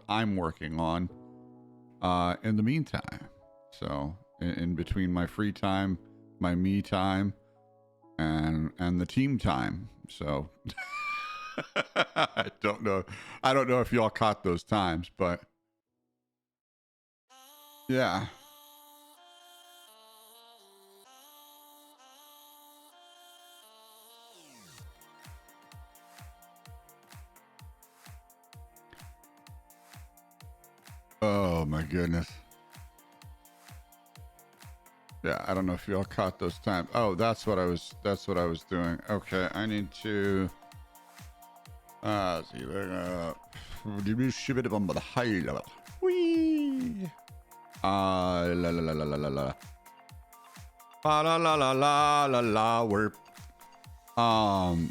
I'm working on in the meantime. So in between my free time, my me time, and the team time. So I don't know if y'all caught those times, but yeah. Oh my goodness. Yeah, I don't know if y'all caught those times. Oh, that's what I was doing. Okay, I need to see. Whee! La la la la la la la. La la la la la la la. We're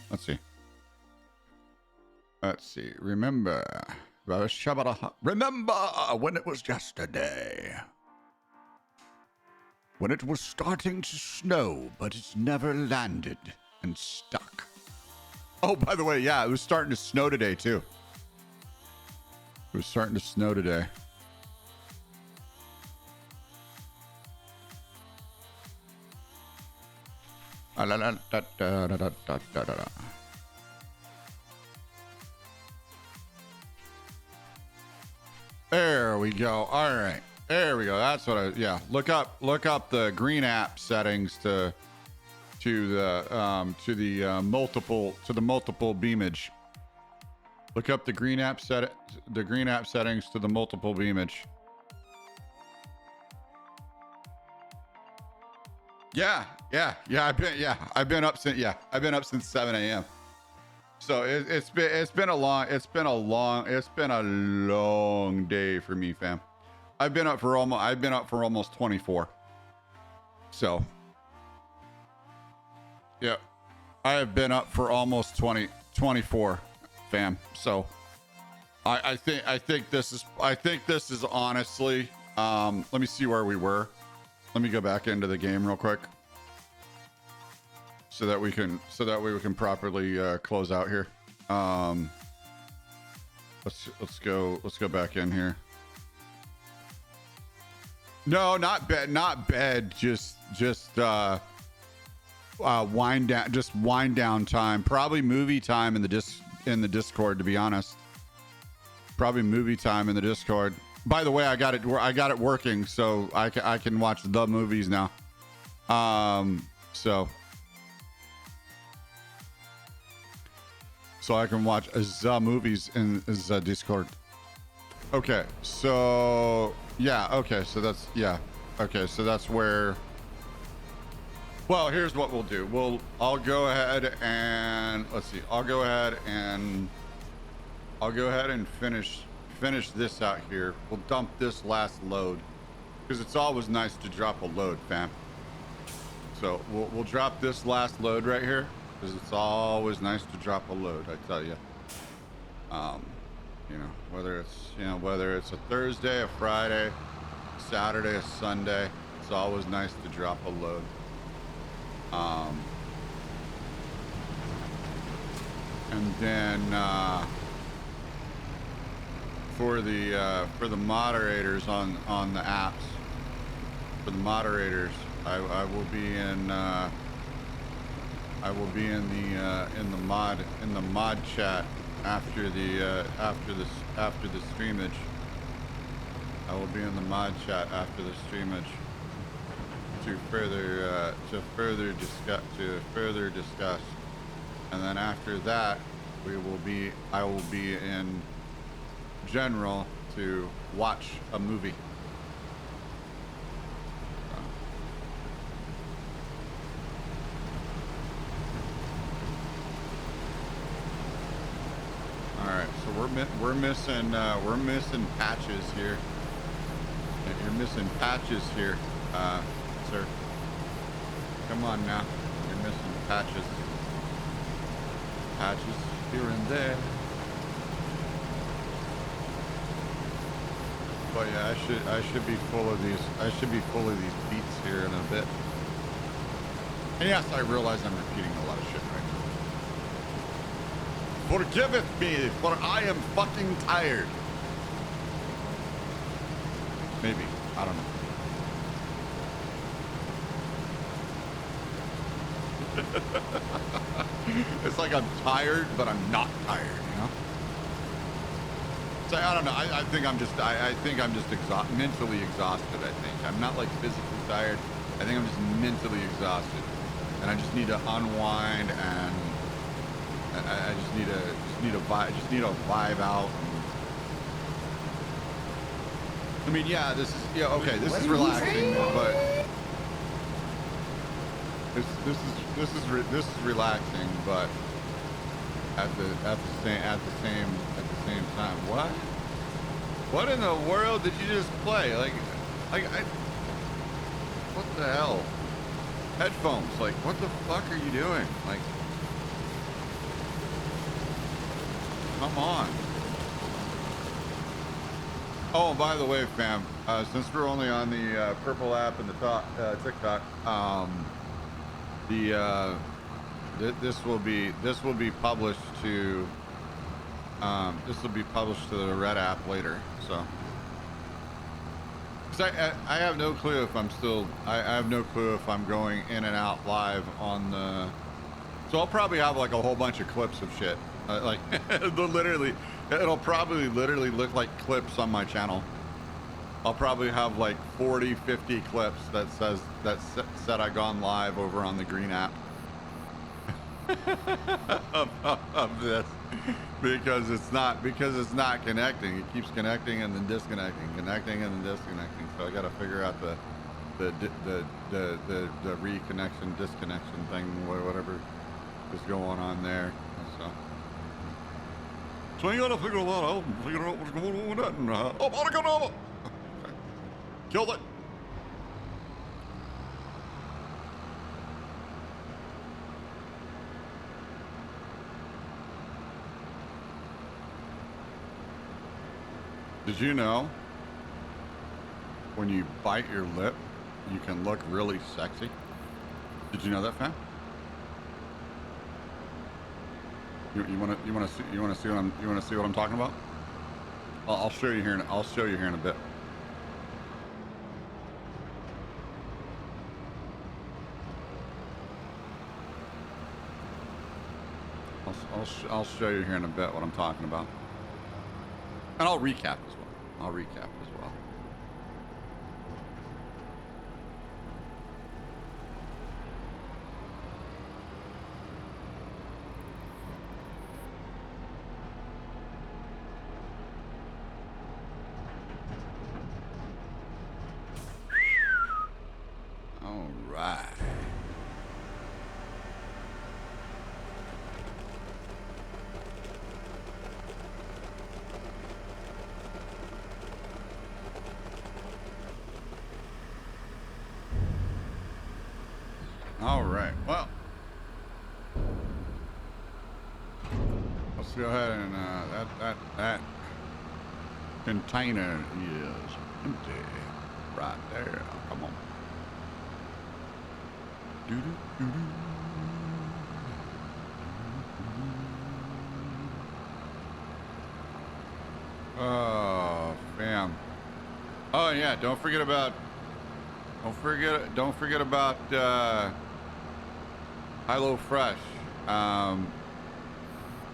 let's see. Remember when it was yesterday. When it was starting to snow, but it's never landed and stuck. Oh, by the way, yeah, it was starting to snow today, too. It was starting to snow today. There we go. All right. There we go. That's what look up the Green app settings to the multiple beamage. Look up the Green app settings to the multiple beamage. Yeah. I've been up since 7 a.m. So it's been a long day for me, fam. I've been up for almost 24. So, yeah, I have been up for almost 24, fam. So, I think this is honestly. Let me see where we were. Let me go back into the game real quick. so that we can properly close out here. Let's go back in here. No, not bed. Just wind down time. Probably movie time in the Discord, to be honest. Probably movie time in the Discord. By the way, I got it working, so I can watch the movies now. So I can watch the movies in the Discord. Okay, so yeah, okay, so that's where. Well, here's what we'll do. I'll go ahead and let's see. I'll go ahead and finish this out here. We'll dump this last load because it's always nice to drop a load, fam. So we'll drop this last load right here because it's always nice to drop a load, I tell you. You know, whether it's a Thursday, a Friday, a Saturday, a Sunday, it's always nice to drop a load. And then for the moderators on the apps, for the moderators, I will be in the mod chat after the streamage. I will be in the mod chat after the streamage to further discuss, and then after that I will be in general to watch a movie. All right, so we're missing patches here. You're missing patches here, sir. Come on now, you're missing patches. Patches here and there. But yeah, I should be full of these. I should be full of these beats here in a bit. And yes, I realize I'm repeating a lot of shit right now. Forgiveth me, for I am fucking tired. Maybe. I don't know. It's like I'm tired, but I'm not tired, you know? So I don't know. I think I'm just mentally exhausted, I think. I'm not like physically tired. I think I'm just mentally exhausted. And I just need to unwind, and I just need to vibe out. I mean, yeah, this is relaxing, but this is relaxing, but at the same time, what in the world did you just play? Like what the hell? Headphones, like what the fuck are you doing? Like, come on. Oh, by the way, fam, since we're only on the purple app and the TikTok, this will be published to the red app later. So, because I have no clue if I have no clue if I'm going in and out live on the. So I'll probably have like a whole bunch of clips of shit, like literally. It'll probably literally look like clips on my channel. I'll probably have like 40, 50 clips that said I gone live over on the green app of this because it's not connecting. It keeps connecting and then disconnecting, connecting and then disconnecting. So I got to figure out the reconnection, disconnection thing, whatever is going on there. So you gotta figure that out and figure out what's going on with that. And, okay. Killed it. Did you know when you bite your lip, you can look really sexy? Did you know that, fam? You wanna see what I'm talking about? I'll show you here. I'll show you here in a bit. I'll show you here in a bit what I'm talking about, and I'll recap as well. I'll recap as well. All right. All right. Well, let's go ahead and that container is empty right there. Come on. Oh, fam. Oh yeah, don't forget about HelloFresh.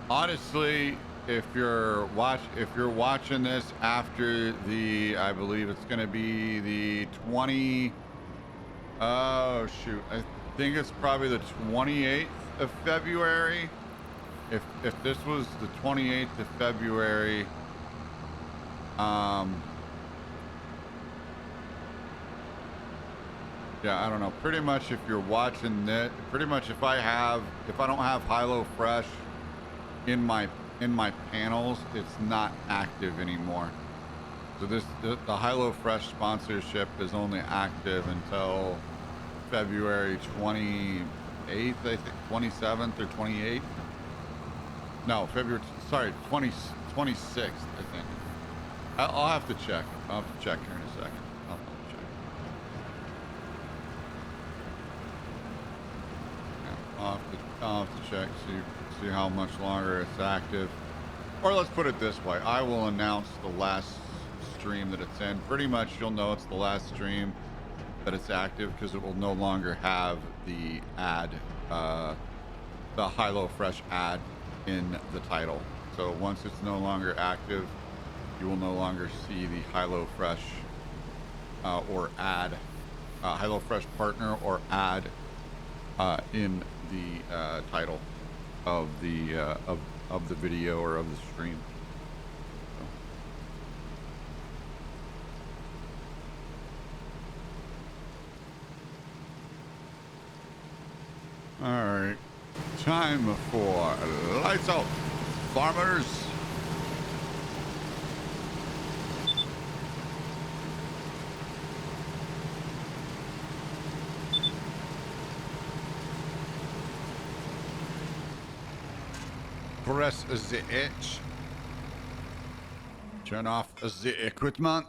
Honestly, if you're watching this after I believe it's gonna be the 20. Oh shoot, I think it's probably the 28th of February. If this was the 28th of February, yeah, I don't know. Pretty much if you're watching this, pretty much if I don't have HelloFresh in my panels, it's not active anymore. So the HelloFresh sponsorship is only active until February 28th, I think, 27th or 28th. No, February, sorry, 26th, I think. I'll have to check. I'll have to check here in a second. I'll have to check. Yeah, I'll have to check, see how much longer it's active. Or let's put it this way. I will announce the last stream that it's in. Pretty much you'll know it's the last stream that it's active because it will no longer have the ad, the HelloFresh ad in the title. So once it's no longer active, you will no longer see the HelloFresh or ad, HelloFresh partner or ad in the title of the of the video or of the stream. So. All right, time for lights out, farmers. Press the H. Turn off the equipment.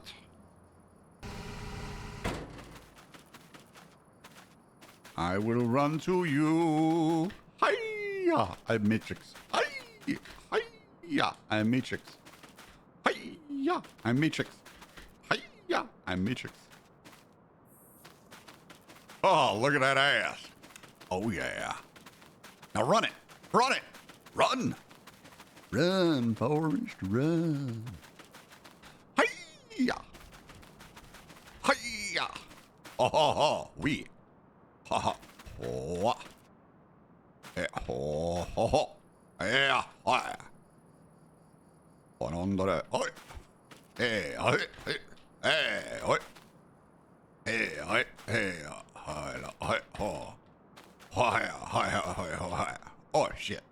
I will run to you. Hiya! I'm Matrix. Hiya! I'm Matrix. Hiya! I'm Matrix. Hiya! I'm Matrix. Oh, look at that ass. Oh, yeah. Now run it. Run it. Run. Run, Forrest, run. Hiya! Hiya! Oh, ho, ho, we. Ha, ha, ho. Ho, ho, ho. Yeah, hi. On under it. Oi. Hey, oi. Hey, oi. Hey, oi. Hey, hi, hi, ho. Hi, hi, hi, hi. Oh, shit.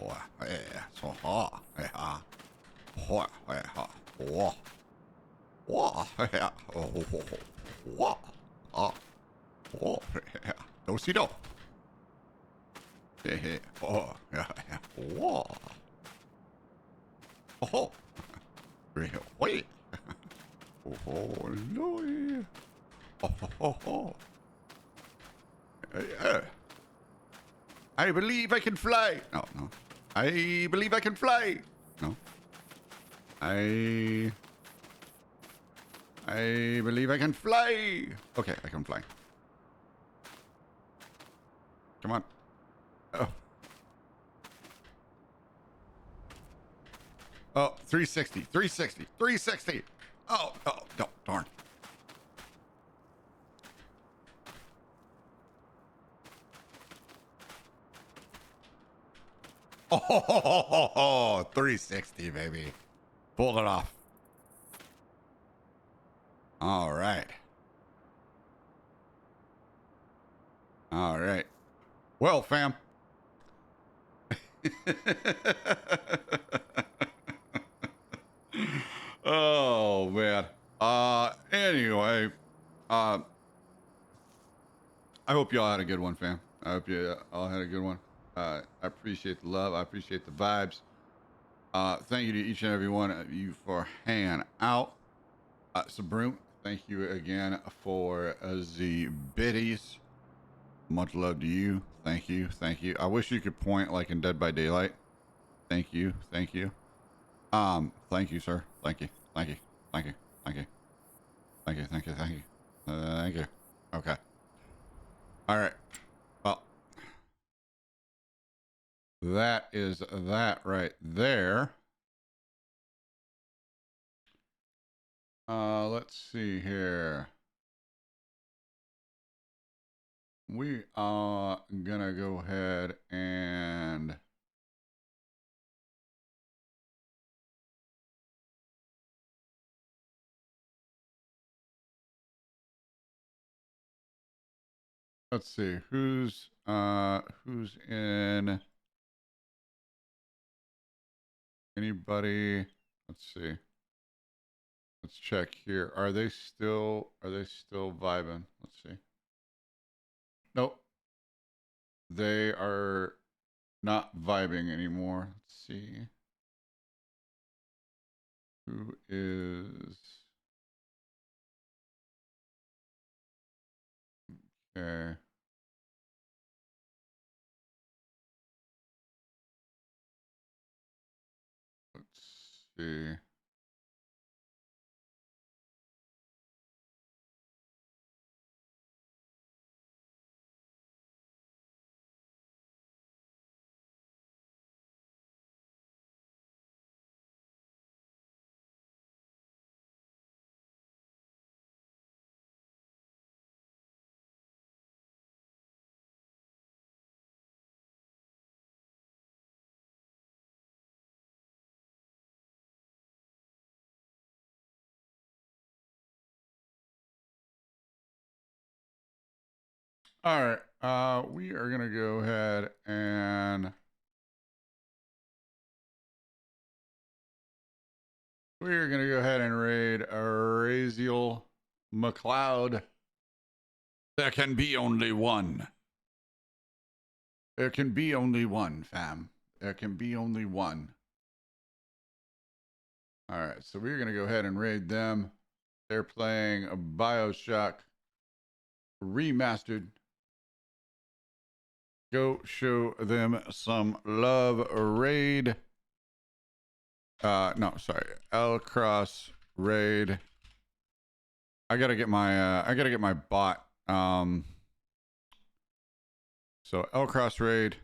Oh, yeah, so ha, yeah, oh, yeah, oh, oh, yeah, oh, oh, oh, yeah, no, see, no, yeah, oh, yeah, oh, oh, wait, oh, no, oh, oh, oh, yeah. I believe I can fly. No, no. I believe I can fly. No. I believe I can fly. Okay, I can fly. Come on. Oh. Oh, 360, 360, 360. Oh, oh, no, darn. Oh, 360, baby. Pulled it off. All right. All right. Well, fam. Oh, man. Anyway, I hope y'all had a good one, fam. I hope you all had a good one. I appreciate the love. I appreciate the vibes. Thank you to each and every one of you for hanging out. Sabroom, thank you again for the biddies. Much love to you. Thank you. Thank you. I wish you could point like in Dead by Daylight. Thank you. Thank you. Thank you, sir. Thank you. Thank you. Thank you. Thank you. Thank you. Thank you. Thank you. Thank you. Okay. All right. Well, that is that right there. Let's see here. We are gonna go ahead and let's see who's in anybody. Let's see. Let's check here. Are they still vibing? Let's see. Nope. They are not vibing anymore. Let's see. Who is okay. Let's see. All right. We are gonna go ahead and raid Raziel McLeod. There can be only one. There can be only one, fam. There can be only one. All right, so we're gonna go ahead and raid them. They're playing a BioShock remastered. Go show them some love. Raid. No, sorry. L Cross raid. I gotta get my bot. So L Cross raid.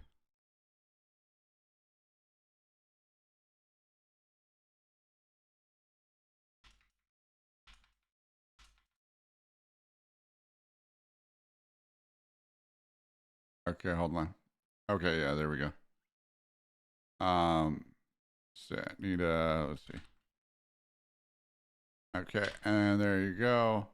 Okay, hold on. Okay, yeah, there we go. So I need let's see. Okay, and there you go.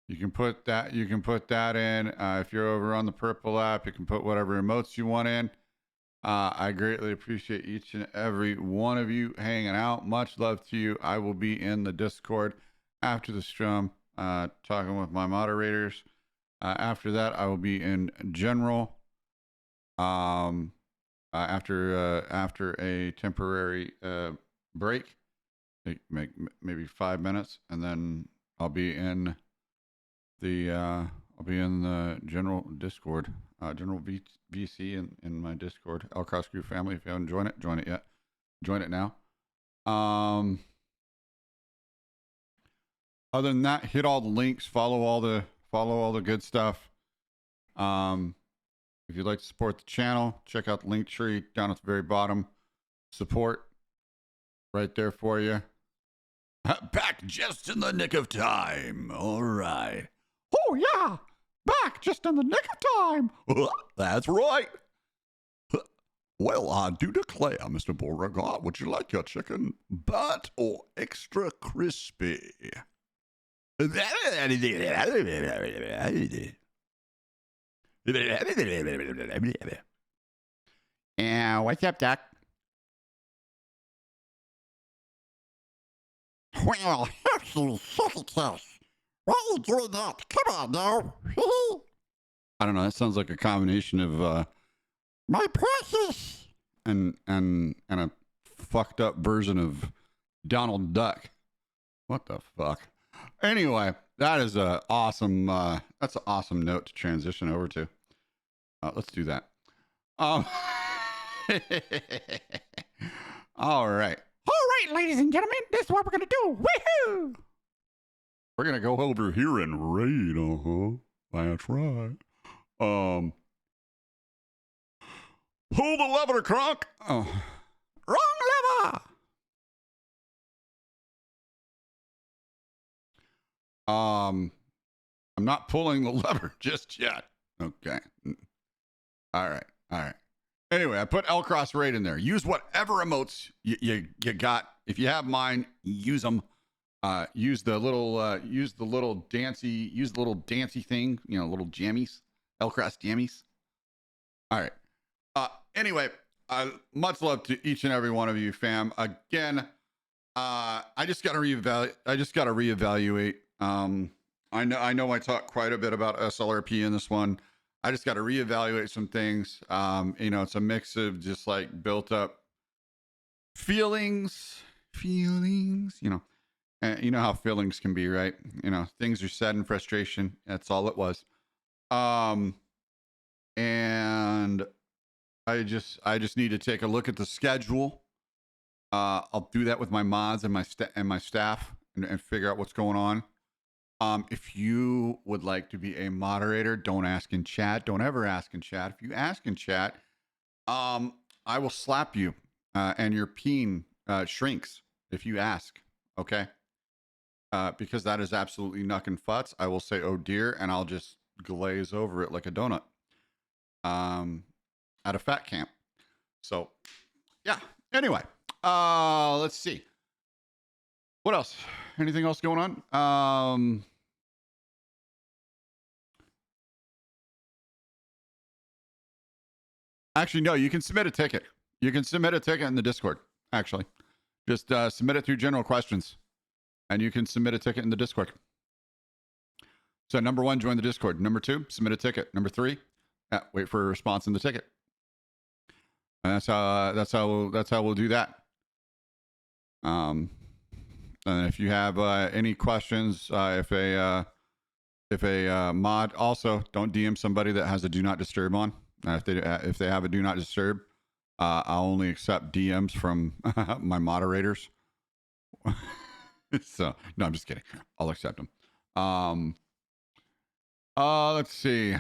You can put that in. If you're over on the Purple app, you can put whatever emotes you want in. I greatly appreciate each and every one of you hanging out. Much love to you. I will be in the Discord after the stream, talking with my moderators. After that, I will be in general. After a temporary break, maybe 5 minutes, and then I'll be in the I'll be in the general Discord, general VC in my Discord. Cross Group family. If you haven't joined it yet. Join it now. Other than that, hit all the links, follow all the good stuff. If you'd like to support the channel, check out the link tree down at the very bottom. Support right there for you. Back just in the nick of time. All right. Oh yeah, back just in the nick of time. That's right. Well, I do declare, Mr. Beauregard, would you like your chicken burnt or extra crispy? Yeah, what's up, Doc? Well, here's sucky case. Why are you doing that? Come on now. I don't know. That sounds like a combination of my precious and a fucked up version of Donald Duck. What the fuck? Anyway, that is a awesome. That's an awesome note to transition over to. Let's do that. All right. All right, ladies and gentlemen, this is what we're gonna do. Woohoo! We're gonna go over here and raid. That's right. Pull the lever, Kronk. Oh, wrong lever. I'm not pulling the lever just yet. Okay. All right. Anyway, I put L cross raid in there. Use whatever emotes you got. If you have mine, use them. Use the little dancey thing. Little jammies. L cross jammies. All right. Anyway, much love to each and every one of you, fam. Again, I just got to reevaluate. I know I talked quite a bit about SLRP in this one. I just got to reevaluate some things. It's a mix of just like built up feelings, and you know how feelings can be, right? Things are said in frustration. That's all it was. And I just need to take a look at the schedule. I'll do that with my mods and my staff and figure out what's going on. If you would like to be a moderator, don't ask in chat. Don't ever ask in chat. If you ask in chat, I will slap you, and your peen shrinks if you ask. Okay, because that is absolutely knuckin' futz. I will say, "Oh dear," and I'll just glaze over it like a donut. At a fat camp. So, yeah. Anyway, let's see. What else? Anything else going on? Actually, no, you can submit a ticket. You can submit a ticket in the Discord, actually. Just submit it through general questions, and you can submit a ticket in the Discord. So, number 1, join the Discord. Number 2, submit a ticket. Number 3, wait for a response in the ticket. And that's how we'll do that. And if you have any questions, if a mod, also don't DM somebody that has a do not disturb on. If they have a do not disturb, I'll only accept DMs from my moderators. So no, I'm just kidding. I'll accept them. Let's see.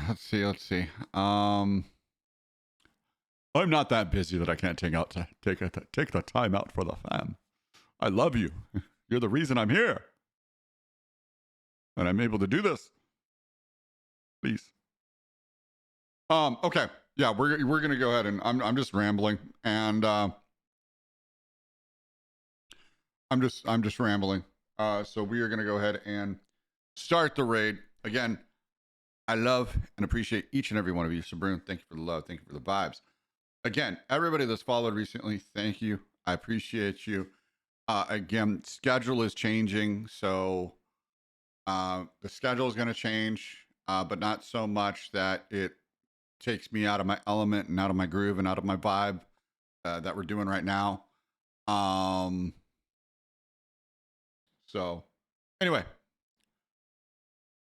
I'm not that busy that I can't take the time out for the fam. I love you. You're the reason I'm here. And I'm able to do this. Please. Okay. Yeah, we're gonna go ahead and I'm just rambling. And I'm just rambling. So we are gonna go ahead and start the raid. Again, I love and appreciate each and every one of you. Sabrina, thank you for the love. Thank you for the vibes. Again, everybody that's followed recently, thank you. I appreciate you. Again, schedule is changing, so the schedule is going to change, but not so much that it takes me out of my element and out of my groove and out of my vibe that we're doing right now. So anyway,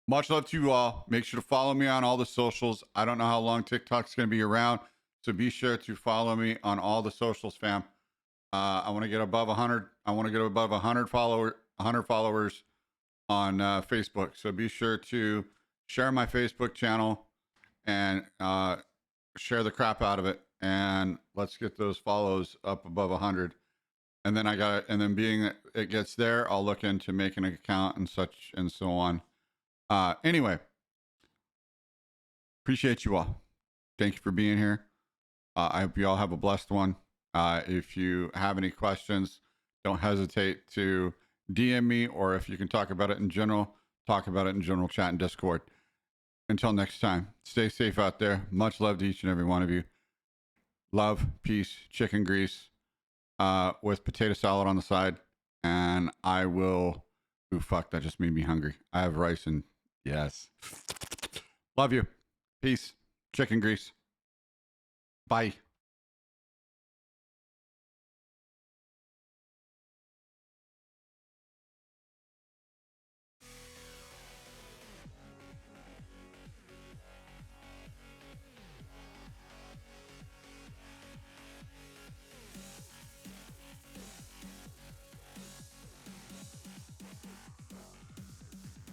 Much love to you all. Make sure to follow me on all the socials. I don't know how long TikTok's going to be around, so be sure to follow me on all the socials, fam. I want to get above 100. I want to get above 100 followers on Facebook. So be sure to share my Facebook channel and share the crap out of it. And let's get those follows up above 100. And then being it gets there, I'll look into making an account and such and so on. Anyway, appreciate you all. Thank you for being here. I hope you all have a blessed one. If you have any questions, don't hesitate to DM me, or if you can talk about it in general, talk about it in general chat and Discord. Until next time, stay safe out there. Much love to each and every one of you. Love, peace, chicken grease, with potato salad on the side. And I will, ooh, fuck, that just made me hungry. I have rice and yes. Love you. Peace, chicken grease. Bye.